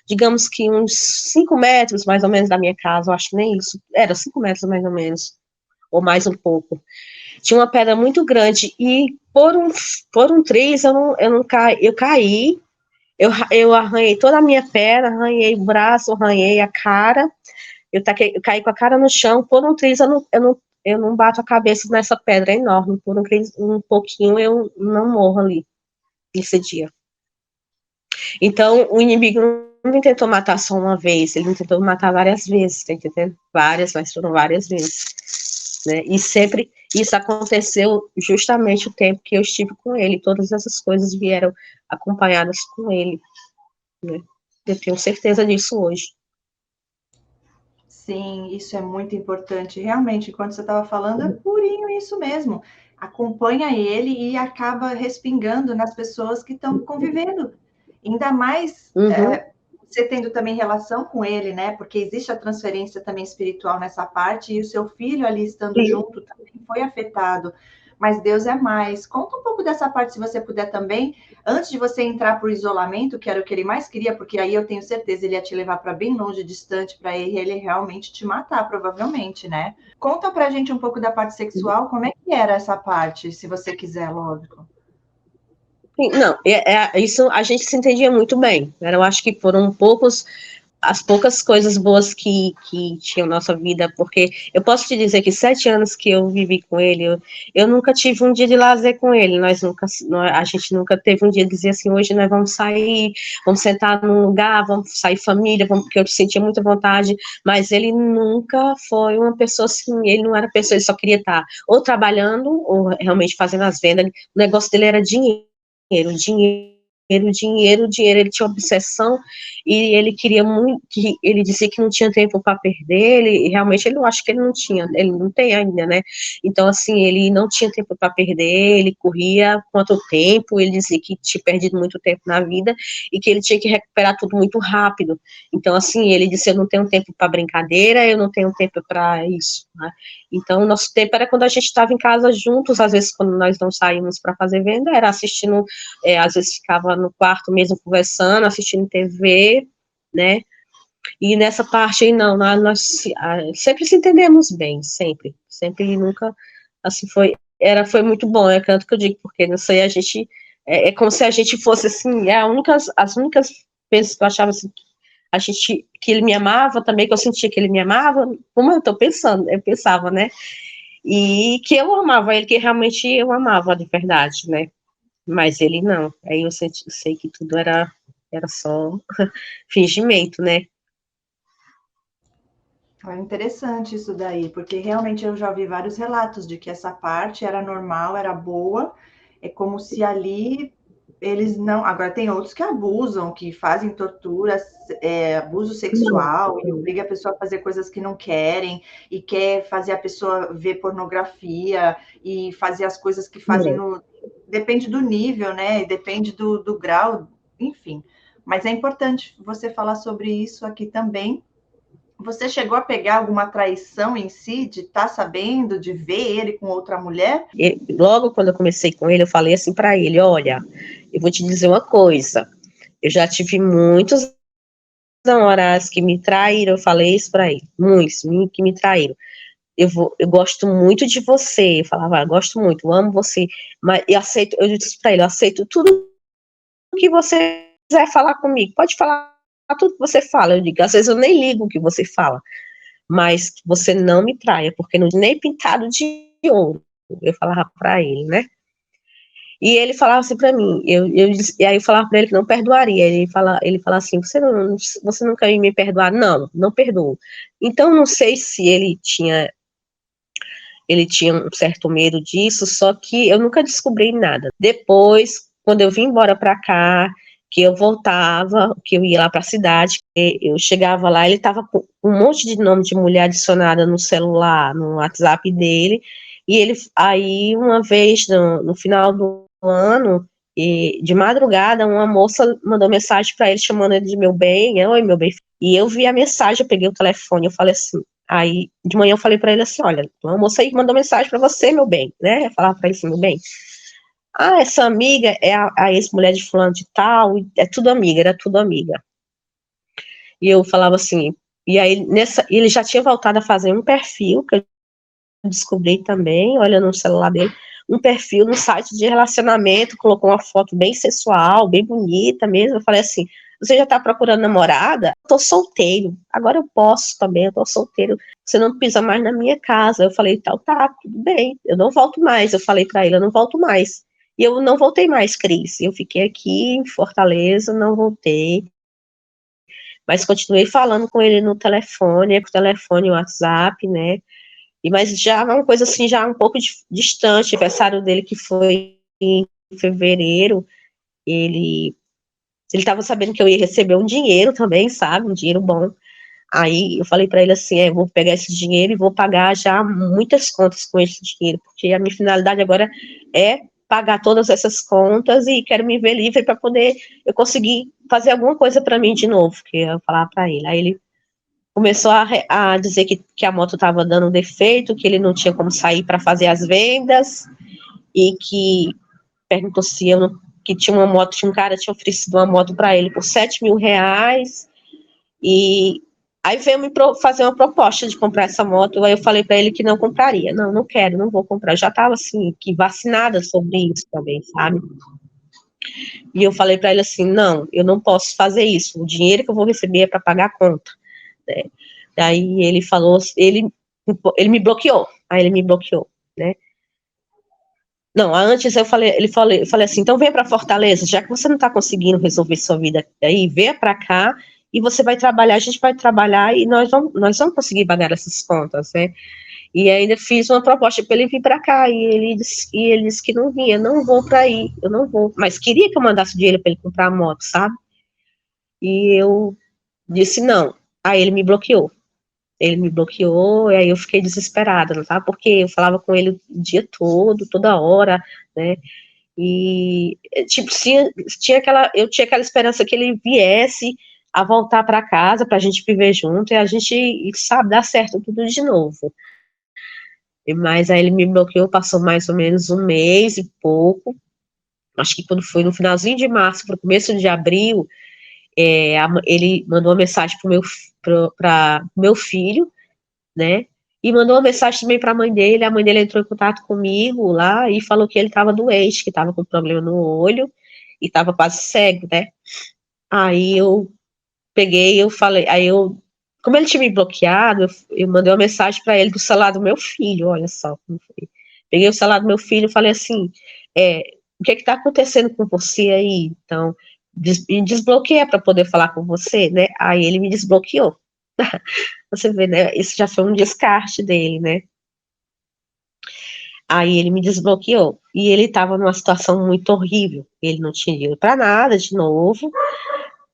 digamos que uns 5 metros, mais ou menos, da minha casa. Eu acho que nem isso. Era 5 metros, mais ou menos. Ou mais um pouco. Tinha uma pedra muito grande. E por um triz, eu caí. Eu arranhei toda a minha perna, arranhei o braço, arranhei a cara, eu caí com a cara no chão, por um triz eu não bato a cabeça nessa pedra enorme, por um pouquinho eu não morro ali, nesse dia. Então, o inimigo não me tentou matar só uma vez, ele me tentou matar várias vezes, tá entendendo? Várias, mas foram várias vezes, né? E sempre isso aconteceu justamente o tempo que eu estive com ele, todas essas coisas vieram acompanhadas com ele, né? Eu tenho certeza disso hoje. Sim, isso é muito importante. Realmente, enquanto você estava falando, é purinho isso mesmo. Acompanha ele e acaba respingando nas pessoas que estão convivendo. Ainda mais você tendo também relação com ele, né? Porque existe a transferência também espiritual nessa parte, e o seu filho ali estando junto também foi afetado. Mas Deus é mais. Conta um pouco dessa parte, se você puder também, antes de você entrar para o isolamento, que era o que ele mais queria, porque aí eu tenho certeza ele ia te levar para bem longe, distante, para ele realmente te matar, provavelmente, né? Conta pra gente um pouco da parte sexual, como é que era essa parte, se você quiser, lógico. Não, isso a gente se entendia muito bem. Eu acho que foram as poucas coisas boas que tinham nossa vida, porque eu posso te dizer que 7 anos que eu vivi com ele, eu nunca tive um dia de lazer com ele, a gente nunca teve um dia de dizer assim, hoje nós vamos sair, vamos sentar num lugar, vamos sair família, porque eu sentia muita vontade, mas ele nunca foi uma pessoa assim, ele não era pessoa, ele só queria estar ou trabalhando, ou realmente fazendo as vendas, o negócio dele era dinheiro, ele tinha obsessão e ele queria muito, ele dizia que não tinha tempo para perder, e realmente eu acho que ele não tem ainda, né? Então, assim, ele não tinha tempo para perder, ele corria quanto tempo, ele dizia que tinha perdido muito tempo na vida e que ele tinha que recuperar tudo muito rápido. Então, assim, ele disse, eu não tenho tempo para brincadeira, eu não tenho tempo para isso, né? Então, o nosso tempo era quando a gente estava em casa juntos, às vezes quando nós não saímos para fazer venda, era assistindo, às vezes ficava no quarto mesmo conversando, assistindo TV, né? E nessa parte aí, não, nós sempre se entendemos bem, sempre, nunca, assim, foi muito bom, é tanto que eu digo, porque não sei, a gente, é como se a gente fosse, assim, as únicas vezes que eu achava, assim, que ele me amava também, que eu sentia que ele me amava, como eu pensava, né, e que eu amava ele, que realmente eu amava de verdade, né, mas ele não, aí eu sei que tudo era só fingimento, né. É interessante isso daí, porque realmente eu já ouvi vários relatos de que essa parte era normal, era boa, é como se ali eles não. Agora, tem outros que abusam, que fazem tortura, abuso sexual, e obriga a pessoa a fazer coisas que não querem, e quer fazer a pessoa ver pornografia, e fazer as coisas que fazem no. Depende do nível, né? Depende do grau, enfim. Mas é importante você falar sobre isso aqui também. Você chegou a pegar alguma traição em si, de estar sabendo, de ver ele com outra mulher? Logo quando eu comecei com ele, eu falei assim para ele, olha, eu vou te dizer uma coisa, Eu já tive muitos namorados que me traíram, eu falei isso pra ele, muitos que me traíram. Eu gosto muito de você, eu falava, gosto muito, eu amo você, mas eu disse pra ele, eu aceito tudo que você quiser falar comigo, pode falar tudo que você fala, eu digo, às vezes eu nem ligo o que você fala, mas você não me traia, porque não nem pintado de ouro, eu falava pra ele, né? E ele falava assim pra mim, e aí eu falava pra ele que não perdoaria, ele fala assim, você nunca ia me perdoar? Não, não perdoo. Então, não sei se ele tinha um certo medo disso, só que eu nunca descobri nada. Depois, quando eu vim embora pra cá, que eu voltava, que eu ia lá pra cidade, eu chegava lá, ele tava com um monte de nome de mulher adicionada no celular, no WhatsApp dele, e ele, aí, uma vez, no final do ano, e de madrugada, uma moça mandou mensagem para ele, chamando ele de meu bem, oi, meu bem, e eu vi a mensagem, eu peguei o telefone, eu falei assim, aí, de manhã eu falei pra ele assim, olha, uma moça aí mandou mensagem pra você, meu bem, né, eu falava pra ele assim, meu bem, essa amiga é a ex-mulher de fulano de tal, é tudo amiga, era tudo amiga. E eu falava assim, e aí, ele já tinha voltado a fazer um perfil, que eu descobri também, olha no celular dele, um perfil no site de relacionamento, colocou uma foto bem sensual, bem bonita mesmo, eu falei assim, você já tá procurando namorada? Eu tô solteiro, agora eu posso também, eu tô solteiro, você não pisa mais na minha casa. Eu falei, então tá, tudo bem, eu não volto mais, eu falei pra ele, eu não volto mais. E eu não voltei mais, Cris, eu fiquei aqui em Fortaleza, não voltei, mas continuei falando com ele no telefone, WhatsApp, né, mas já uma coisa assim, já um pouco distante, o aniversário dele que foi em fevereiro, ele estava sabendo que eu ia receber um dinheiro também, sabe, um dinheiro bom, aí eu falei para ele assim, eu vou pegar esse dinheiro e vou pagar já muitas contas com esse dinheiro, porque a minha finalidade agora é pagar todas essas contas e quero me ver livre para poder eu conseguir fazer alguma coisa para mim de novo, que eu falar para ele, aí ele começou a dizer que a moto estava dando defeito, que ele não tinha como sair para fazer as vendas, e que perguntou se eu não, que tinha uma moto, tinha um cara que tinha oferecido uma moto para ele por R$ 7.000, e aí veio me fazer uma proposta de comprar essa moto, aí eu falei para ele que não compraria, não quero, não vou comprar, eu já estava assim, que vacinada sobre isso também, sabe? E eu falei para ele assim, não, eu não posso fazer isso, o dinheiro que eu vou receber é para pagar a conta, né? Daí ele falou, ele me bloqueou, aí ele me bloqueou, né? Não, antes eu falei assim, então venha para Fortaleza, já que você não está conseguindo resolver sua vida aí, venha para cá e você vai trabalhar, a gente vai trabalhar e nós vamos conseguir pagar essas contas, né? E ainda fiz uma proposta para ele vir para cá e ele disse que não vinha, não vou para aí, eu não vou, mas queria que eu mandasse dinheiro para ele comprar a moto, sabe? E eu disse não, aí ele me bloqueou. Ele me bloqueou, e aí eu fiquei desesperada, não tá? Porque eu falava com ele o dia todo, toda hora, né? E, tipo, eu tinha aquela esperança que ele viesse a voltar para casa, pra gente viver junto, e a gente, sabe, dar certo tudo de novo. Mas aí ele me bloqueou, passou mais ou menos um mês e pouco, acho que quando foi no finalzinho de março, pro começo de abril, ele mandou uma mensagem para meu filho, né? E mandou uma mensagem também para a mãe dele entrou em contato comigo lá e falou que ele estava doente, que estava com problema no olho e estava quase cego, né? Aí eu peguei, eu falei, como ele tinha me bloqueado, eu mandei uma mensagem para ele do celular do meu filho, olha só como foi. Peguei o celular do meu filho e falei assim, o que está acontecendo com você aí? Então, me desbloqueia para poder falar com você, né? Aí ele me desbloqueou. Você vê, né? Isso já foi um descarte dele, né? Aí ele me desbloqueou. E ele estava numa situação muito horrível. Ele não tinha dinheiro para nada, de novo.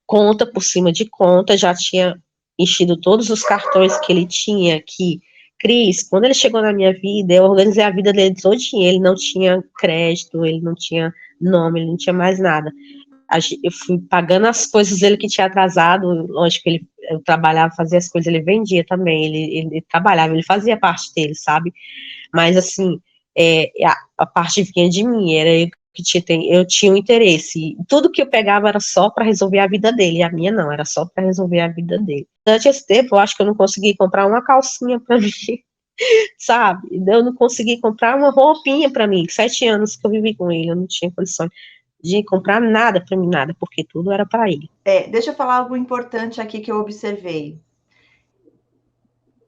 Conta por cima de conta, já tinha enchido todos os cartões que ele tinha aqui. Cris, quando ele chegou na minha vida, eu organizei a vida dele todinha. Ele não tinha crédito, ele não tinha nome, ele não tinha mais nada. Eu fui pagando as coisas dele que tinha atrasado, lógico que eu trabalhava, fazia as coisas, ele vendia também, ele trabalhava, ele fazia parte dele, sabe? Mas assim, a parte vinha de mim, era eu eu tinha um interesse. Tudo que eu pegava era só para resolver a vida dele, e a minha não, era só para resolver a vida dele. Durante esse tempo, eu acho que eu não consegui comprar uma calcinha para mim, sabe? Eu não consegui comprar uma roupinha para mim. 7 anos que eu vivi com ele, eu não tinha condições de comprar nada para mim, nada, porque tudo era para ele. Deixa eu falar algo importante aqui que eu observei.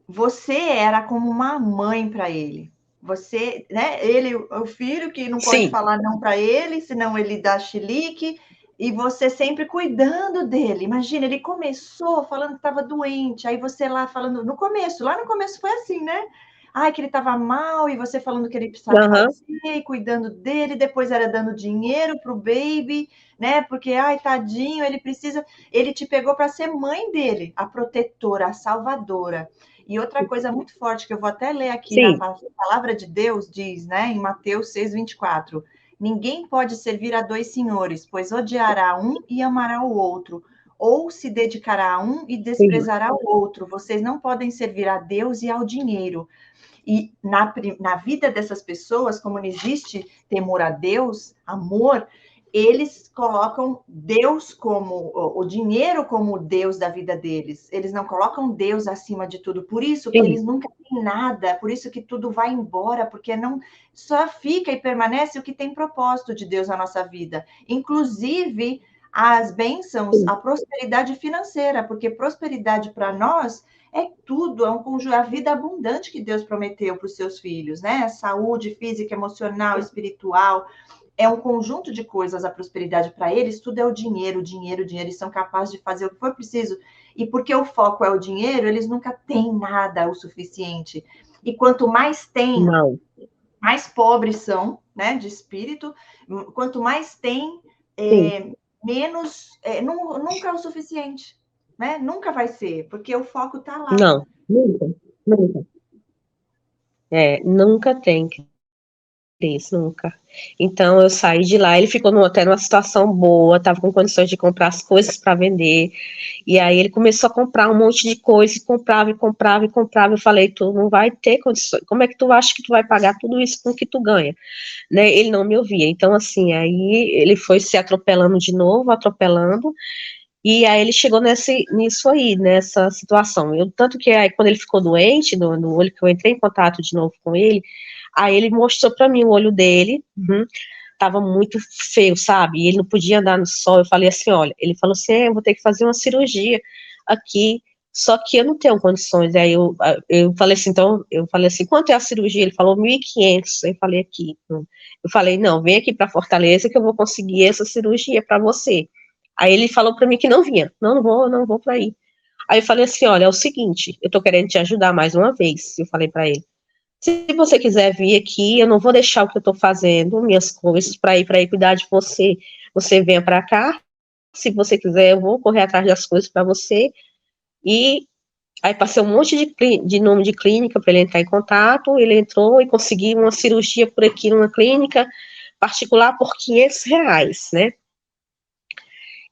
Você era como uma mãe para ele. Você, né? Ele, o filho que não pode falar não para ele, senão ele dá chilique, e você sempre cuidando dele. Imagina, ele começou falando que estava doente, aí você lá falando, lá no começo foi assim, né? Ai, que ele estava mal, e você falando que ele precisava fazer, e cuidando dele, depois era dando dinheiro pro baby, né? Porque, ai, tadinho, ele precisa. Ele te pegou para ser mãe dele, a protetora, a salvadora. E outra coisa muito forte, que eu vou até ler aqui na palavra de Deus, diz, né, em Mateus 6:24, ninguém pode servir a 2 senhores, pois odiará um e amará o outro, ou se dedicará a um e desprezará o outro. Vocês não podem servir a Deus e ao dinheiro. E na vida dessas pessoas, como não existe temor a Deus, amor, eles colocam Deus como o dinheiro como o Deus da vida deles. Eles não colocam Deus acima de tudo. Por isso que eles nunca têm nada, por isso que tudo vai embora, porque não só fica e permanece o que tem propósito de Deus na nossa vida. Inclusive as bênçãos, a prosperidade financeira, porque prosperidade para nós é tudo, é um conjunto, a vida abundante que Deus prometeu para os seus filhos, né? Saúde física, emocional, espiritual. É um conjunto de coisas, a prosperidade para eles, tudo é o dinheiro, dinheiro, dinheiro, eles são capazes de fazer o que for preciso. E porque o foco é o dinheiro, eles nunca têm nada o suficiente. E quanto mais tem, mais pobres são, né, de espírito. Quanto mais tem, menos, nunca é o suficiente, né? Nunca vai ser, porque o foco está lá. Não, nunca, nunca. Nunca tem isso, nunca. Então eu saí de lá, ele ficou até numa situação boa, estava com condições de comprar as coisas para vender, e aí ele começou a comprar um monte de coisa, e comprava, e comprava, e comprava. Eu falei, tu não vai ter condições, como é que tu acha que tu vai pagar tudo isso com o que tu ganha? Né? Ele não me ouvia, então assim, aí ele foi se atropelando de novo, atropelando, e aí ele chegou nisso aí, nessa situação. Tanto que aí quando ele ficou doente, no olho, que eu entrei em contato de novo com ele, aí ele mostrou para mim o olho dele, tava muito feio, sabe? E ele não podia andar no sol. Eu falei assim, olha, ele falou assim, eu vou ter que fazer uma cirurgia aqui, só que eu não tenho condições. Aí eu falei assim, então, eu falei assim, quanto é a cirurgia? Ele falou 1.500. Eu falei aqui, eu falei, não, vem aqui para Fortaleza que eu vou conseguir essa cirurgia para você. Aí ele falou para mim que não vinha, não vou para aí. Aí eu falei assim, olha, é o seguinte, eu tô querendo te ajudar mais uma vez, eu falei para ele. Se você quiser vir aqui, eu não vou deixar o que eu estou fazendo, minhas coisas, para ir cuidar de você. Você venha para cá. Se você quiser, eu vou correr atrás das coisas para você. E aí passei um monte de nome de clínica para ele entrar em contato. Ele entrou e conseguiu uma cirurgia por aqui numa clínica particular por R$ 500, né?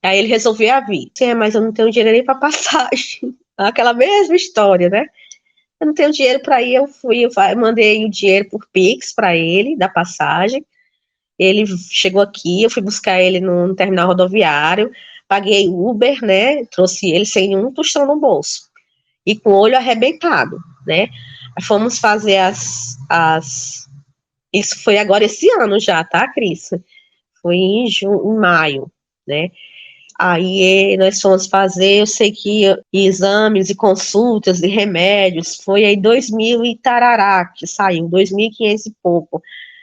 Aí ele resolveu vir. Mas eu não tenho dinheiro nem para passagem. Aquela mesma história, né? Eu não tenho dinheiro para ir, eu mandei o dinheiro por Pix para ele, da passagem. Ele chegou aqui, eu fui buscar ele no terminal rodoviário, paguei Uber, né? Trouxe ele sem nenhum tostão no bolso e com o olho arrebentado, né? Fomos fazer isso foi agora esse ano já, tá, Cris? Foi em maio, né? Aí nós fomos fazer, eu sei que exames e consultas e remédios, foi aí 2.000 e tarará, que saiu, 2.500 e pouco,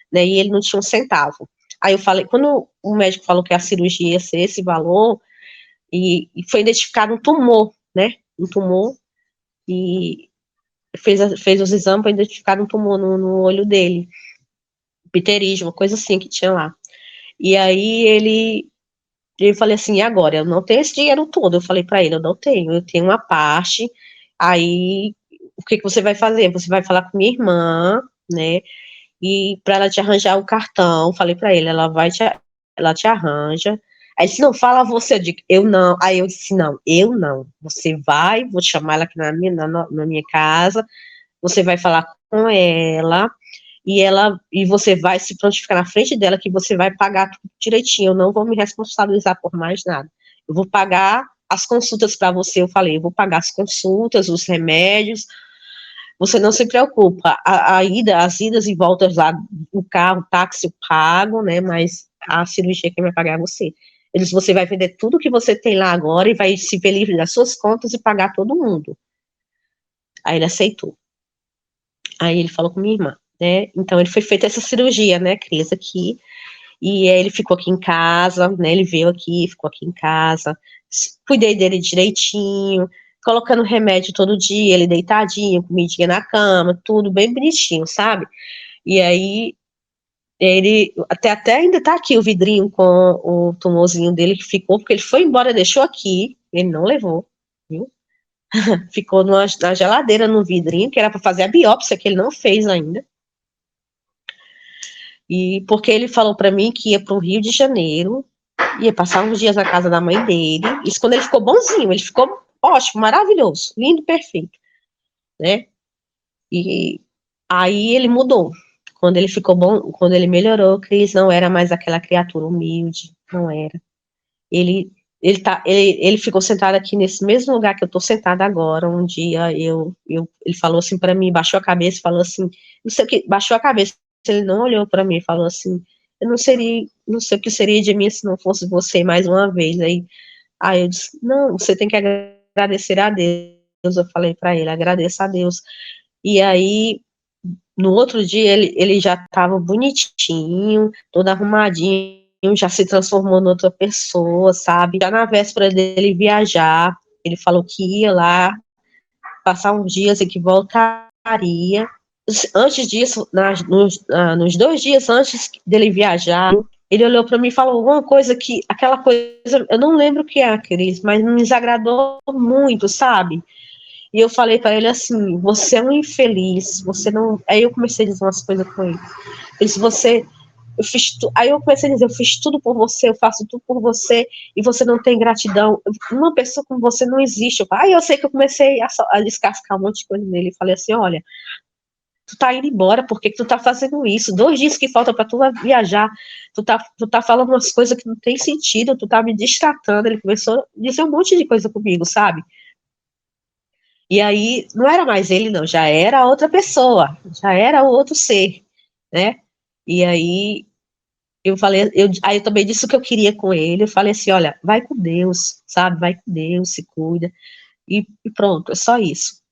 né, e ele não tinha um centavo. Aí eu falei, quando o médico falou que a cirurgia ia ser esse valor, e foi identificado um tumor, né, um tumor, e fez os exames, foi identificado um tumor no olho dele, pterígio, uma coisa assim que tinha lá. E aí eu falei assim, e agora? Eu não tenho esse dinheiro todo. Eu falei para ele, eu não tenho, eu tenho uma parte. Aí, o que você vai fazer? Você vai falar com minha irmã, né? E para ela te arranjar o cartão. Falei para ele, ela te arranja. Aí ele disse, não, fala você. Eu digo, eu não. Aí eu disse, não, eu não. Você vai, vou chamar ela aqui na minha casa. Você vai falar com ela. e você vai se prontificar na frente dela que você vai pagar tudo direitinho, eu não vou me responsabilizar por mais nada. Eu vou pagar as consultas para você, eu falei, eu vou pagar as consultas, os remédios, você não se preocupa, as idas e voltas lá, o carro, o táxi eu pago, né, mas a cirurgia quem vai pagar é você. Eles, você vai vender tudo que você tem lá agora e vai se ver livre das suas contas e pagar todo mundo. Aí ele aceitou. Aí ele falou com minha irmã, né, então ele foi feita essa cirurgia, né, Cris, aqui, e aí ele ficou aqui em casa, né, ele veio aqui, ficou aqui em casa, cuidei dele direitinho, colocando remédio todo dia, ele deitadinho, comidinha na cama, tudo bem bonitinho, sabe? E aí, ele, até ainda tá aqui o vidrinho com o tumorzinho dele que ficou, porque ele foi embora, deixou aqui, ele não levou, viu? Ficou na geladeira, no vidrinho, que era para fazer a biópsia, que ele não fez ainda. E porque ele falou para mim que ia para o Rio de Janeiro, ia passar uns dias na casa da mãe dele. Isso quando ele ficou bonzinho, ele ficou ótimo, maravilhoso, lindo, perfeito, né? E aí ele mudou. Quando ele ficou bom, quando ele melhorou, Cris não era mais aquela criatura humilde, não era. Ele ficou sentado aqui nesse mesmo lugar que eu tô sentada agora. Um dia ele falou assim para mim, baixou a cabeça, falou assim, não sei o que, baixou a cabeça, ele não olhou para mim, falou assim, eu não sei o que seria de mim se não fosse você mais uma vez. Aí eu disse, não, você tem que agradecer a Deus. Eu falei para ele, agradeça a Deus. E aí, no outro dia, ele já estava bonitinho, todo arrumadinho, já se transformou em outra pessoa, sabe? Já na véspera dele viajar, ele falou que ia lá passar uns dias e que voltaria. Antes disso, nos 2 dias antes dele viajar, ele olhou para mim e falou alguma coisa que, aquela coisa, eu não lembro o que é, Cris, mas me desagradou muito, sabe? E eu falei para ele assim, você é um infeliz, você não... Aí eu comecei a dizer umas coisas com ele. Ele disse, aí eu comecei a dizer, eu fiz tudo por você, eu faço tudo por você, e você não tem gratidão. Uma pessoa como você não existe. Aí eu sei que eu comecei a descascar um monte de coisa nele. E falei assim, olha, tu tá indo embora, por que tu tá fazendo isso? 2 dias que falta pra tu viajar, tu tá falando umas coisas que não tem sentido, tu tá me distratando. Ele começou a dizer um monte de coisa comigo, sabe? E aí, não era mais ele, não, já era outra pessoa, já era outro ser, né? E aí, aí eu também disse o que eu queria com ele, eu falei assim, olha, vai com Deus, sabe? Vai com Deus, se cuida, e pronto, é só isso.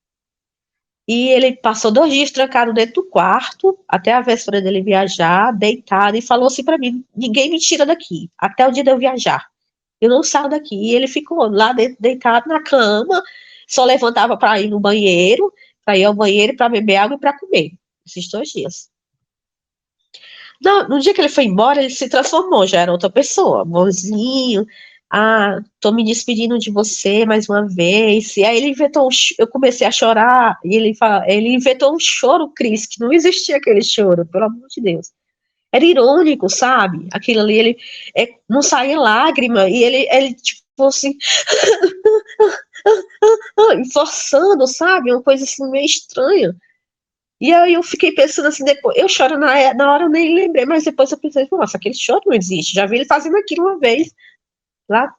E ele passou 2 dias trancado dentro do quarto, até a véspera dele viajar, deitado, e falou assim para mim, ninguém me tira daqui, até o dia de eu viajar. Eu não saio daqui. E ele ficou lá dentro, deitado na cama, só levantava para ir no banheiro, para ir ao banheiro, para beber água e para comer. Esses 2 dias. No dia que ele foi embora, ele se transformou, já era outra pessoa, bonzinho. Ah, tô me despedindo de você mais uma vez. E aí ele inventou eu comecei a chorar, e ele inventou um choro, Cris, que não existia aquele choro, pelo amor de Deus. Era irônico, sabe? Aquilo ali, não saía lágrima, e ele tipo assim, forçando, sabe? Uma coisa assim meio estranha. E aí eu fiquei pensando assim, depois, eu choro na hora, eu nem lembrei, mas depois eu pensei, nossa, aquele choro não existe, já vi ele fazendo aquilo uma vez, lá,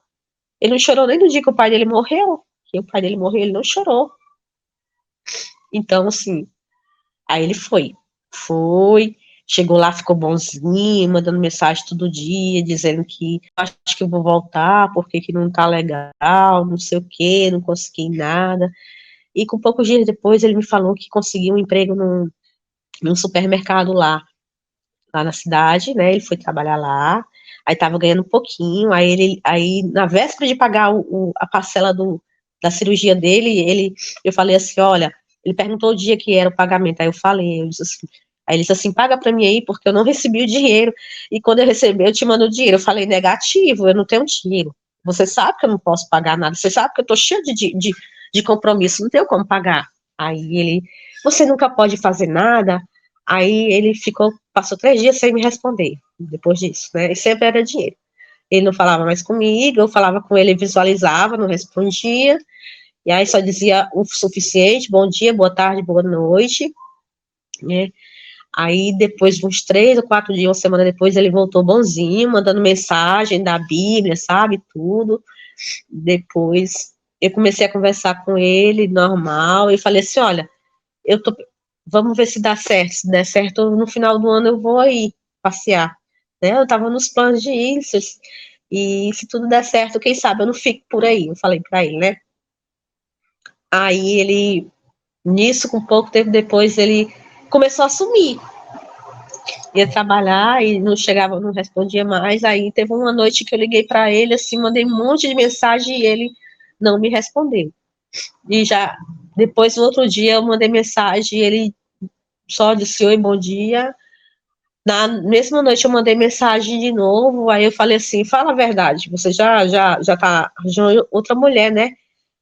ele não chorou nem no dia que o pai dele morreu, que o pai dele morreu, ele não chorou. Então, assim, aí ele foi, chegou lá, ficou bonzinho, mandando mensagem todo dia, dizendo que acho que eu vou voltar, porque que não tá legal, não sei o que, não consegui nada. E com poucos dias depois ele me falou que conseguiu um emprego num supermercado lá na cidade, né? Ele foi trabalhar lá, aí tava ganhando um pouquinho, aí na véspera de pagar a parcela da cirurgia dele, eu falei assim, olha, ele perguntou o dia que era o pagamento, aí eu disse assim, aí ele disse assim, paga pra mim aí, porque eu não recebi o dinheiro, e quando eu receber, eu te mando o dinheiro. Eu falei, negativo, eu não tenho dinheiro, você sabe que eu não posso pagar nada, você sabe que eu tô cheia de compromisso, não tenho como pagar. Aí você nunca pode fazer nada. Aí ele passou 3 dias sem me responder, depois disso, né, e sempre era dinheiro. Ele não falava mais comigo, eu falava com ele, visualizava, não respondia, e aí só dizia o suficiente, bom dia, boa tarde, boa noite, né. Aí, depois de uns 3 ou 4 dias, uma semana depois, ele voltou bonzinho, mandando mensagem da Bíblia, sabe, tudo. Depois, eu comecei a conversar com ele, normal, e falei assim, olha, vamos ver se dá certo, se der certo, no final do ano eu vou aí passear, né, eu tava nos planos de ir, e se tudo der certo, quem sabe eu não fico por aí, eu falei pra ele, né. Aí ele, nisso, com pouco tempo depois, ele começou a sumir, ia trabalhar e não chegava, não respondia mais. Aí teve uma noite que eu liguei para ele, assim, mandei um monte de mensagem e ele não me respondeu. E já depois, no outro dia, eu mandei mensagem e ele só disse oi, bom dia. Na mesma noite eu mandei mensagem de novo, aí eu falei assim, fala a verdade, você já tá arranjando outra mulher, né?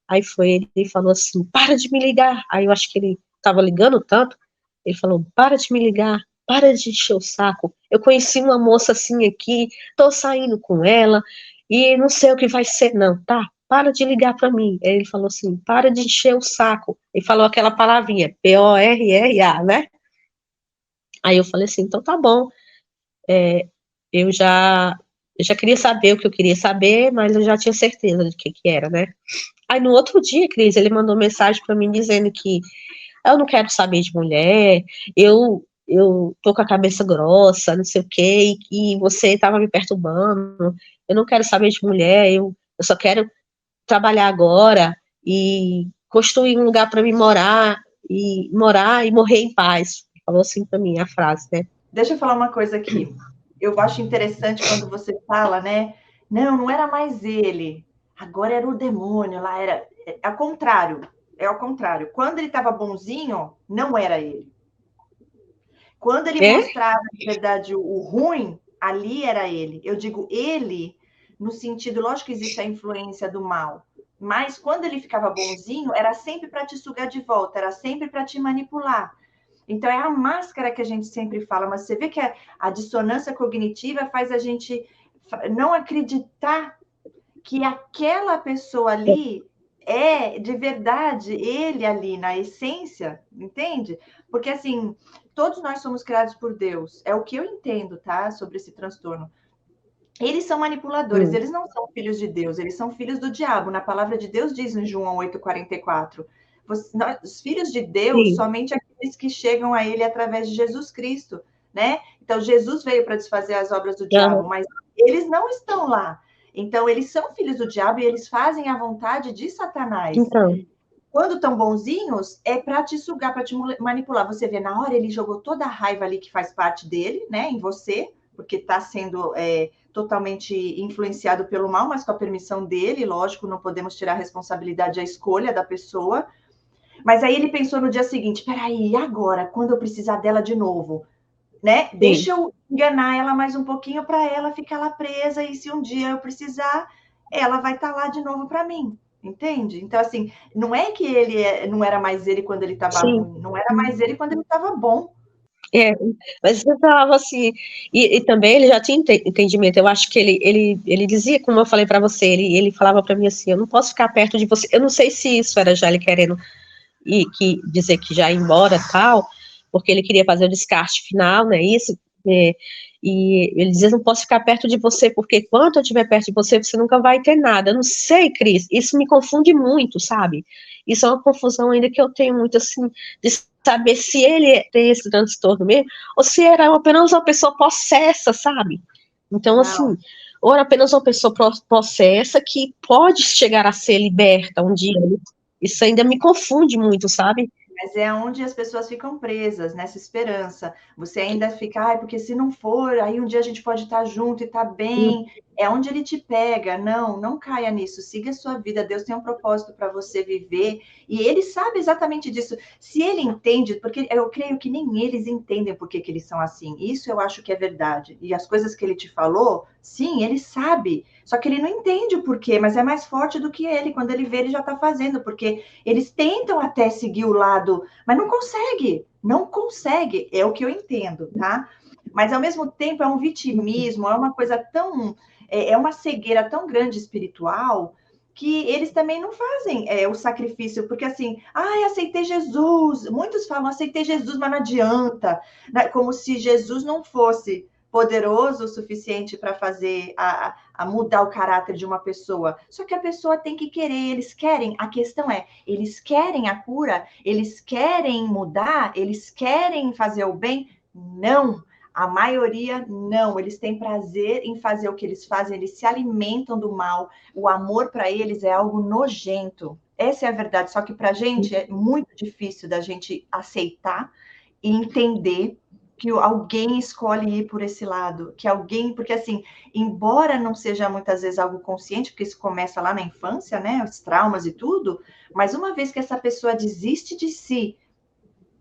Aí foi ele e falou assim, para de me ligar. Aí eu acho que ele tava ligando tanto, ele falou, para de me ligar, para de encher o saco. Eu conheci uma moça assim aqui, tô saindo com ela, e não sei o que vai ser não, tá? Para de ligar para mim. Aí ele falou assim, para de encher o saco. Ele falou aquela palavrinha, Porra, né? Aí eu falei assim, então tá bom. Eu já queria saber o que eu queria saber, mas eu já tinha certeza de que era, né? Aí no outro dia, Cris, ele mandou mensagem para mim dizendo que eu não quero saber de mulher, eu tô com a cabeça grossa, não sei o quê, e você estava me perturbando, eu não quero saber de mulher, eu só quero trabalhar agora e construir um lugar para me morar e morrer em paz. Falou assim para mim a frase, né? Deixa eu falar uma coisa aqui. Eu acho interessante quando você fala, né? Não era mais ele. Agora era o demônio lá, era ao contrário. É ao contrário. Quando ele estava bonzinho, não era ele. Quando ele mostrava, de verdade, o ruim, ali era ele. Eu digo ele no sentido, lógico que existe a influência do mal, mas quando ele ficava bonzinho, era sempre para te sugar de volta, era sempre para te manipular. Então, é a máscara que a gente sempre fala, mas você vê que a dissonância cognitiva faz a gente não acreditar que aquela pessoa ali é de verdade ele ali na essência, entende? Porque assim, todos nós somos criados por Deus, é o que eu entendo, tá? Sobre esse transtorno. Eles são manipuladores, eles não são filhos de Deus, eles são filhos do diabo. Na palavra de Deus diz em João 8,44. Os filhos de Deus, somente aqueles que chegam a ele através de Jesus Cristo, né? Então, Jesus veio para desfazer as obras do diabo, mas eles não estão lá. Então, eles são filhos do diabo e eles fazem a vontade de Satanás. Então. Quando estão bonzinhos, é para te sugar, para te manipular. Você vê, na hora ele jogou toda a raiva ali que faz parte dele, né, em você, porque está sendo totalmente influenciado pelo mal, mas com a permissão dele, lógico, não podemos tirar a responsabilidade, a escolha da pessoa. Mas aí ele pensou no dia seguinte, peraí, e agora, quando eu precisar dela de novo? Né? Deixa eu enganar ela mais um pouquinho para ela ficar lá presa, e se um dia eu precisar, ela vai estar lá de novo para mim. Entende? Então, assim, não é que ele não era mais ele quando ele estava ruim, não era mais ele quando ele estava bom. Mas eu falava assim, e também ele já tinha entendimento, eu acho que ele dizia, como eu falei para você, ele falava para mim assim, eu não posso ficar perto de você, eu não sei se isso era já ele querendo dizer que já ia embora tal, porque ele queria fazer o descarte final, né, isso, e ele dizia, não posso ficar perto de você, porque quando eu estiver perto de você, você nunca vai ter nada. Eu não sei, Cris, isso me confunde muito, sabe? Isso é uma confusão ainda que eu tenho muito, assim, de saber se ele tem esse transtorno mesmo, ou se era apenas uma pessoa possessa, sabe? Então, assim, ou era apenas uma pessoa possessa que pode chegar a ser liberta um dia. Isso ainda me confunde muito, sabe? Mas é onde as pessoas ficam presas, nessa esperança. Você ainda fica, porque se não for, aí um dia a gente pode estar junto e estar bem. É onde ele te pega. Não caia nisso. Siga a sua vida. Deus tem um propósito para você viver. E ele sabe exatamente disso. Se ele entende, porque eu creio que nem eles entendem por que eles são assim. Isso eu acho que é verdade. E as coisas que ele te falou, sim, ele sabe. Só que ele não entende o porquê, mas é mais forte do que ele. Quando ele vê, ele já está fazendo, porque eles tentam até seguir o lado, mas não consegue, é o que eu entendo, tá? Mas ao mesmo tempo é um vitimismo, é uma coisa tão, é uma cegueira tão grande espiritual, que eles também não fazem o sacrifício, porque assim, aceitei Jesus, muitos falam, aceitei Jesus, mas não adianta, né? Como se Jesus não fosse poderoso o suficiente para fazer, a mudar o caráter de uma pessoa, só que a pessoa tem que querer, eles querem, a questão é, eles querem a cura, eles querem mudar, eles querem fazer o bem? Não, a maioria não, eles têm prazer em fazer o que eles fazem, eles se alimentam do mal, o amor para eles é algo nojento. Essa é a verdade, só que para a gente é muito difícil da gente aceitar e entender que alguém escolhe ir por esse lado, que alguém, porque assim, embora não seja muitas vezes algo consciente, porque isso começa lá na infância, né, os traumas e tudo, mas uma vez que essa pessoa desiste de si,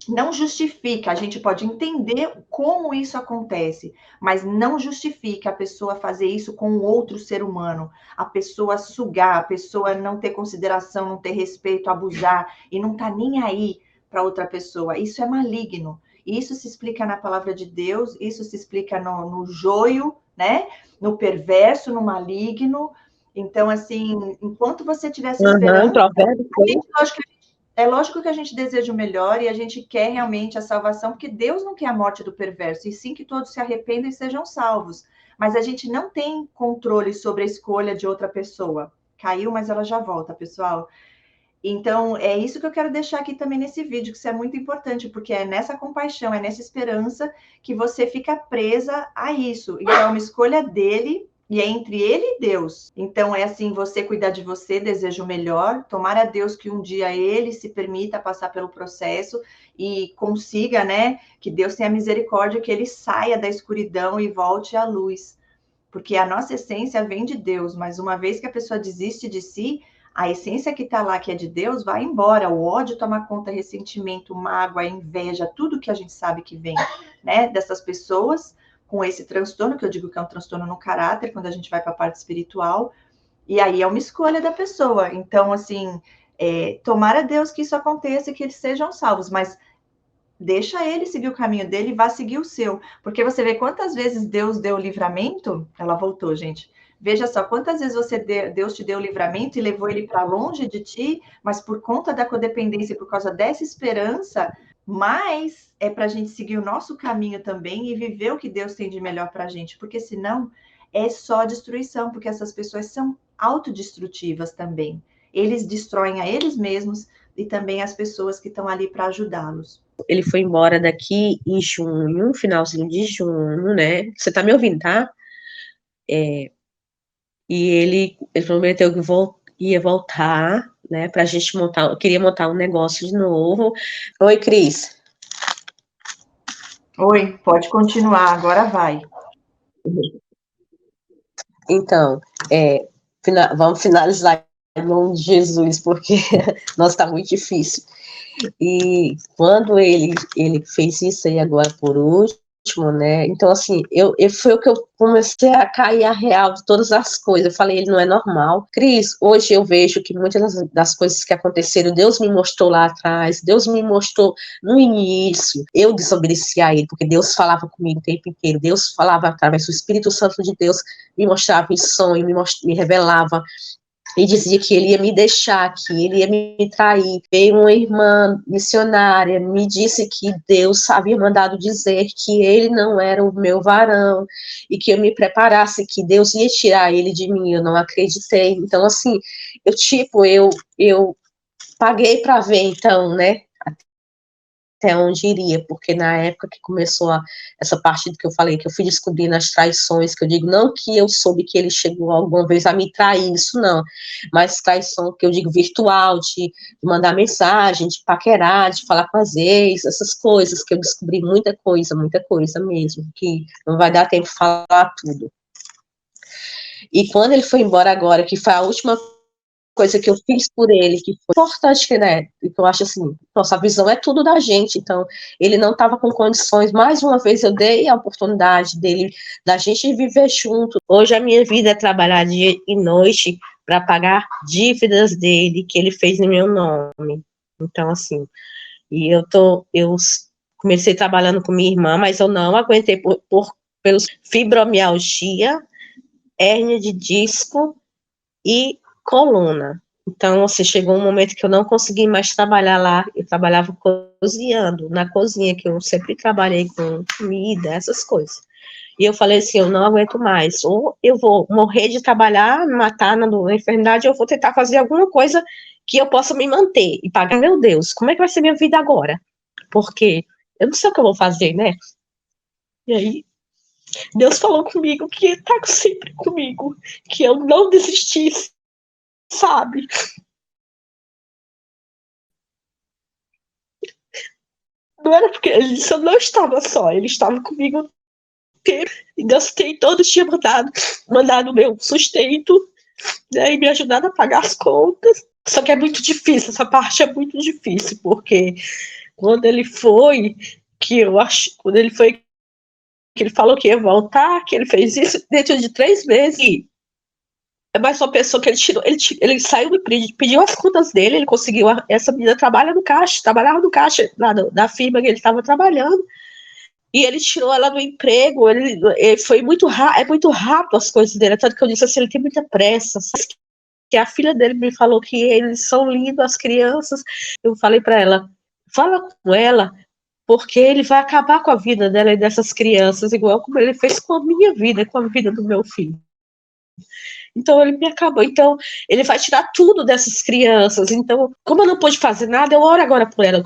não justifica, a gente pode entender como isso acontece, mas não justifica a pessoa fazer isso com outro ser humano, a pessoa sugar, a pessoa não ter consideração, não ter respeito, abusar e não tá nem aí para outra pessoa. Isso é maligno. Isso se explica na palavra de Deus, isso se explica no joio, né? No perverso, no maligno. Então, assim, enquanto você tiver essa esperança, é lógico que a gente deseja o melhor e a gente quer realmente a salvação, porque Deus não quer a morte do perverso, e sim que todos se arrependam e sejam salvos. Mas a gente não tem controle sobre a escolha de outra pessoa. Caiu, mas ela já volta, pessoal. Então, é isso que eu quero deixar aqui também nesse vídeo, que isso é muito importante, porque é nessa compaixão, é nessa esperança que você fica presa a isso. Então, é uma escolha dele e é entre ele e Deus. Então, é assim, você cuidar de você, deseja o melhor, tomar a Deus que um dia ele se permita passar pelo processo e consiga, né, que Deus tenha misericórdia, que ele saia da escuridão e volte à luz. Porque a nossa essência vem de Deus, mas uma vez que a pessoa desiste de si, a essência que está lá, que é de Deus, vai embora. O ódio toma conta, ressentimento, mágoa, inveja, tudo que a gente sabe que vem, né, dessas pessoas com esse transtorno, que eu digo que é um transtorno no caráter, quando a gente vai para a parte espiritual, e aí é uma escolha da pessoa. Então, assim, tomara a Deus que isso aconteça e que eles sejam salvos, mas deixa ele seguir o caminho dele e vá seguir o seu. Porque você vê quantas vezes Deus deu livramento. Ela voltou, gente. Veja só, quantas vezes Deus te deu livramento e levou ele para longe de ti, mas por conta da codependência, por causa dessa esperança, mas é para a gente seguir o nosso caminho também e viver o que Deus tem de melhor para a gente, porque senão é só destruição, porque essas pessoas são autodestrutivas também. Eles destroem a eles mesmos e também as pessoas que estão ali para ajudá-los. Ele foi embora daqui em junho, finalzinho de junho, né? Você tá me ouvindo, tá? E ele prometeu que ia voltar, né? Pra gente montar, eu queria montar um negócio de novo. Oi, Cris. Oi, pode continuar, agora vai. Então, vamos finalizar em nome de Jesus, porque, nossa, tá muito difícil. E quando ele fez isso aí agora por último, né? Então, assim, foi o que eu comecei a cair a real de todas as coisas. Eu falei, ele não é normal. Cris, hoje eu vejo que muitas das coisas que aconteceram, Deus me mostrou lá atrás, Deus me mostrou no início. Eu desobedeci a ele, porque Deus falava comigo o tempo inteiro. Deus falava através do Espírito Santo de Deus, me mostrava em sonho, me revelava. E dizia que ele ia me deixar, que ele ia me trair. Veio uma irmã missionária, me disse que Deus havia mandado dizer que ele não era o meu varão, e que eu me preparasse, que Deus ia tirar ele de mim. Eu não acreditei. Então, assim, eu paguei para ver, então, né, até onde iria, porque na época que começou essa parte do que eu falei, que eu fui descobrindo as traições, que eu digo, não que eu soube que ele chegou alguma vez a me trair, isso não, mas traição que eu digo virtual, de mandar mensagem, de paquerar, de falar com as ex, essas coisas, que eu descobri muita coisa mesmo, que não vai dar tempo de falar tudo. E quando ele foi embora agora, que foi a última coisa que eu fiz por ele, que foi importante, né, que eu acho assim, nossa, a visão é tudo da gente, então, ele não estava com condições, mais uma vez eu dei a oportunidade da gente viver junto. Hoje a minha vida é trabalhar dia e noite para pagar dívidas dele, que ele fez em meu nome. Então, assim, e eu comecei trabalhando com minha irmã, mas eu não aguentei pelos fibromialgia, hérnia de disco e coluna. Então, assim, chegou um momento que eu não consegui mais trabalhar lá. Eu trabalhava cozinhando, na cozinha, que eu sempre trabalhei com comida, essas coisas. E eu falei assim, eu não aguento mais. Ou eu vou morrer de trabalhar, me matar na enfermidade, ou eu vou tentar fazer alguma coisa que eu possa me manter e pagar. Meu Deus, como é que vai ser minha vida agora? Porque eu não sei o que eu vou fazer, né? E aí, Deus falou comigo que está sempre comigo, que eu não desistisse, sabe? Não era porque ele só não estava só, ele estava comigo. E Deus tem todo dia mandado meu sustento, né, e me ajudado a pagar as contas. Só que é muito difícil, essa parte é muito difícil, porque quando ele foi, quando ele foi, que ele falou que ia voltar, que ele fez isso dentro de 3 meses, e é mais uma pessoa que ele tirou, ele saiu e pediu as contas dele, ele conseguiu, essa menina trabalhava no caixa lá da firma que ele estava trabalhando, e ele tirou ela do emprego, ele foi é muito rápido as coisas dele, tanto que eu disse assim, ele tem muita pressa, sabe? Que a filha dele me falou que eles são lindos, as crianças, eu falei para ela, fala com ela, porque ele vai acabar com a vida dela e dessas crianças, igual como ele fez com a minha vida, com a vida do meu filho. Então ele me acabou. Então ele vai tirar tudo dessas crianças. Então, como eu não pude fazer nada, eu oro agora por ela.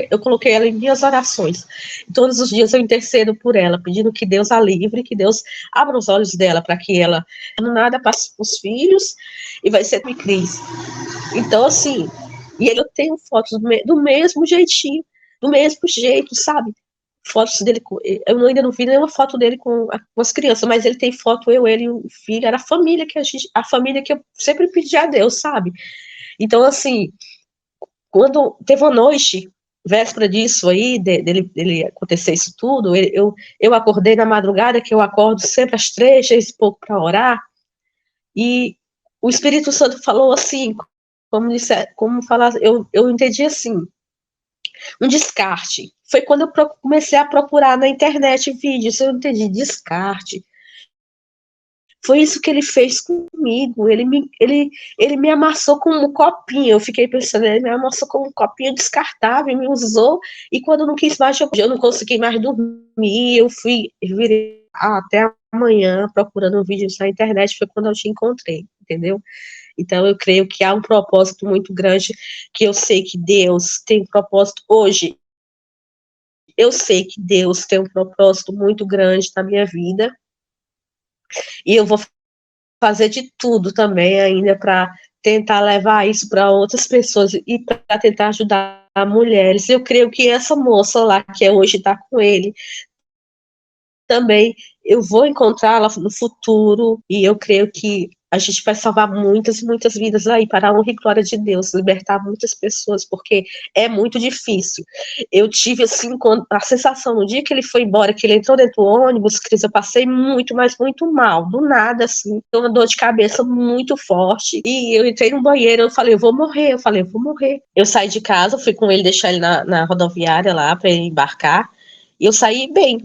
Eu coloquei ela em minhas orações. E todos os dias eu intercedo por ela, pedindo que Deus a livre, que Deus abra os olhos dela para que ela não nada passe para os filhos e vai ser minha crise. Então, assim, e eu tenho fotos do mesmo jeitinho, do mesmo jeito, sabe? Fotos dele, eu ainda não vi nenhuma foto dele com as crianças, mas ele tem foto, ele e o filho, era a família a família que eu sempre pedi a Deus, sabe? Então, assim, quando teve uma noite, véspera disso aí, dele acontecer isso tudo, eu acordei na madrugada, que eu acordo sempre às 3, 3 e pouco para orar, e o Espírito Santo falou assim, como falar, eu entendi assim, um descarte. Foi quando eu comecei a procurar na internet vídeos, eu entendi, descarte. Foi isso que ele fez comigo, ele me amassou com um copinho, eu fiquei pensando, ele me amassou com um copinho descartável, me usou, e quando eu não quis mais, eu não consegui mais dormir, virei até amanhã procurando vídeos na internet, foi quando eu te encontrei, entendeu? Então, eu creio que há um propósito muito grande, que eu sei que Deus tem um propósito hoje. Eu sei que Deus tem um propósito muito grande na minha vida, e eu vou fazer de tudo também ainda para tentar levar isso para outras pessoas e para tentar ajudar mulheres. Eu creio que essa moça lá, que hoje está com ele, também eu vou encontrá-la no futuro, e eu creio que a gente vai salvar muitas e muitas vidas aí, para a honra e glória de Deus, libertar muitas pessoas, porque é muito difícil. Eu tive, assim, a sensação, no dia que ele foi embora, que ele entrou dentro do ônibus, Cris, eu passei muito, mas muito mal, do nada, assim, uma dor de cabeça muito forte, e eu entrei no banheiro, eu falei, eu vou morrer, Eu saí de casa, fui com ele, deixar ele na rodoviária lá, para ele embarcar, e eu saí bem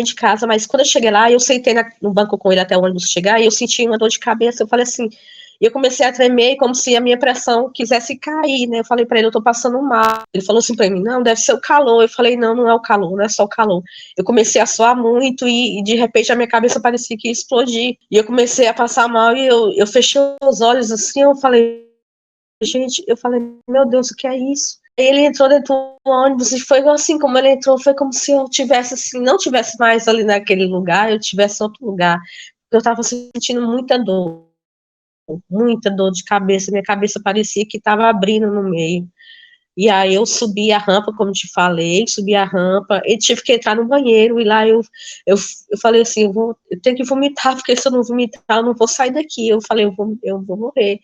de casa, mas quando eu cheguei lá, eu sentei no banco com ele até o ônibus chegar, e eu senti uma dor de cabeça, eu falei assim, e eu comecei a tremer, como se a minha pressão quisesse cair, né, eu falei pra ele, eu tô passando mal, ele falou assim pra mim, não, deve ser o calor, eu falei, não, não é o calor, não é só o calor, eu comecei a suar muito, e de repente a minha cabeça parecia que ia explodir, e eu comecei a passar mal, e eu fechei os olhos assim, eu falei, gente, meu Deus, o que é isso? Ele entrou dentro do ônibus e foi assim, como ele entrou, foi como se eu tivesse assim, não tivesse mais ali naquele lugar, eu tivesse em outro lugar. Eu estava sentindo muita dor de cabeça, minha cabeça parecia que estava abrindo no meio. E aí eu subi a rampa, como te falei, subi a rampa, e tive que entrar no banheiro, e lá eu falei assim, eu tenho que vomitar, porque se eu não vomitar, eu não vou sair daqui. Eu falei, eu vou morrer.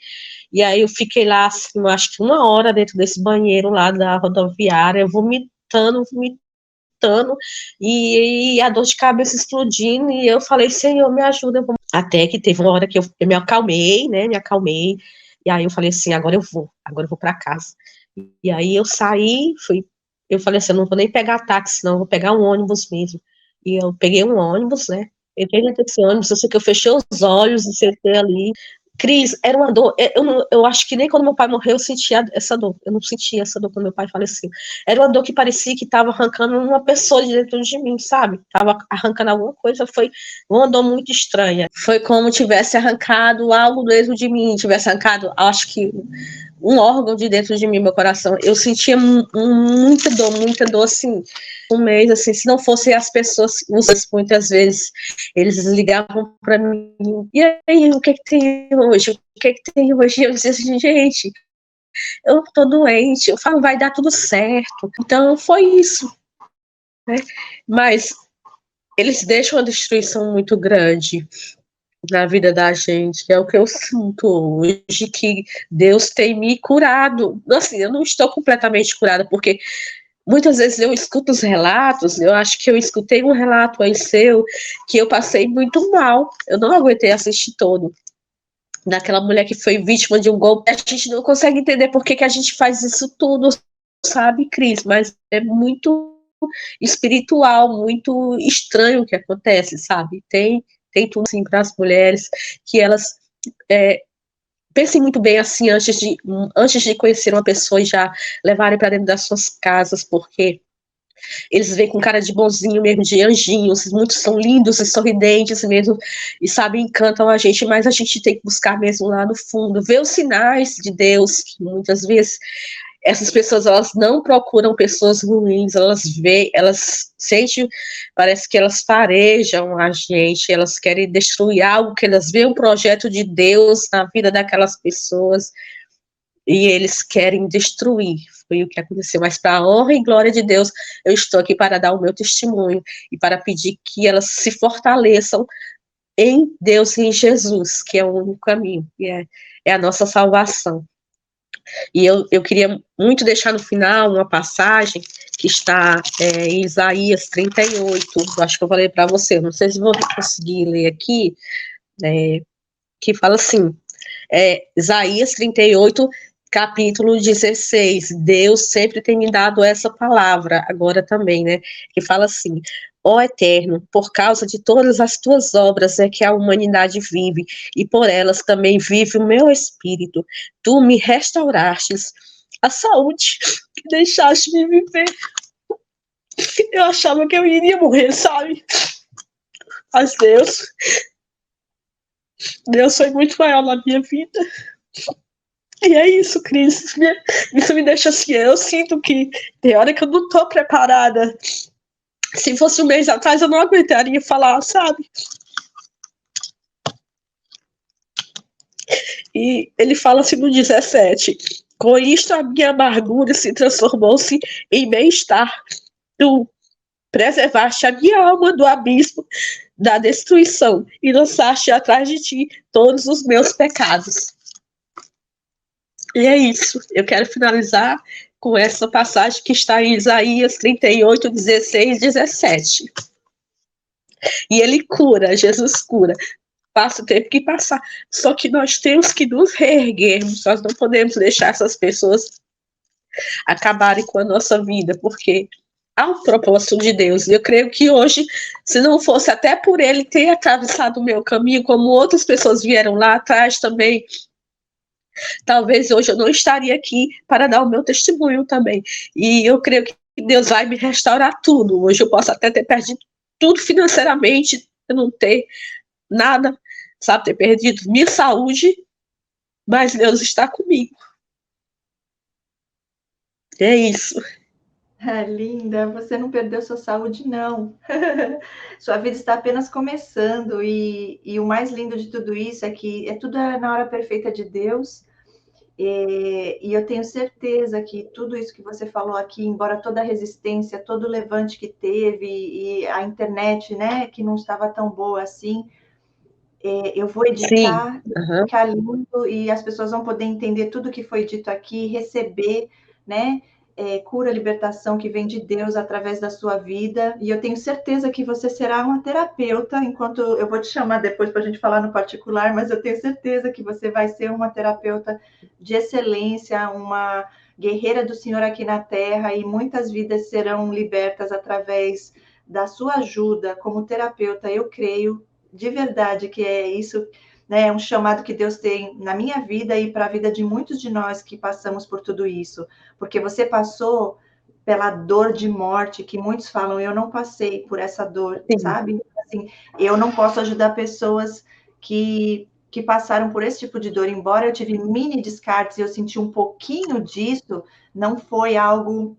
E aí eu fiquei lá, assim, eu acho que 1 hora dentro desse banheiro lá da rodoviária, vomitando, e a dor de cabeça explodindo, e eu falei, Senhor, me ajuda. Até que teve uma hora que eu me acalmei, né, e aí eu falei assim, agora eu vou para casa. E aí eu saí, eu falei assim, eu não vou nem pegar táxi, não, eu vou pegar um ônibus mesmo. E eu peguei um ônibus, né, entrei dentro desse ônibus, eu sei que eu fechei os olhos e sentei ali, Cris, era uma dor. Eu acho que nem quando meu pai morreu eu sentia essa dor. Eu não sentia essa dor quando meu pai faleceu. Era uma dor que parecia que estava arrancando uma pessoa de dentro de mim, sabe? Tava arrancando alguma coisa. Foi uma dor muito estranha. Foi como tivesse arrancado algo dentro de mim, tivesse arrancado, acho que um órgão de dentro de mim, meu coração. Eu sentia muita dor, assim, um mês, assim, se não fossem as pessoas, muitas vezes, eles ligavam para mim, e aí, o que tem hoje? O que tem hoje? Eu dizia assim, gente, eu tô doente, eu falo, vai dar tudo certo. Então, foi isso, né? Mas eles deixam uma destruição muito grande na vida da gente, que é o que eu sinto hoje, que Deus tem me curado. Assim, eu não estou completamente curada, porque muitas vezes eu escuto os relatos, eu acho que eu escutei um relato aí seu, que eu passei muito mal, eu não aguentei assistir todo, daquela mulher que foi vítima de um golpe. A gente não consegue entender por que a gente faz isso tudo, sabe, Cris? Mas é muito espiritual, muito estranho o que acontece, sabe? Tem tudo assim para as mulheres que elas pensem muito bem assim antes de conhecer uma pessoa e já levarem para dentro das suas casas, porque eles vêm com cara de bonzinho mesmo, de anjinhos, muitos são lindos e sorridentes mesmo, e sabem, encantam a gente, mas a gente tem que buscar mesmo lá no fundo, ver os sinais de Deus, que muitas vezes essas pessoas, elas não procuram pessoas ruins, elas sentem, parece que elas farejam a gente, elas querem destruir algo, que elas veem um projeto de Deus na vida daquelas pessoas, e eles querem destruir, foi o que aconteceu, mas para a honra e glória de Deus, eu estou aqui para dar o meu testemunho, e para pedir que elas se fortaleçam em Deus e em Jesus, que é o único caminho, que é a nossa salvação. E eu queria muito deixar no final uma passagem que está em Isaías 38, eu acho que eu falei para você, não sei se vou conseguir ler aqui, que fala assim, Isaías 38, capítulo 16, Deus sempre tem me dado essa palavra, agora também, né, que fala assim, ó Eterno, por causa de todas as tuas obras é que a humanidade vive, e por elas também vive o meu espírito. Tu me restaurastes a saúde, que deixaste-me viver. Eu achava que eu iria morrer, sabe? Mas Deus foi muito maior na minha vida. E é isso, Cris. Isso me deixa assim. Eu sinto que tem hora que eu não tô preparada. Se fosse um mês atrás, eu não aguentaria falar, sabe? E ele fala assim no 17: com isto a minha amargura se transformou-se em bem-estar. Tu preservaste a minha alma do abismo da destruição e lançaste atrás de ti todos os meus pecados. E é isso. Eu quero finalizar com essa passagem que está em Isaías 38, 16, 17. E ele cura, Jesus cura. Passa o tempo que passar. Só que nós temos que nos reerguermos. Nós não podemos deixar essas pessoas acabarem com a nossa vida, porque há um propósito de Deus. E eu creio que hoje, se não fosse até por ele ter atravessado o meu caminho, como outras pessoas vieram lá atrás também, talvez hoje eu não estaria aqui para dar o meu testemunho também. E eu creio que Deus vai me restaurar tudo. Hoje eu posso até ter perdido tudo financeiramente, eu não ter nada, sabe, ter perdido minha saúde, mas Deus está comigo. É isso. Linda, você não perdeu sua saúde, não. Sua vida está apenas começando, e o mais lindo de tudo isso é que é tudo na hora perfeita de Deus. E eu tenho certeza que tudo isso que você falou aqui, embora toda a resistência, todo o levante que teve, e a internet, né, que não estava tão boa assim, eu vou editar, Uhum. ficar lindo, e as pessoas vão poder entender tudo que foi dito aqui, receber, né, cura, libertação que vem de Deus através da sua vida, e eu tenho certeza que você será uma terapeuta, enquanto eu vou te chamar depois para a gente falar no particular, mas eu tenho certeza que você vai ser uma terapeuta de excelência, uma guerreira do Senhor aqui na Terra, e muitas vidas serão libertas através da sua ajuda como terapeuta, eu creio, de verdade, que é isso, né? É um chamado que Deus tem na minha vida e para a vida de muitos de nós que passamos por tudo isso. Porque você passou pela dor de morte, que muitos falam, eu não passei por essa dor, Sim. sabe? Assim, eu não posso ajudar pessoas que passaram por esse tipo de dor, embora eu tive mini descartes e eu senti um pouquinho disso, não foi algo...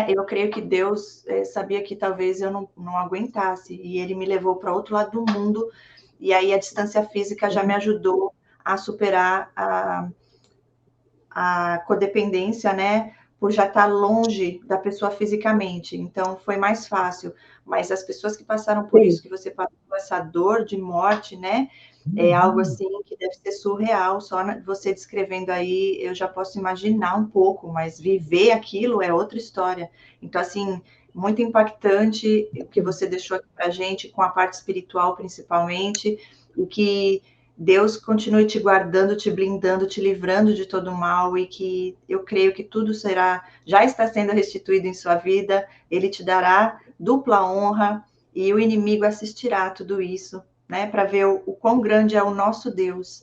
eu creio que Deus sabia que talvez eu não aguentasse, e Ele me levou para outro lado do mundo, e aí a distância física já me ajudou a superar a codependência, né? Por já estar longe da pessoa fisicamente. Então, foi mais fácil. Mas as pessoas que passaram por isso, que você passou essa dor de morte, né? É algo assim que deve ser surreal. Só você descrevendo aí, eu já posso imaginar um pouco, mas viver aquilo é outra história. Então, assim, muito impactante o que você deixou aqui para a gente, com a parte espiritual principalmente, o que Deus continue te guardando, te blindando, te livrando de todo mal, e que eu creio que tudo já está sendo restituído em sua vida, Ele te dará dupla honra, e o inimigo assistirá a tudo isso, né, para ver o quão grande é o nosso Deus.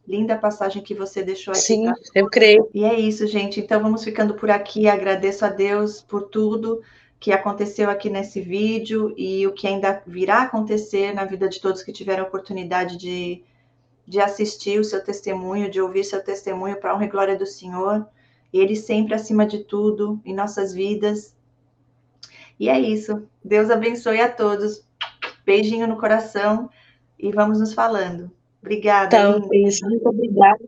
Linda passagem que você deixou aqui. Sim, eu creio. E é isso, gente. Então, vamos ficando por aqui. Agradeço a Deus por tudo que aconteceu aqui nesse vídeo e o que ainda virá acontecer na vida de todos que tiveram a oportunidade de assistir o seu testemunho, de ouvir seu testemunho, para a honra e glória do Senhor. Ele sempre acima de tudo em nossas vidas. E é isso. Deus abençoe a todos. Beijinho no coração e vamos nos falando. Obrigada, Então, linda. isso, muito obrigada.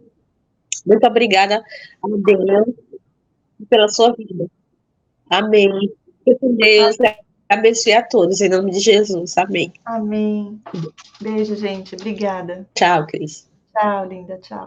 Muito obrigada a Deus pela sua vida. Amém. Fique com Deus. Abençoe a todos, em nome de Jesus. Amém. Amém. Beijo, gente. Obrigada. Tchau, Cris. Tchau, linda. Tchau.